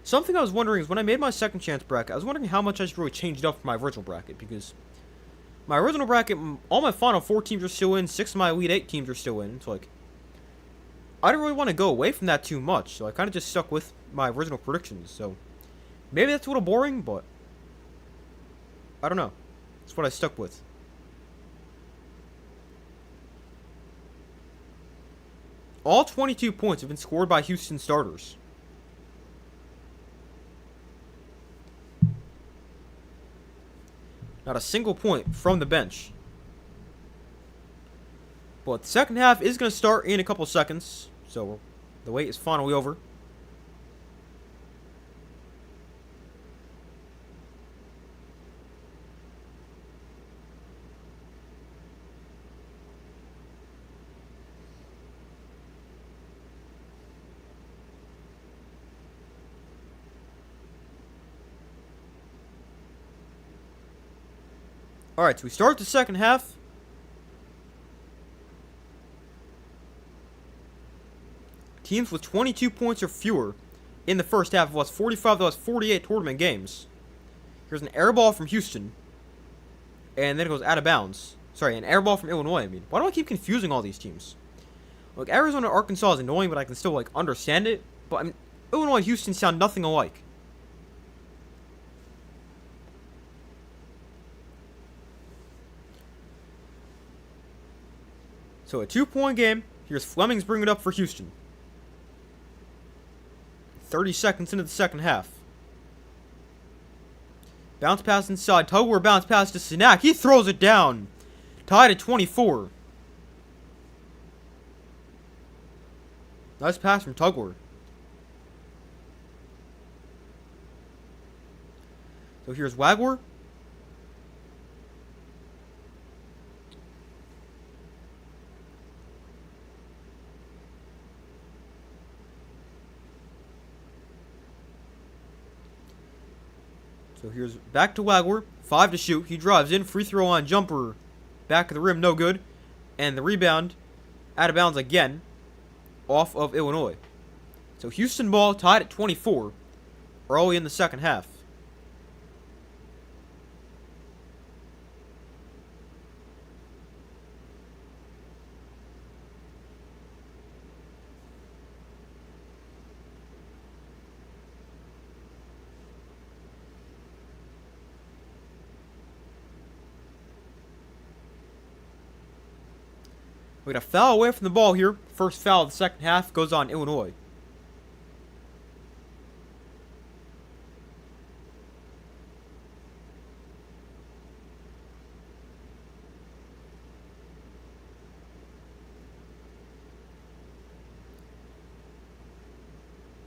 Something I was wondering is when I made my second chance bracket, I was wondering how much I should really change it up from my original bracket, because my original bracket, all my Final Four teams are still in, 6 of my Elite 8 teams are still in. So, like, I didn't really want to go away from that too much, so I kind of just stuck with my original predictions. So, maybe that's a little boring, but I don't know. That's what I stuck with. All 22 points have been scored by Houston starters. Not a single point from the bench. But the second half is going to start in a couple seconds. So the wait is finally over. Alright, so we start the second half. Teams with 22 points or fewer in the first half have lost 45 to lost 48 tournament games. Here's an air ball from Houston. And then it goes out of bounds. Sorry, an air ball from Illinois, I mean. Why do I keep confusing all these teams? Look, Arizona, Arkansas is annoying, but I can still, like, understand it. But, I mean, Illinois and Houston sound nothing alike. So a 2-point game. Here's Fleming's bringing it up for Houston. 30 seconds into the second half. Bounce pass inside. Tugwar bounce pass to Sinak. He throws it down. Tied at 24. Nice pass from Tugwar. So here's Wagwar. So here's back to Wagwar. 5 to shoot. He drives in. Free throw line jumper. Back of the rim. No good. And the rebound. Out of bounds again. Off of Illinois. So Houston ball tied at 24. Early in the second half. We got a foul away from the ball here. First foul of the second half goes on Illinois.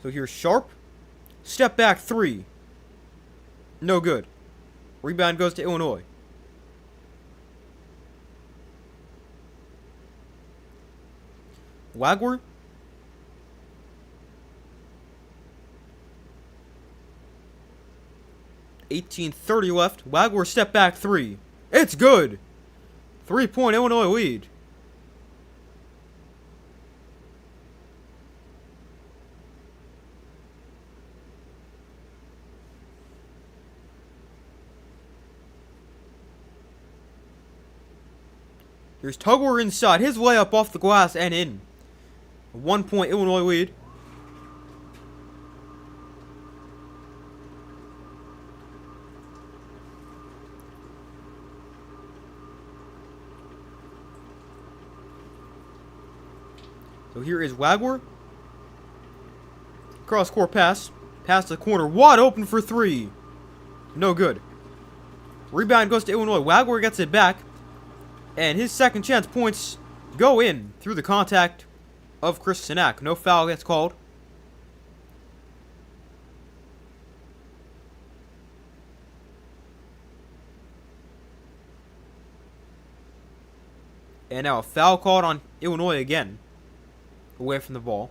So here's Sharp. Step back 3. No good. Rebound goes to Illinois. Wagwar. $18:30 left. Wagwar step back 3. It's good. 3-point Illinois lead. Here's Tugwar inside. His layup off the glass and in. A 1-point Illinois lead. So here is Wagwar. Cross-court pass. Pass to the corner. Wide open for 3. No good. Rebound goes to Illinois. Wagwar gets it back. And his second chance points go in through the contact of Chris Sinak. No foul gets called. And now a foul called on Illinois again. Away from the ball.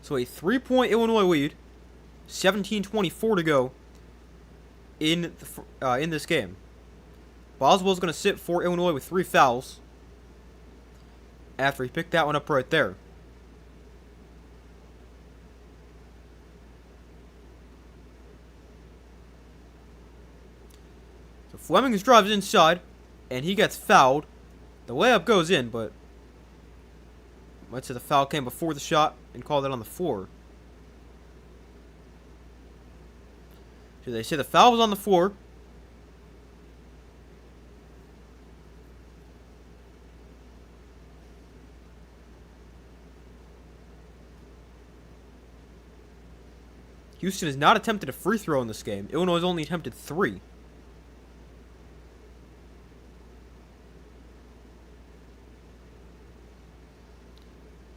So a 3-point Illinois lead, 17:24 to go in this game. Boswell's going to sit for Illinois with 3 fouls after he picked that one up right there. So Fleming drives inside, and he gets fouled. The layup goes in, but let's say the foul came before the shot and called it on the floor. So they say the foul was on the floor. Houston has not attempted a free throw in this game. Illinois has only attempted 3.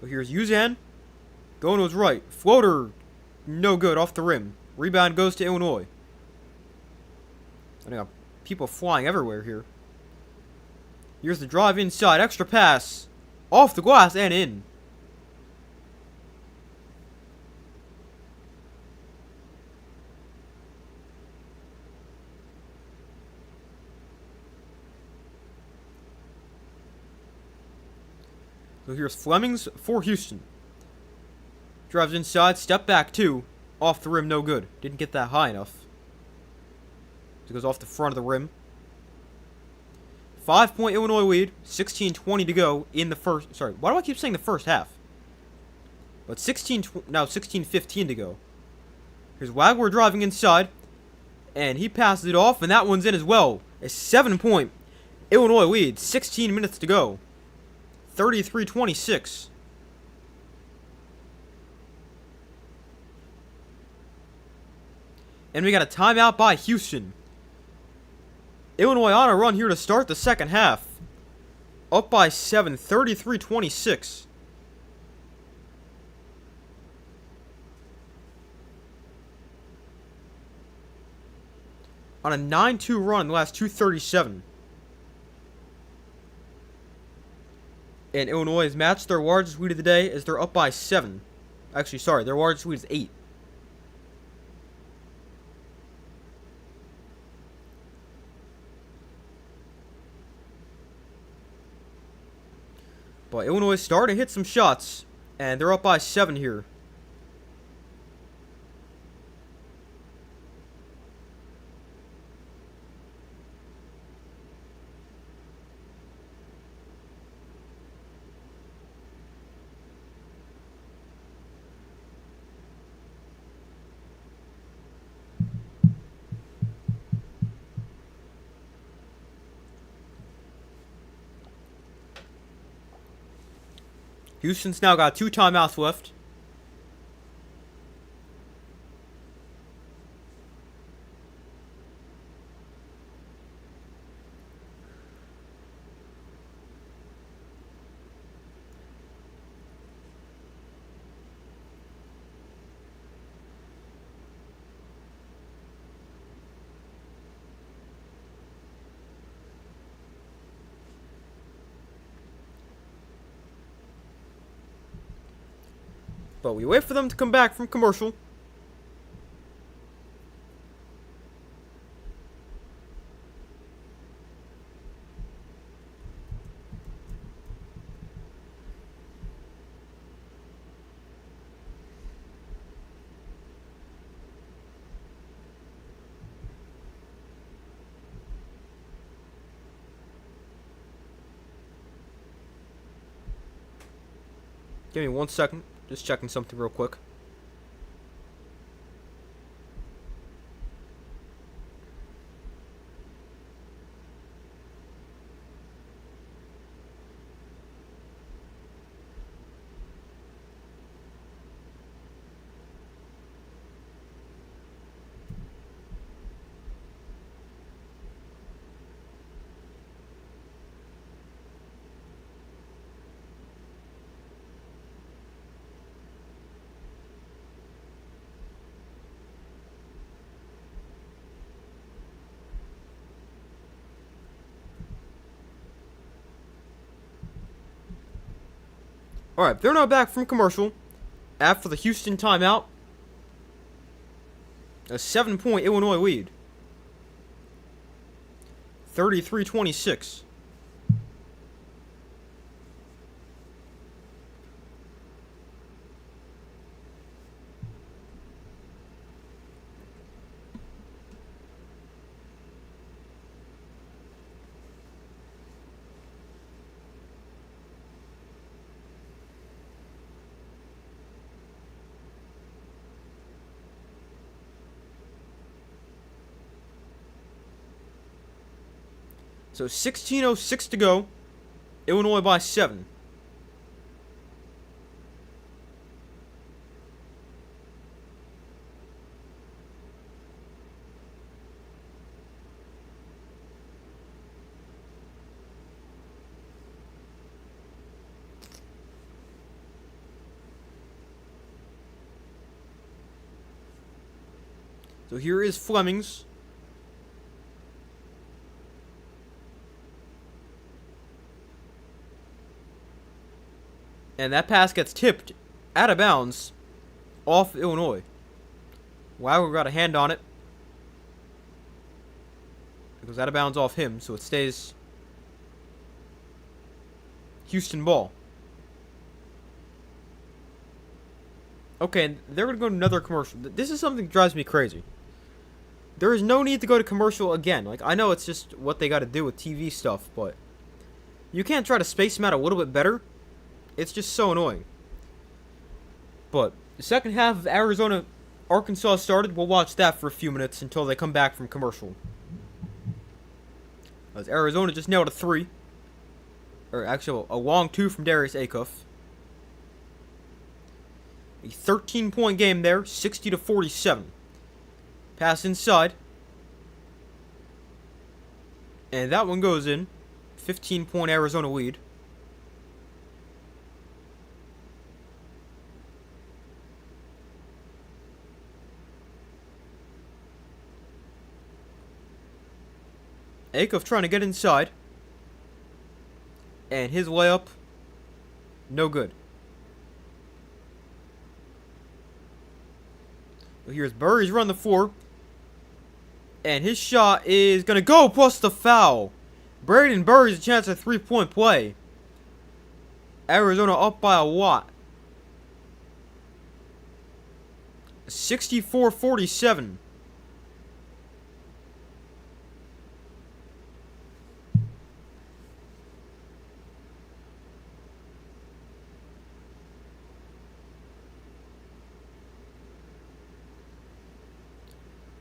So here's Uzan. Going to his right. Floater. No good. Off the rim. Rebound goes to Illinois. I got people flying everywhere here. Here's the drive inside. Extra pass. Off the glass and in. So here's Fleming's for Houston. Drives inside, step back 2. Off the rim, no good. Didn't get that high enough. It goes off the front of the rim. 5-point Illinois lead. 16:20 to go in the first. Sorry, why do I keep saying the first half? But 16:15 to go. Here's Wagler driving inside, and he passes it off, and that one's in as well. A 7-point Illinois lead. 16 minutes to go. 33-26. And we got a timeout by Houston. Illinois on a run here to start the second half. Up by 7, 33-26. On a 9-2 run in the last 2:37. And Illinois has matched their largest lead of the day as they're up by 7. Actually, sorry, their largest lead is 8. But Illinois is starting to hit some shots, and they're up by 7 here. Houston's now got 2 timeouts left. But we wait for them to come back from commercial. Give me 1 second. Just checking something real quick. Alright, they're now back from commercial after the Houston timeout. A 7-point Illinois lead. 33-26. So 16:06 to go. Illinois by 7. So here is Fleming's. And that pass gets tipped out of bounds off Illinois. Wagler got a hand on it. It goes out of bounds off him, so it stays Houston ball. Okay, and they're going to go to another commercial. This is something that drives me crazy. There is no need to go to commercial again. Like, I know it's just what they got to do with TV stuff, but you can't try to space them out a little bit better. It's just so annoying. But the second half of Arizona Arkansas started. We'll watch that for a few minutes until they come back from commercial. As Arizona just nailed a 3. Or actually, a long 2 from Darius Acuff. A 13-point game there, 60-47. Pass inside. And that one goes in. 15-point Arizona lead. Acuff trying to get inside. And his layup, no good. Here's Burry's run the floor. And his shot is going to go plus the foul. Braden Burry's a chance at 3-point play. Arizona up by a lot. 64-47.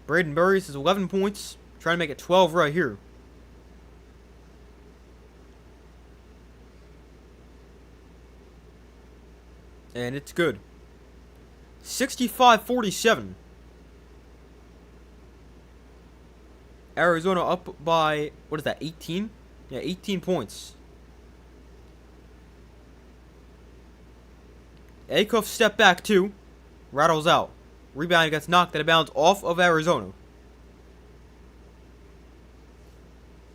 Braden Burry's is 11 points. Trying to make it 12 right here. And it's good. 65-47. Arizona up by, what is that, 18? Yeah, 18 points. Acuff step back too. Rattles out. Rebound gets knocked out of bounds off of Arizona.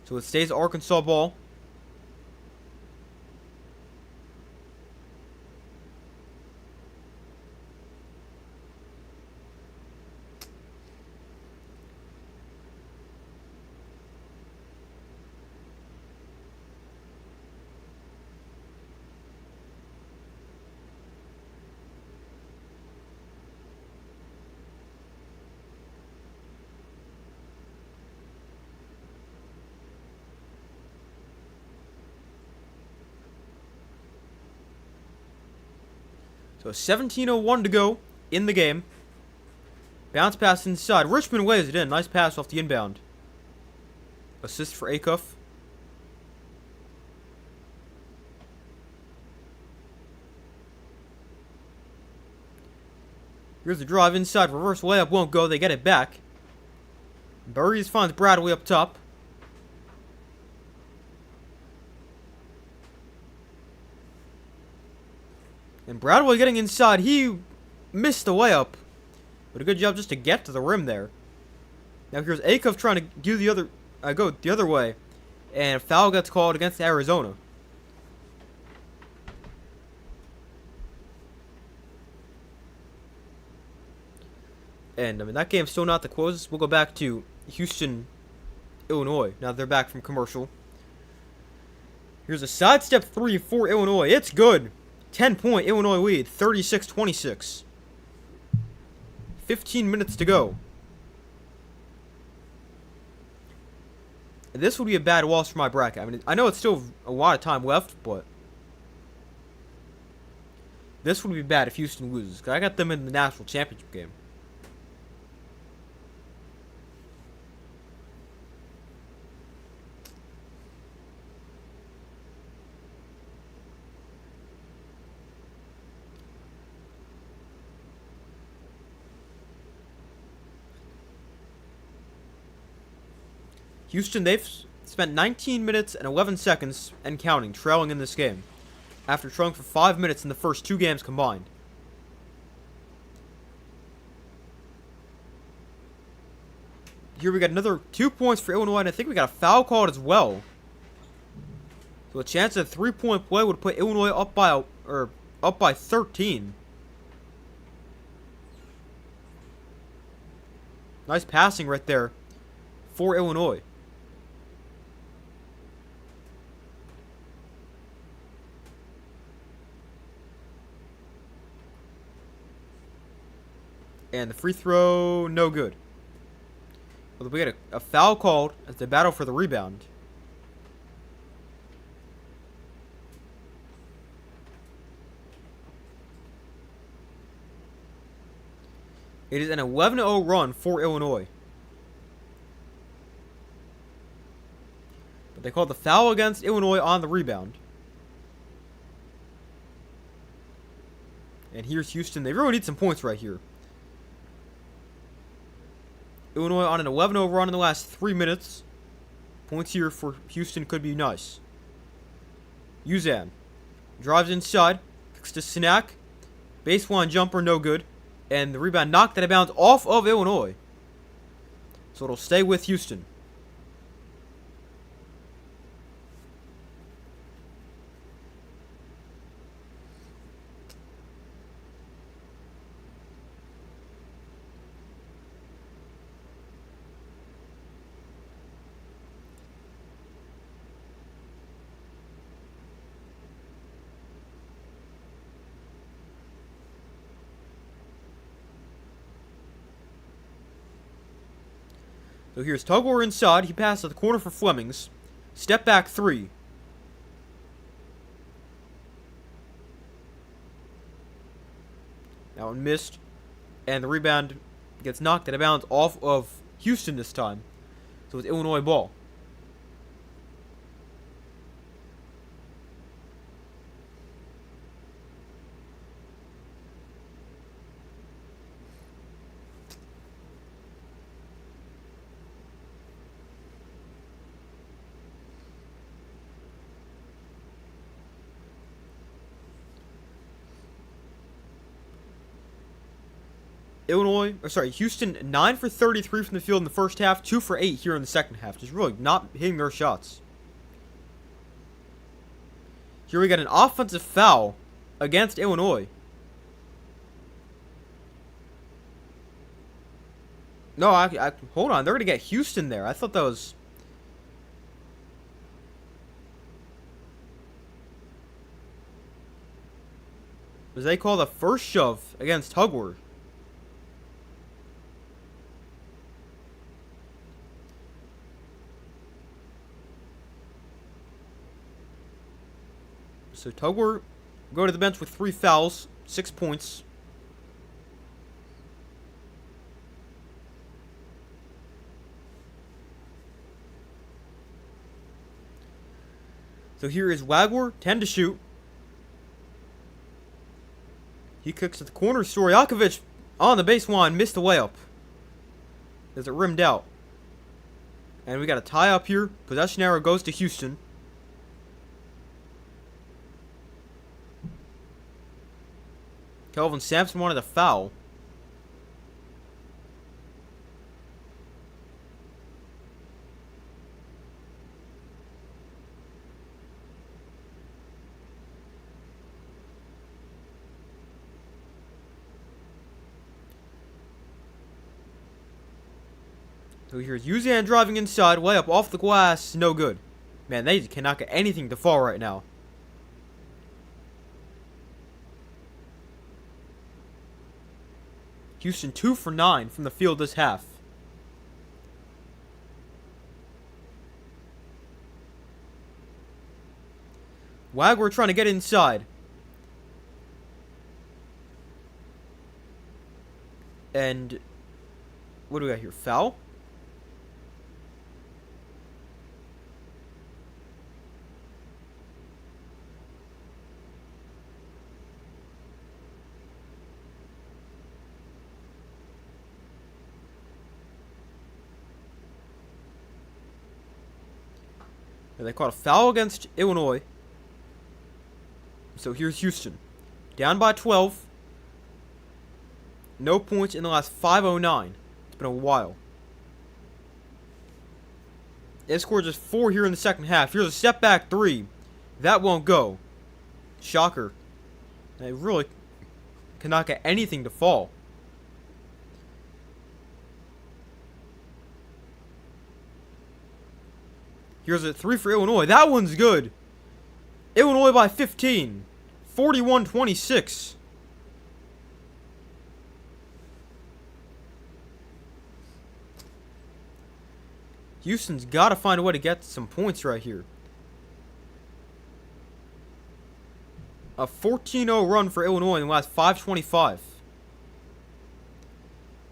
So it stays Arkansas ball. So 17:01 to go in the game. Bounce pass inside. Richmond lays it in. Nice pass off the inbound. Assist for Acuff. Here's the drive inside. Reverse layup won't go. They get it back. Burries finds Bradley up top. And Bradley getting inside. He missed the layup. But a good job just to get to the rim there. Now here's Acuff trying to do the other, go the other way. And a foul gets called against Arizona. And, I mean, that game's still not the closest. We'll go back to Houston, Illinois. Now they're back from commercial. Here's a sidestep 3 for Illinois. It's good. 10-point Illinois lead. 36-26. 15 minutes to go. This would be a bad loss for my bracket. I mean, I know it's still a lot of time left, but this would be bad if Houston loses. Because I got them in the national championship game. Houston, they've spent 19 minutes and 11 seconds and counting, trailing in this game, after trailing for 5 minutes in the first 2 games combined. Here we got another 2 points for Illinois, and I think we got a foul called as well. So a chance at a 3-point play would put Illinois up by 13. Nice passing right there for Illinois. And the free throw, no good. Well, we get a foul called as they battle for the rebound. It is an 11-0 run for Illinois. But they called the foul against Illinois on the rebound. And here's Houston. They really need some points right here. Illinois on an 11-0 run in the last 3 minutes. Points here for Houston could be nice. Uzan drives inside, kicks to Snack. Baseline jumper, no good. And the rebound knocked out of bounds off of Illinois. So it'll stay with Houston. So here's Tugwar inside. He passes at the corner for Flemings. Step back three. That one missed. And the rebound gets knocked out of bounds off of Houston this time. So it's Illinois ball. Houston 9 for 33 from the field in the first half, 2 for 8 here in the second half. Just really not hitting their shots. Here we got an offensive foul against Illinois. No, hold on. They're going to get Houston there. I thought that was... Was they call the first shove against Tugwar? So Tugwar go to the bench with 3 fouls, 6 points. So here is Wagler, 10 to shoot. He kicks at the corner. Stojakovic on the baseline, missed the layup as it rimmed out. And we got a tie up here. Possession arrow goes to Houston. Kelvin Sampson wanted a foul. So here's Uzan driving inside, layup off the glass, no good. Man, they cannot get anything to fall right now. Houston 2 for 9 from the field this half. Wagler trying to get inside. And what do we got here? Foul? And they caught a foul against Illinois. So here's Houston. Down by 12. No points in the last 5:09. It's been a while. They scored just 4 here in the second half. Here's a step back 3. That won't go. Shocker. They really cannot get anything to fall. Here's a 3 for Illinois. That one's good. Illinois by 15. 41-26. Houston's got to find a way to get some points right here. A 14-0 run for Illinois in the last 5:25.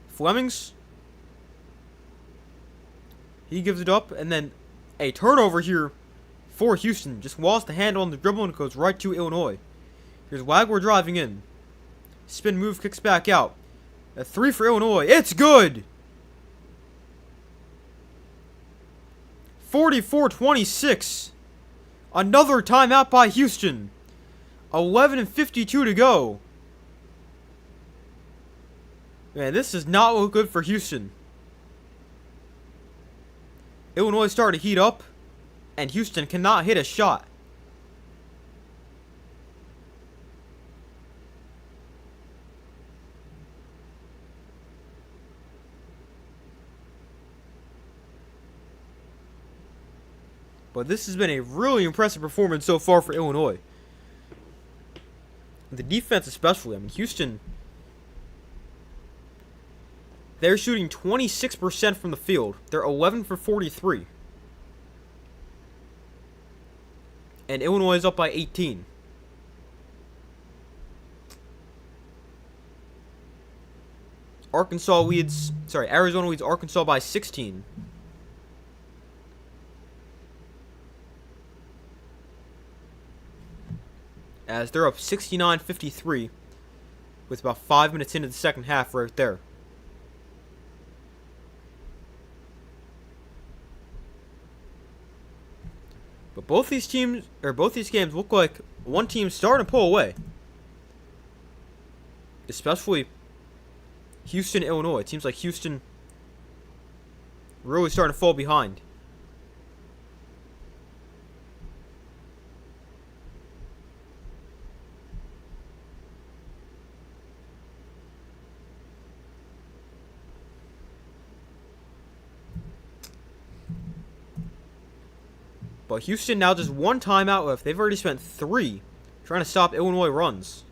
Flemings. He gives it up, and then a turnover here for Houston. Just lost the handle on the dribble and goes right to Illinois. Here's Wagler driving in. Spin move, kicks back out. A 3 for Illinois. It's good! 44-26. Another timeout by Houston. 11:52 to go. Man, this does not look good for Houston. Illinois starting to heat up, and Houston cannot hit a shot. But this has been a really impressive performance so far for Illinois. The defense especially. I mean, Houston, they're shooting 26% from the field. They're 11 for 43. And Illinois is up by 18. Arizona leads Arkansas by 16. As they're up 69-53 with about 5 minutes into the second half right there. But both these games look like one team's starting to pull away. Especially Houston, Illinois. It seems like Houston really starting to fall behind. But Houston now just one timeout left. They've already spent 3 trying to stop Illinois runs.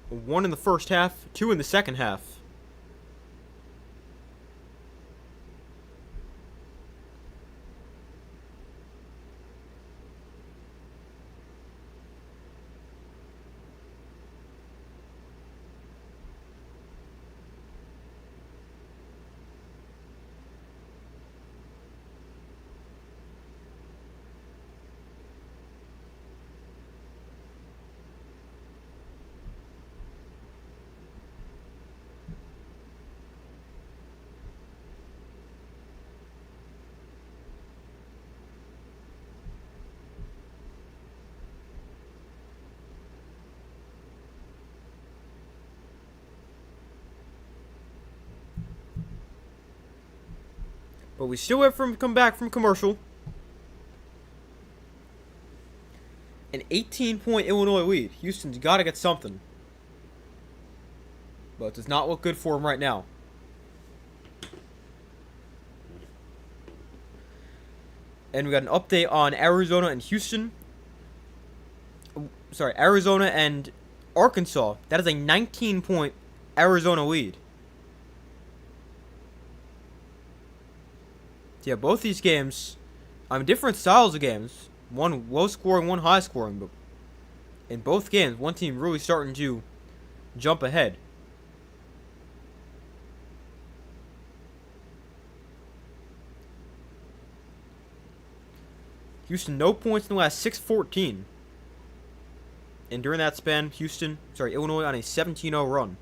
One in the first half, 2 in the second half. But we still have to come back from commercial. An 18-point Illinois lead. Houston's got to get something. But it does not look good for them right now. And we got an update on Arizona and Houston. Arizona and Arkansas. That is a 19-point Arizona lead. Yeah, both these games, different styles of games. One low scoring, one high scoring. But in both games, one team really starting to jump ahead. Houston, no points in the last 6:14. And during that span, Illinois on a 17-0 run.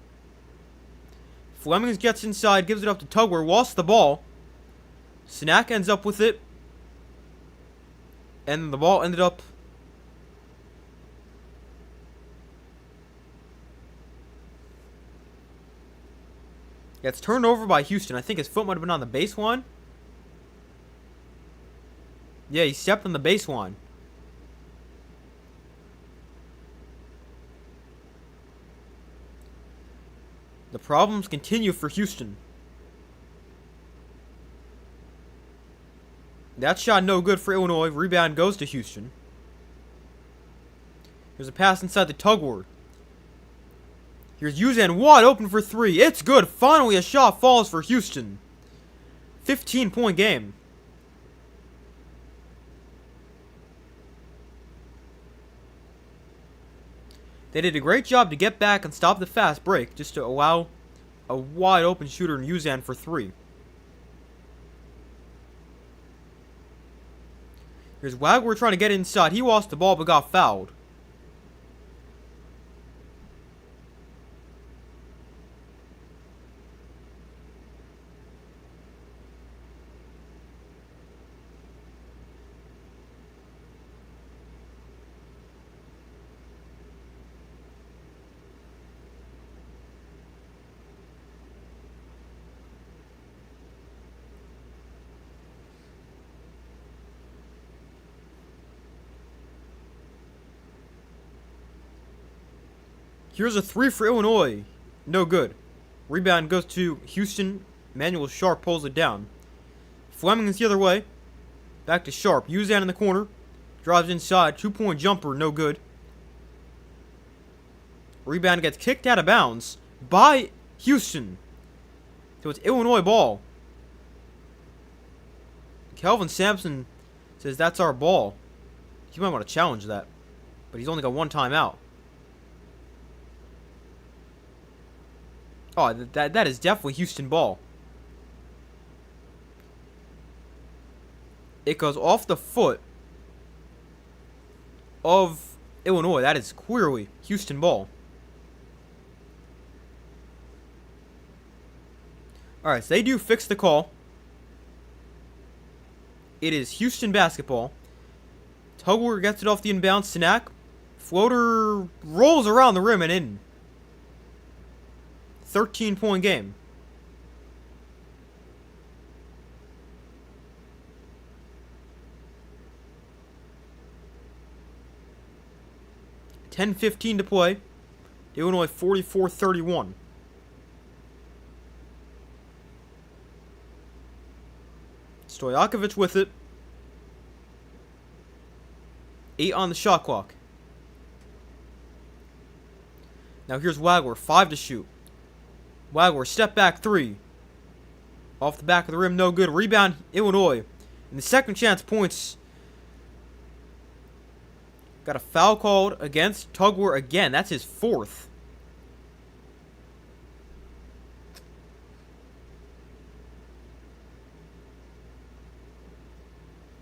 Flemings gets inside, gives it up to Tugler, lost the ball. Snack ends up with it. And the ball ended up it's turned over by Houston. I think his foot might have been on the baseline. Yeah, he stepped on the baseline. The problems continue for Houston. That shot no good for Illinois. Rebound goes to Houston. Here's a pass inside the tug war. Here's Uzan wide open for three. It's good. Finally, a shot falls for Houston. 15-point game. They did a great job to get back and stop the fast break, just to allow a wide open shooter in Uzan for three. Here's Wagner trying to get inside. He lost the ball but got fouled. Here's a three for Illinois. No good. Rebound goes to Houston. Manuel Sharp pulls it down. Fleming is the other way. Back to Sharp. Uzan in the corner. Drives inside. 2-point jumper. No good. Rebound gets kicked out of bounds by Houston. So it's Illinois ball. Kelvin Sampson says that's our ball. He might want to challenge that. But he's only got one timeout. Oh, that is definitely Houston ball. It goes off the foot of Illinois. That is clearly Houston ball. Alright, so they do fix the call. It is Houston basketball. Tugler gets it off the inbound. Sinak. Floater rolls around the rim and in. 13-point game. $10:15 to play. Illinois 44-31. Stojakovic with it. 8 on the shot clock. Now here's Wagler. 5 to shoot. Wagler, step back 3. Off the back of the rim, no good. Rebound, Illinois. And the second chance points. Got a foul called against Tugler again. That's his 4th.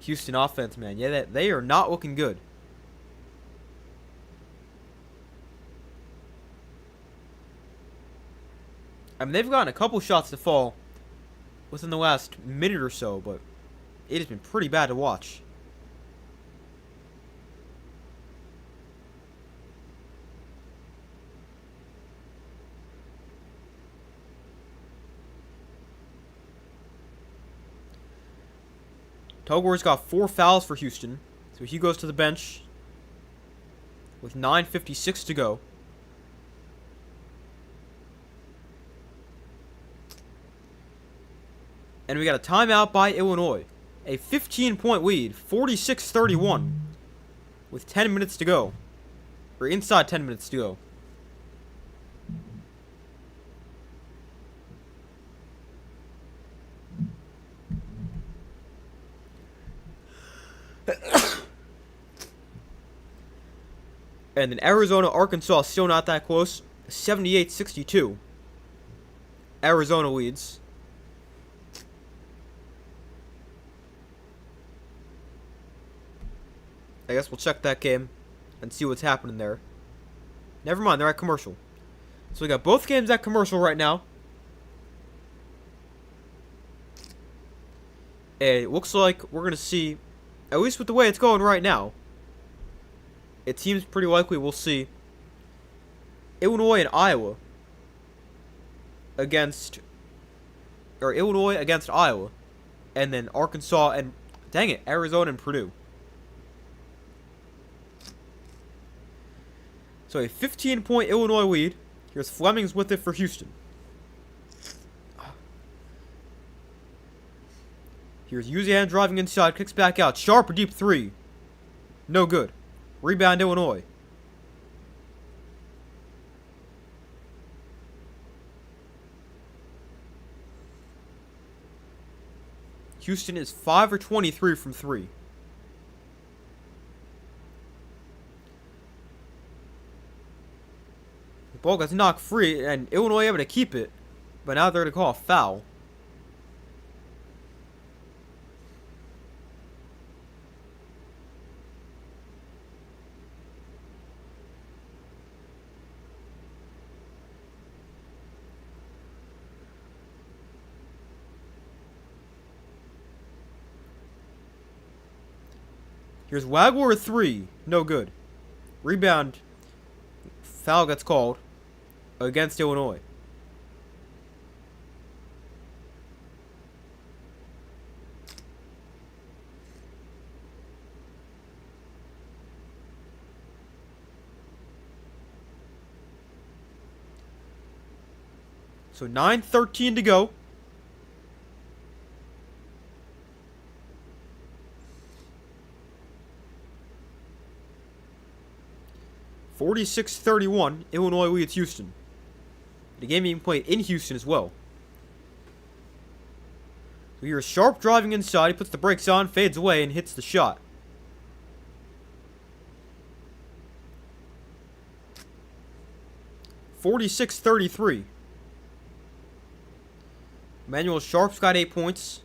Houston offense, man. Yeah, they are not looking good. I mean, they've gotten a couple shots to fall within the last minute or so, but it has been pretty bad to watch. Tugler's got 4 fouls for Houston, so he goes to the bench with 9:56 to go. And we got a timeout by Illinois. A 15-point lead, 46-31, with 10 minutes to go. Or inside 10 minutes to go. And then Arizona, Arkansas still not that close. 78-62. Arizona leads. I guess we'll check that game and see what's happening there. Never mind, they're at commercial. So we got both games at commercial right now. And it looks like we're going to see, at least with the way it's going right now, it seems pretty likely we'll see Illinois and Iowa against, or Illinois against Iowa, and then Arkansas and, dang it, Arizona and Purdue. So a 15-point Illinois lead. Here's Fleming's with it for Houston. Here's Uzan driving inside, kicks back out. Sharp, a deep 3. No good. Rebound, Illinois. Houston is 5 for 23 from 3. The ball gets knocked free, and Illinois able to keep it. But now they're going to call a foul. Here's Wagler with 3. No good. Rebound. Foul gets called against Illinois. So 9:13 to go. (46-31), Illinois leads Houston. The game being played in Houston as well. So here's Sharp driving inside. He puts the brakes on, fades away, and hits the shot. (46-33). Emmanuel Sharp's got 8 points.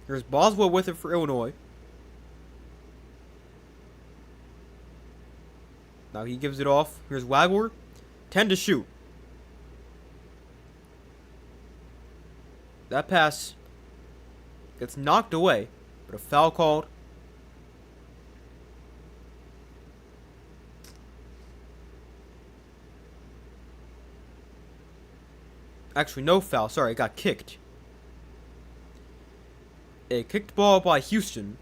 Here's Boswell with it for Illinois. Now he gives it off. Here's Wagler. 10 to shoot. That pass gets knocked away, but a foul called. Actually, no foul. Sorry, it got kicked. A kicked ball by Houston.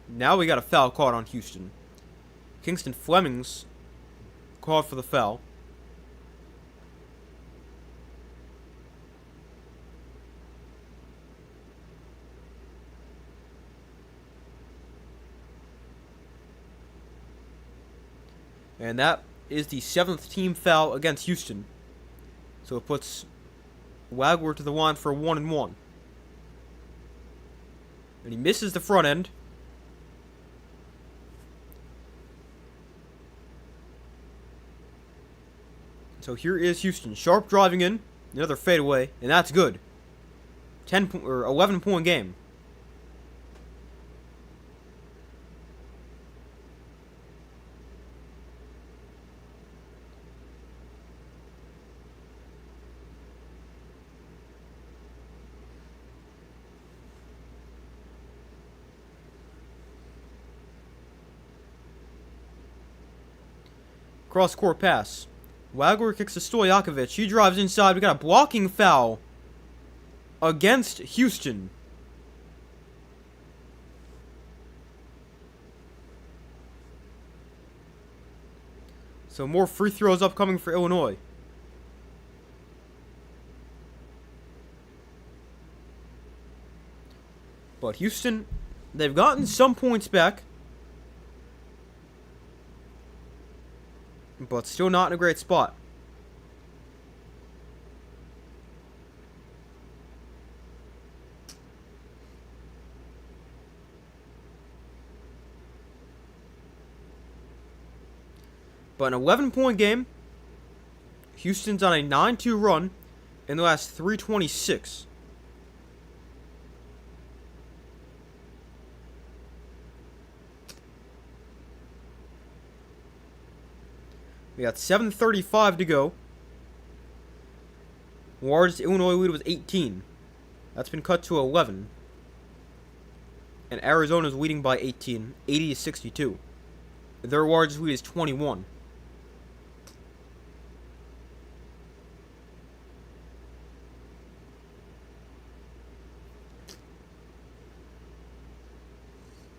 Now we got a foul called on Houston. Kingston Fleming's called for the foul. And that is the 7th team foul against Houston. So it puts Wagler to the line for a 1-and-1. And he misses the front end. So here is Houston. Sharp driving in. Another fadeaway. And that's good. 11-point game. Cross-court pass. Wagler kicks to Stojakovic. He drives inside. We got a blocking foul against Houston. So more free throws upcoming for Illinois. But Houston, they've gotten some points back. But still not in a great spot. But an 11-point game. Houston's on a 9-2 run in the last 326. We got 7:35 to go. Largest Illinois lead was 18. That's been cut to 11. And Arizona's leading by 18, 80-62. Their largest lead is 21.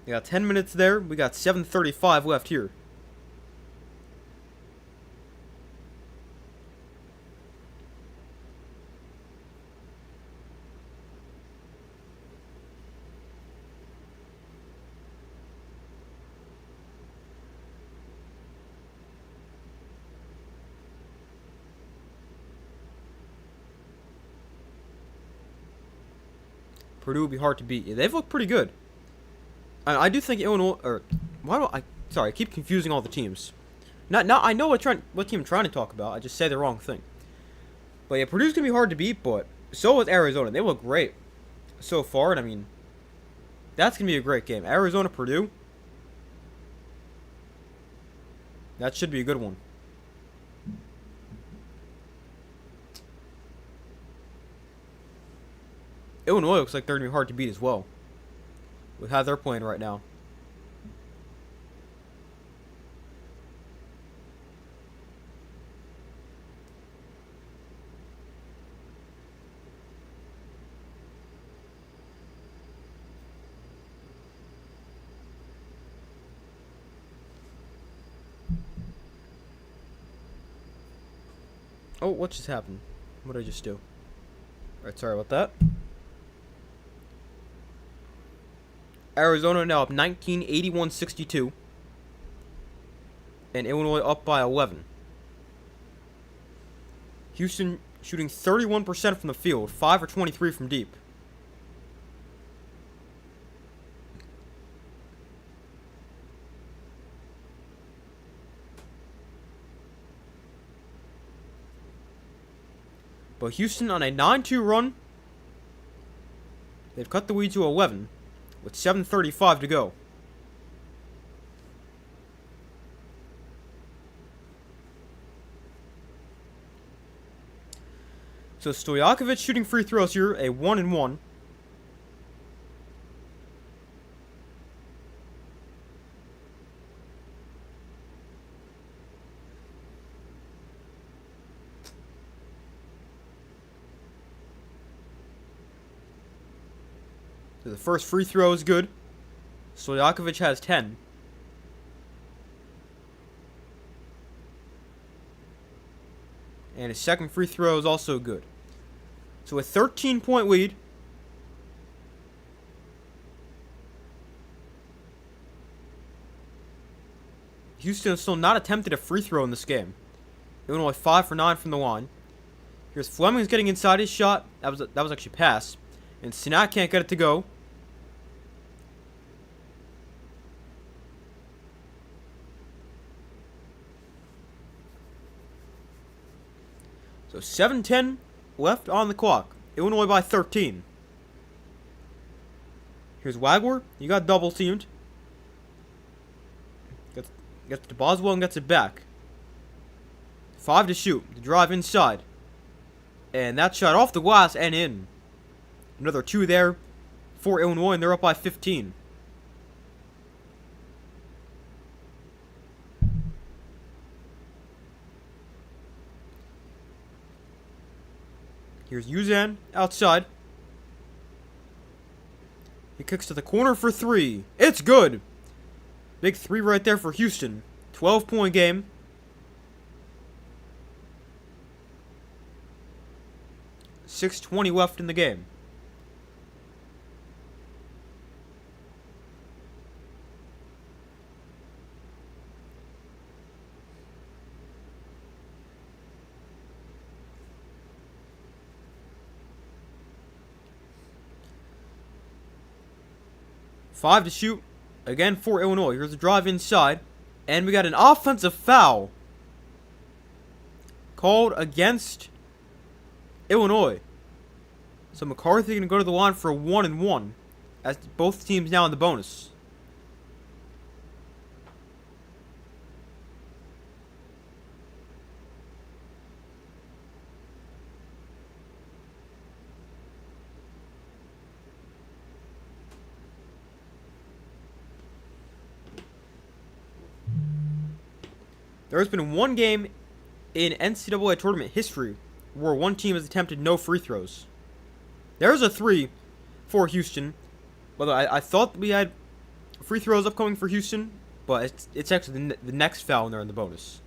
We got 10 minutes there. We got 7:35 left here. Purdue would be hard to beat. Yeah, they've looked pretty good. I do think Illinois, or why do I? Sorry, I keep confusing all the teams. Now I know what team I'm trying to talk about. I just say the wrong thing. But yeah, Purdue's gonna be hard to beat, but so is Arizona. They look great so far, and I mean, that's gonna be a great game. Arizona, Purdue. That should be a good one. Illinois looks like they're gonna be hard to beat as well, with how they're playing right now. Oh, what just happened? What did I just do? Alright, sorry about that. Arizona now up 19, 81-62. And Illinois up by 11. Houston shooting 31% from the field, 5 for 23 from deep. But Houston on a 9-2 run. They've cut the lead to 11 with 7:35 to go. So Stojakovic shooting free throws here, a 1-1. So the first free throw is good. Stojakovic has 10. And his second free throw is also good. So a 13-point lead. Houston has still not attempted a free throw in this game. Illinois 5 for 9 from the line. Here's Fleming's getting inside his shot. That was actually a pass. And Sinak can't get it to go. So 7:10 left on the clock. Illinois by 13. Here's Wagler. You got double teamed. Gets to Boswell and gets it back. 5 to shoot. The drive inside. And that shot off the glass and in. Another 2 there for Illinois, and they're up by 15. Here's Uzan outside. He kicks to the corner for 3. It's good. Big 3 right there for Houston. 12-point game. .620 left in the game. Five to shoot. Again for Illinois. Here's a drive inside. And we got an offensive foul called against Illinois. So McCarthy going to go to the line for a 1-1. As both teams now in the bonus. There has been one game in NCAA tournament history where one team has attempted no free throws. There's a 3 for Houston. Although I thought we had free throws upcoming for Houston, but it's actually the next foul and they're in the bonus.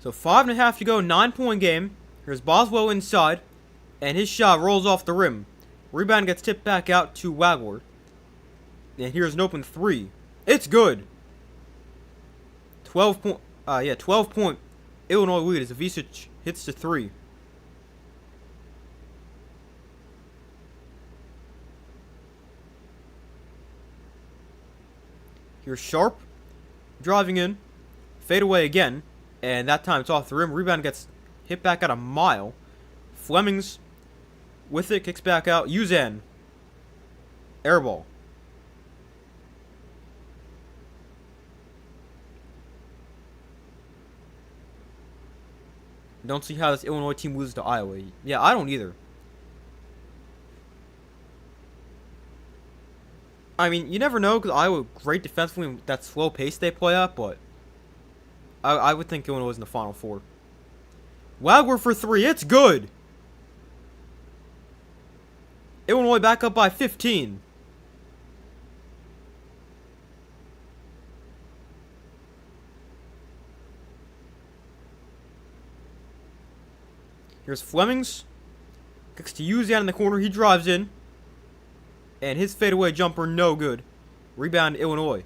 So 5.5 to go, 9-point game. Here's Boswell inside, and his shot rolls off the rim. Rebound gets tipped back out to Wagler. And here's an open three. It's good. 12 point Illinois lead as Avicic hits the three. Here's Sharp driving in, fade away again, and that time it's off the rim. Rebound gets hit back out a mile. Flemings with it, kicks back out. Uzan, airball. Don't see how this Illinois team loses to Iowa. Yeah, I don't either. I mean, you never know because Iowa great defensively, that slow pace they play at, but I would think Illinois was in the Final Four. Wagler for three. It's good. Illinois back up by 15. Here's Flemings. Kicks to Uzan in the corner. He drives in. And his fadeaway jumper, no good. Rebound, Illinois.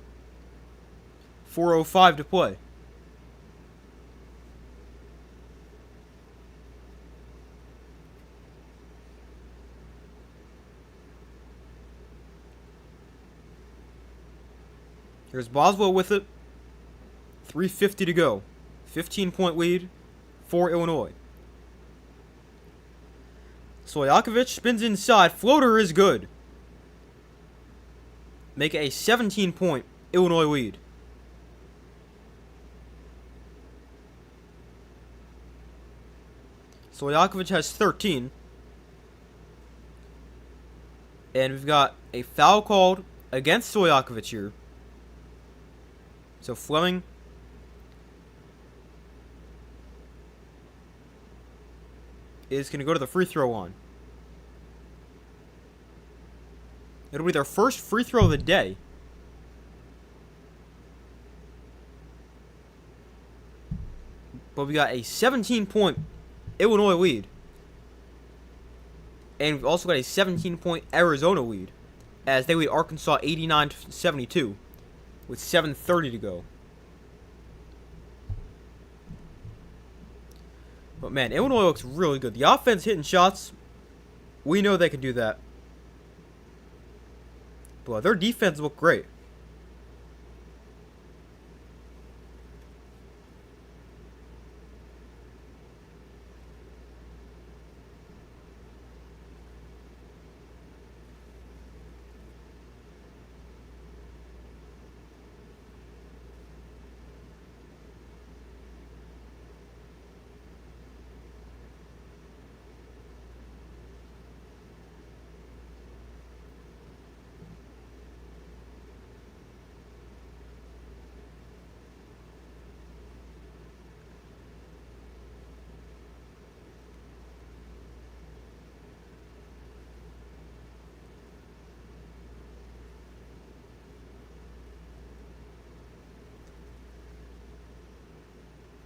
4:05 to play. Here's Boswell with it. 3:50 to go. 15-point lead for Illinois. Stojakovic spins inside. Floater is good. Make it a 17-point Illinois lead. Stojakovic has 13. And we've got a foul called against Stojakovic here. So Fleming is going to go to the free throw line. It'll be their first free throw of the day. But we got a 17-point Illinois lead. And we've also got a 17-point Arizona lead, as they lead Arkansas 89-72 with 7:30 to go. But man, Illinois looks really good. The offense hitting shots, we know they can do that. But their defense looked great.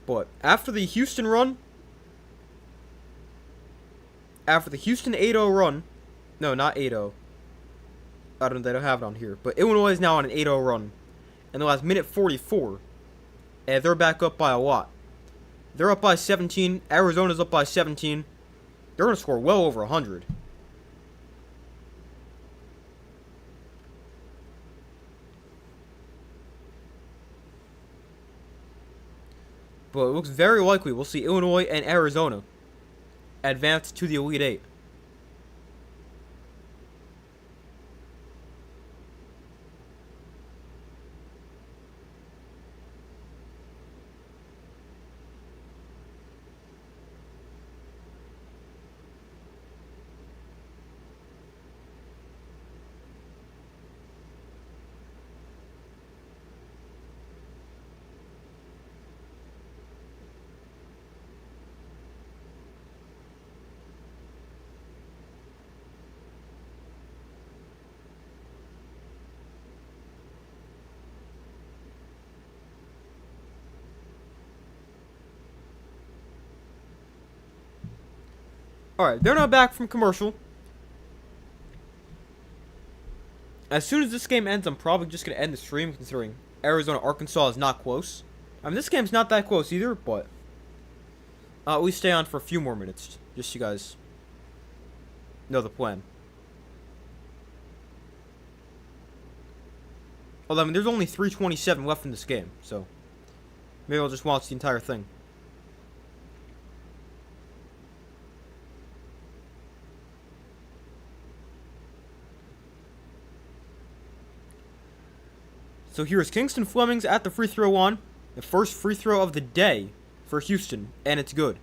But after the Houston 8-0 run, no, not 8-0. They don't have it on here. But Illinois is now on an 8-0 run. In the last minute 44. And they're back up by a lot. They're up by 17. Arizona's up by 17. They're going to score well over 100. But it looks very likely we'll see Illinois and Arizona advance to the Elite Eight. Alright, they're not back from commercial. As soon as this game ends, I'm probably just going to end the stream, considering Arizona-Arkansas is not close. I mean, this game's not that close either, but we stay on for a few more minutes, just so you guys know the plan. Although, I mean, there's only 3:27 left in this game, so maybe I'll just watch the entire thing. So here's Kingston Flemings at the free throw line. The first free throw of the day for Houston, and it's good.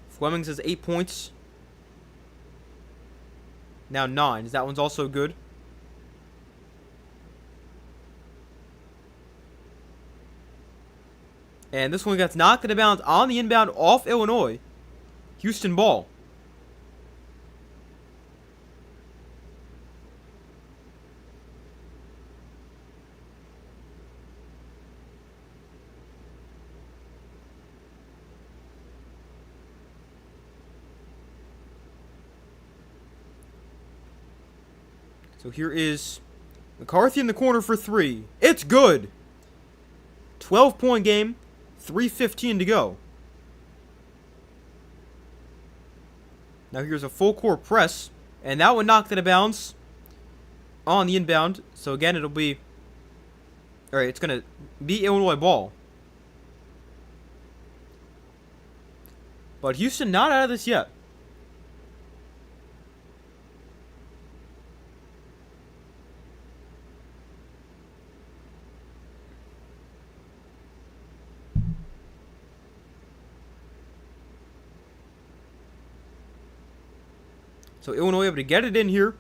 Flemings has 8 points. Now 9. That one's also good. And this one gets knocked out of bounds on the inbound off Illinois. Houston ball. So here is McCarthy in the corner for 3. It's good. 12-point game. 3:15 to go. Now here's a full court press. And that one knocked out of bounds on the inbound. So again, it'll be... Alright, it's going to be Illinois ball. But Houston not out of this yet. So Illinois able to get it in here.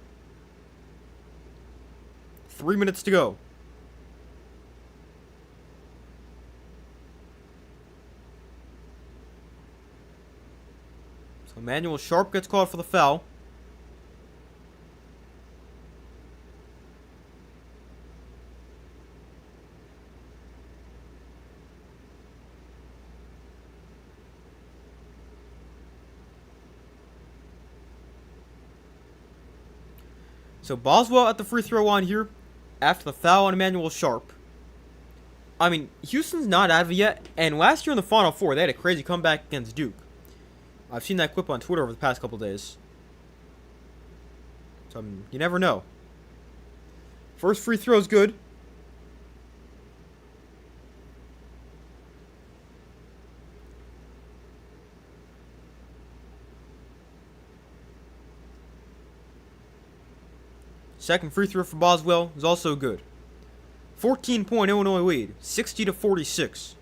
3 minutes to go. So Emmanuel Sharp gets called for the foul. So Boswell at the free throw line here after the foul on Emmanuel Sharp. I mean, Houston's not out of it yet, and last year in the Final Four, they had a crazy comeback against Duke. I've seen that clip on Twitter over the past couple days. So, I mean, you never know. First free throw is good. Second free throw for Boswell is also good. 14-point Illinois lead, 60-46.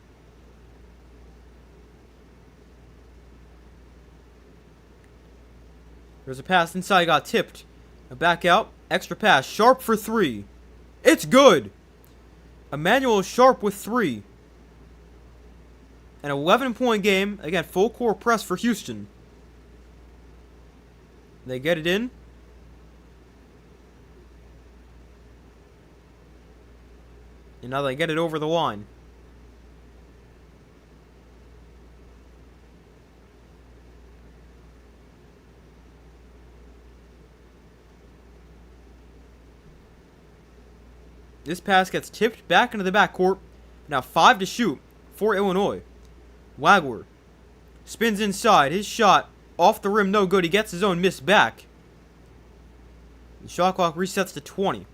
There's a pass inside, got tipped. A back out, extra pass, Sharp for 3. It's good. Emmanuel Sharp with 3. An 11-point game, again, full court press for Houston. They get it in. And now they get it over the line. This pass gets tipped back into the backcourt. Now 5 to shoot for Illinois. Wagler spins inside. His shot off the rim, no good. He gets his own miss back. The shot clock resets to 20.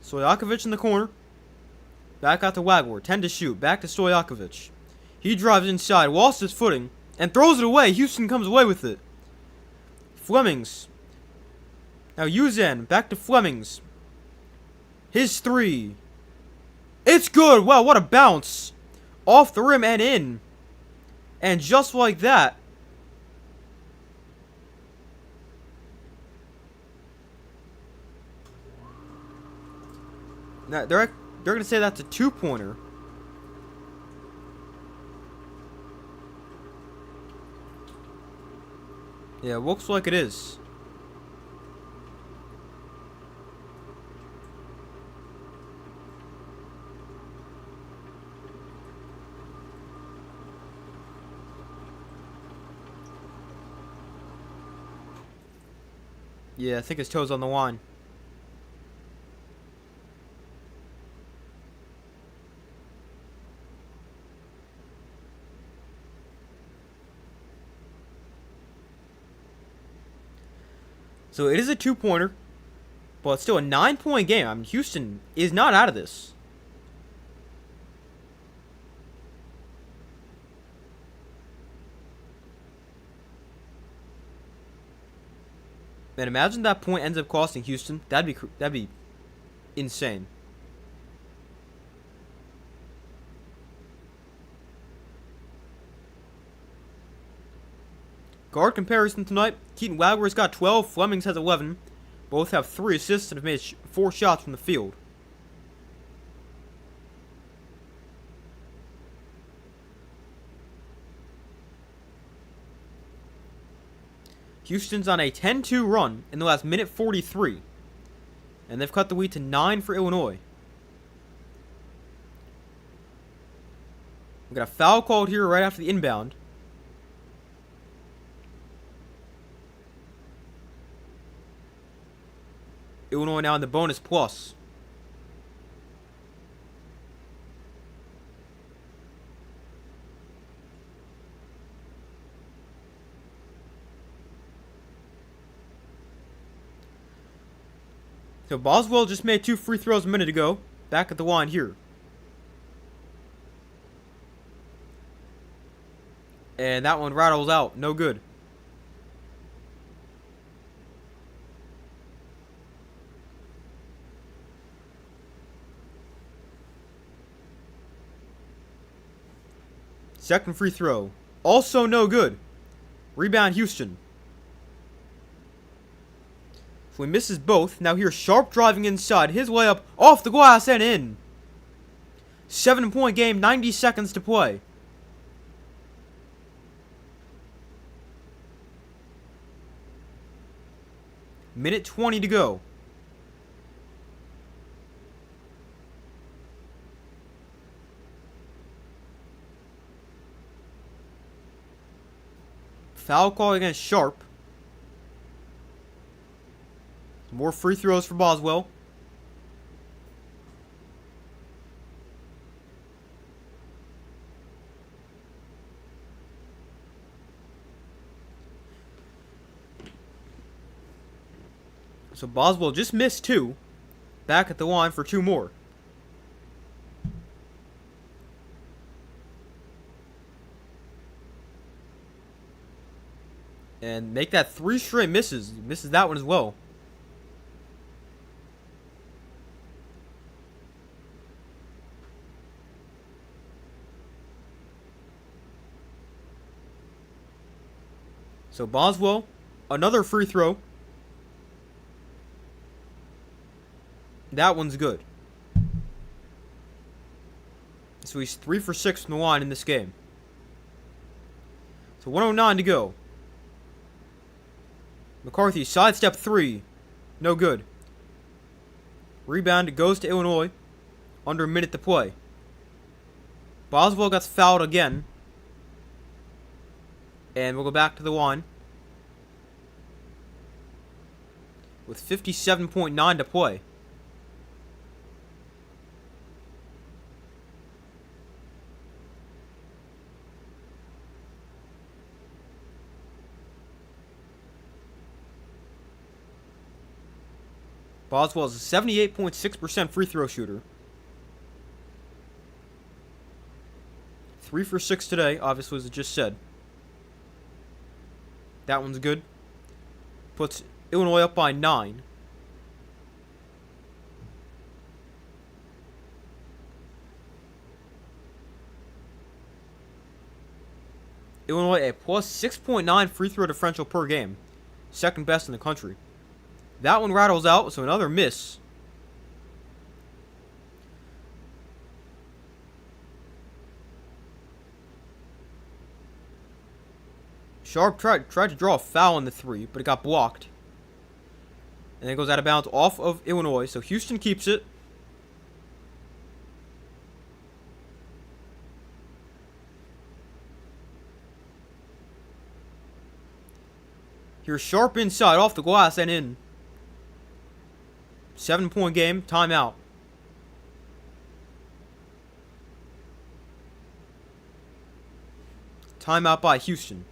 Stojakovic in the corner. Back out to Wagler. 10 to shoot. Back to Stojakovic. He drives inside, lost his footing, and throws it away. Houston comes away with it. Flemings. Now Uzen. Back to Flemings. His 3. It's good. Wow, what a bounce. Off the rim and in. And just like that. Now, they're going to say that's a 2-pointer. Yeah, it looks like it is. Yeah, I think his toe's on the line. So it is a 2-pointer, but it's still a 9-point game. I mean, Houston is not out of this. Man, imagine that point ends up costing Houston. That'd be insane. Guard comparison tonight. Keaton Wagner's got 12. Flemings has 11. Both have 3 assists and have made 4 shots from the field. Houston's on a 10-2 run in the last minute 43. And they've cut the lead to 9 for Illinois. We got a foul called here right after the inbound. Illinois now in the bonus plus. So Boswell just made 2 free throws a minute ago. Back at the line here. And that one rattles out. No good. Second free throw. Also no good. Rebound Houston. So he misses both. Now here's Sharp driving inside. His way up off the glass and in. 7-point game, 90 seconds to play. Minute 20 to go. Foul call against Sharp. More free throws for Boswell. So Boswell just missed 2. Back at the line for 2 more. And make that 3 straight misses. He misses that one as well. So Boswell, another free throw. That one's good. So he's 3 for 6 from the line in this game. So 1:09 to go. McCarthy, sidestep 3. No good. Rebound goes to Illinois. Under a minute to play. Boswell gets fouled again. And we'll go back to the line. With 57.9 to play. Boswell is a 78.6% free throw shooter. 3 for 6 today, obviously, as I just said. That one's good. Puts Illinois up by 9. Illinois a plus 6.9 free throw differential per game. Second best in the country. That one rattles out, so another miss. Sharp tried to draw a foul in the 3, but it got blocked. And it goes out of bounds off of Illinois, so Houston keeps it. Here's Sharp inside, off the glass and in. 7-point game. Timeout. Timeout by Houston.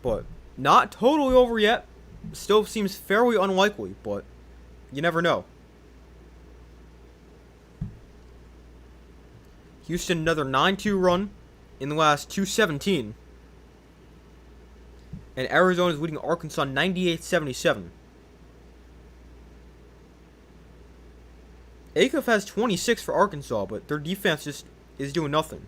But not totally over yet. Still seems fairly unlikely, but you never know. Houston another 9-2 run in the last 2:17. And Arizona is leading Arkansas 98-77. Acuff has 26 for Arkansas, but their defense just is doing nothing.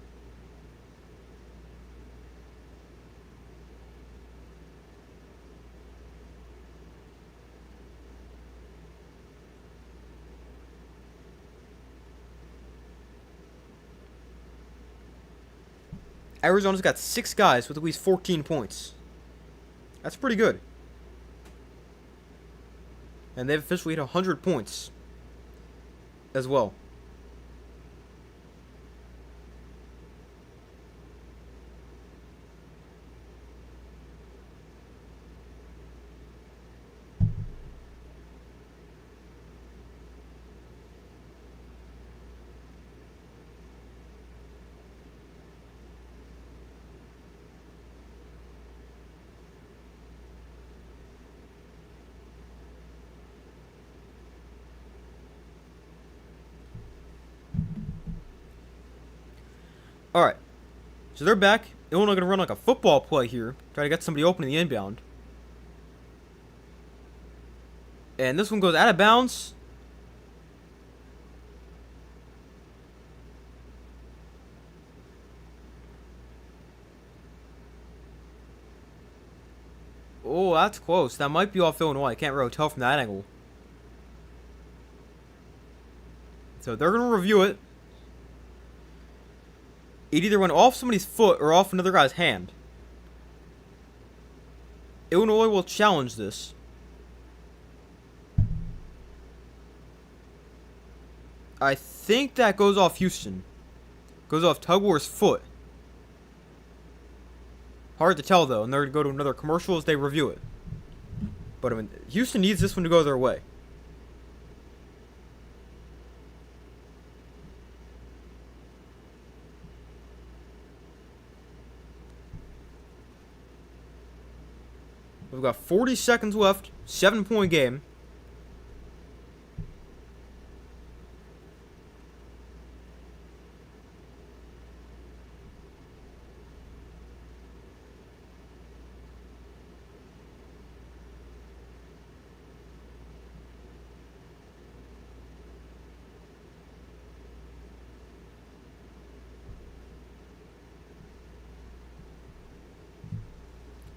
Arizona's got 6 guys with at least 14 points. That's pretty good. And they've officially hit 100 points as well. Alright. So they're back. Illinois going to run like a football play here. Try to get somebody open in the inbound. And this one goes out of bounds. Oh, that's close. That might be off Illinois. I can't really tell from that angle. So they're going to review it. It either went off somebody's foot or off another guy's hand. Illinois will challenge this. I think that goes off Houston. Goes off Tugwar's foot. Hard to tell, though, and they're going to go to another commercial as they review it. But, I mean, Houston needs this one to go their way. We've got 40 seconds left. 7-point game.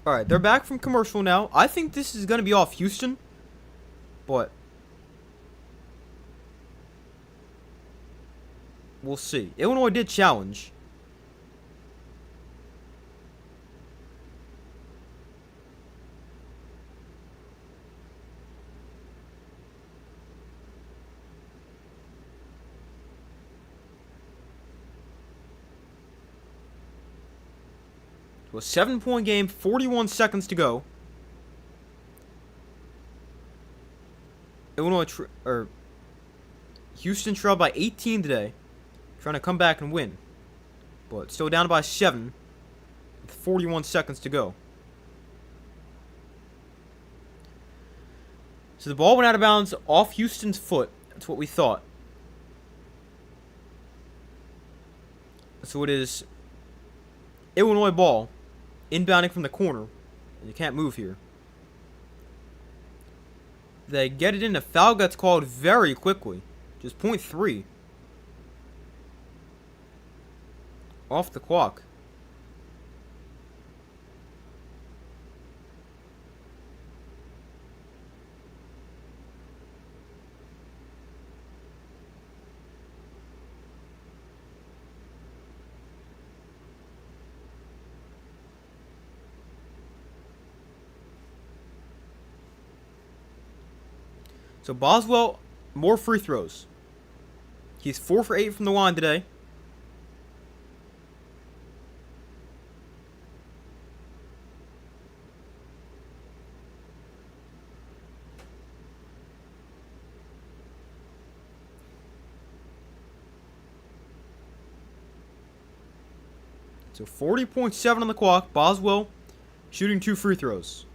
Alright, they're back from commercial now. I think this is going to be off Houston. But we'll see. Illinois did challenge. It was a 7-point game, 41 seconds to go. Houston trailed by 18 today, trying to come back and win, but still down by 7 with 41 seconds to go. So the ball went out of bounds off Houston's foot. That's what we thought. So it is Illinois ball. Inbounding from the corner. You can't move here. They get it in. A foul gets called very quickly. Just .3. Off the clock. So Boswell, more free throws. He's 4 for 8 from the line today. So 40.7 on the clock. Boswell shooting 2 free throws.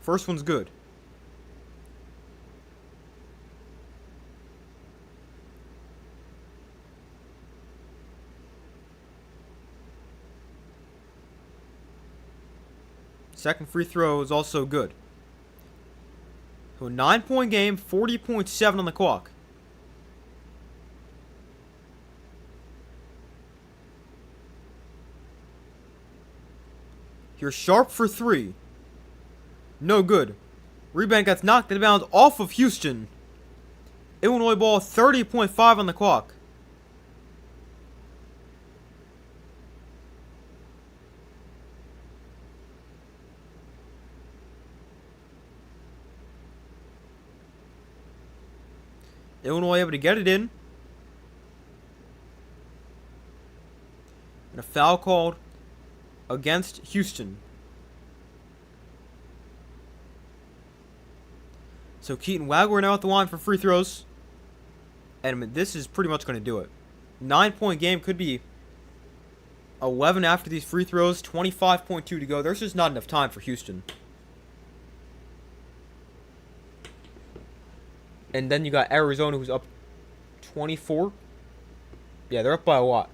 First one's good. Second free throw is also good. So a 9-point game, 40.7 on the clock. Here's Sharp for 3. No good. Rebound gets knocked out of bounds off of Houston. Illinois ball, 30.5 on the clock. Illinois able to get it in. And a foul called against Houston. So Keaton Wagler now at the line for free throws. And this is pretty much going to do it. 9-point game, could be 11 after these free throws. 25.2 to go. There's just not enough time for Houston. And then you got Arizona, who's up 24. Yeah, they're up by a lot.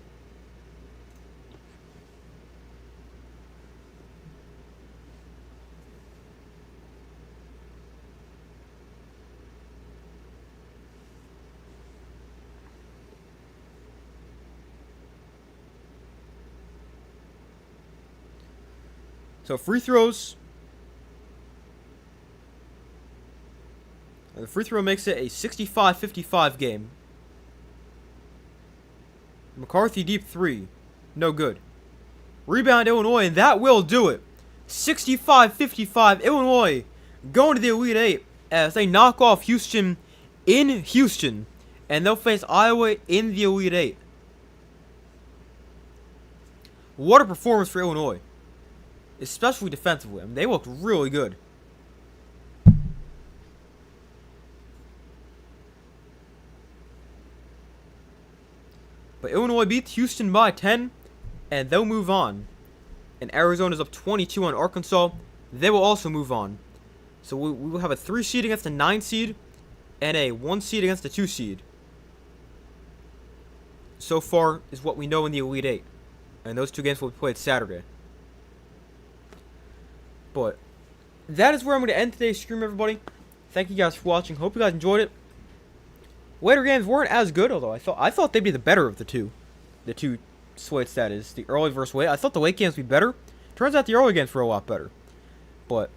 So free throws. The free throw makes it a 65-55 game. McCarthy deep 3. No good. Rebound Illinois, and that will do it. 65-55 Illinois going to the Elite 8 as they knock off Houston in Houston. And they'll face Iowa in the Elite 8. What a performance for Illinois. Especially defensively. I mean, they looked really good. But Illinois beats Houston by 10, and they'll move on. And Arizona's up 22 on Arkansas. They will also move on. So we will have a 3 seed against a 9 seed, and a 1 seed against a 2 seed. So far is what we know in the Elite 8. And those 2 games will be played Saturday. But that is where I'm going to end today's stream, everybody. Thank you guys for watching. Hope you guys enjoyed it. Later games weren't as good, although I thought they'd be the better of the two. The 2 slates, that is. The early versus late. I thought the late games would be better. Turns out the early games were a lot better. But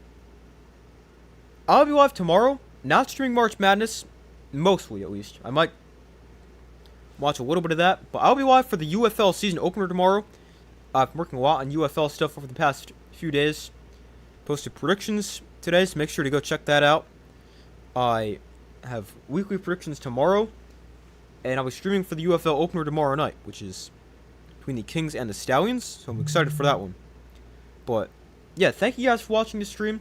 I'll be live tomorrow. Not streaming March Madness. Mostly, at least. I might watch a little bit of that. But I'll be live for the UFL season opener tomorrow. I've been working a lot on UFL stuff over the past few days. Posted predictions today, so make sure to go check that out. I have weekly predictions tomorrow, and I'll be streaming for the UFL opener tomorrow night, which is between the Kings and the Stallions, so I'm excited for that one. But yeah, thank you guys for watching this stream.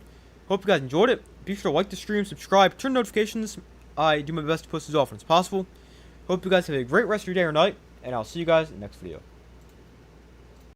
Hope you guys enjoyed it. Be sure to like the stream, subscribe, turn notifications. I do my best to post as often as possible. Hope you guys have a great rest of your day or night, and I'll see you guys in the next video.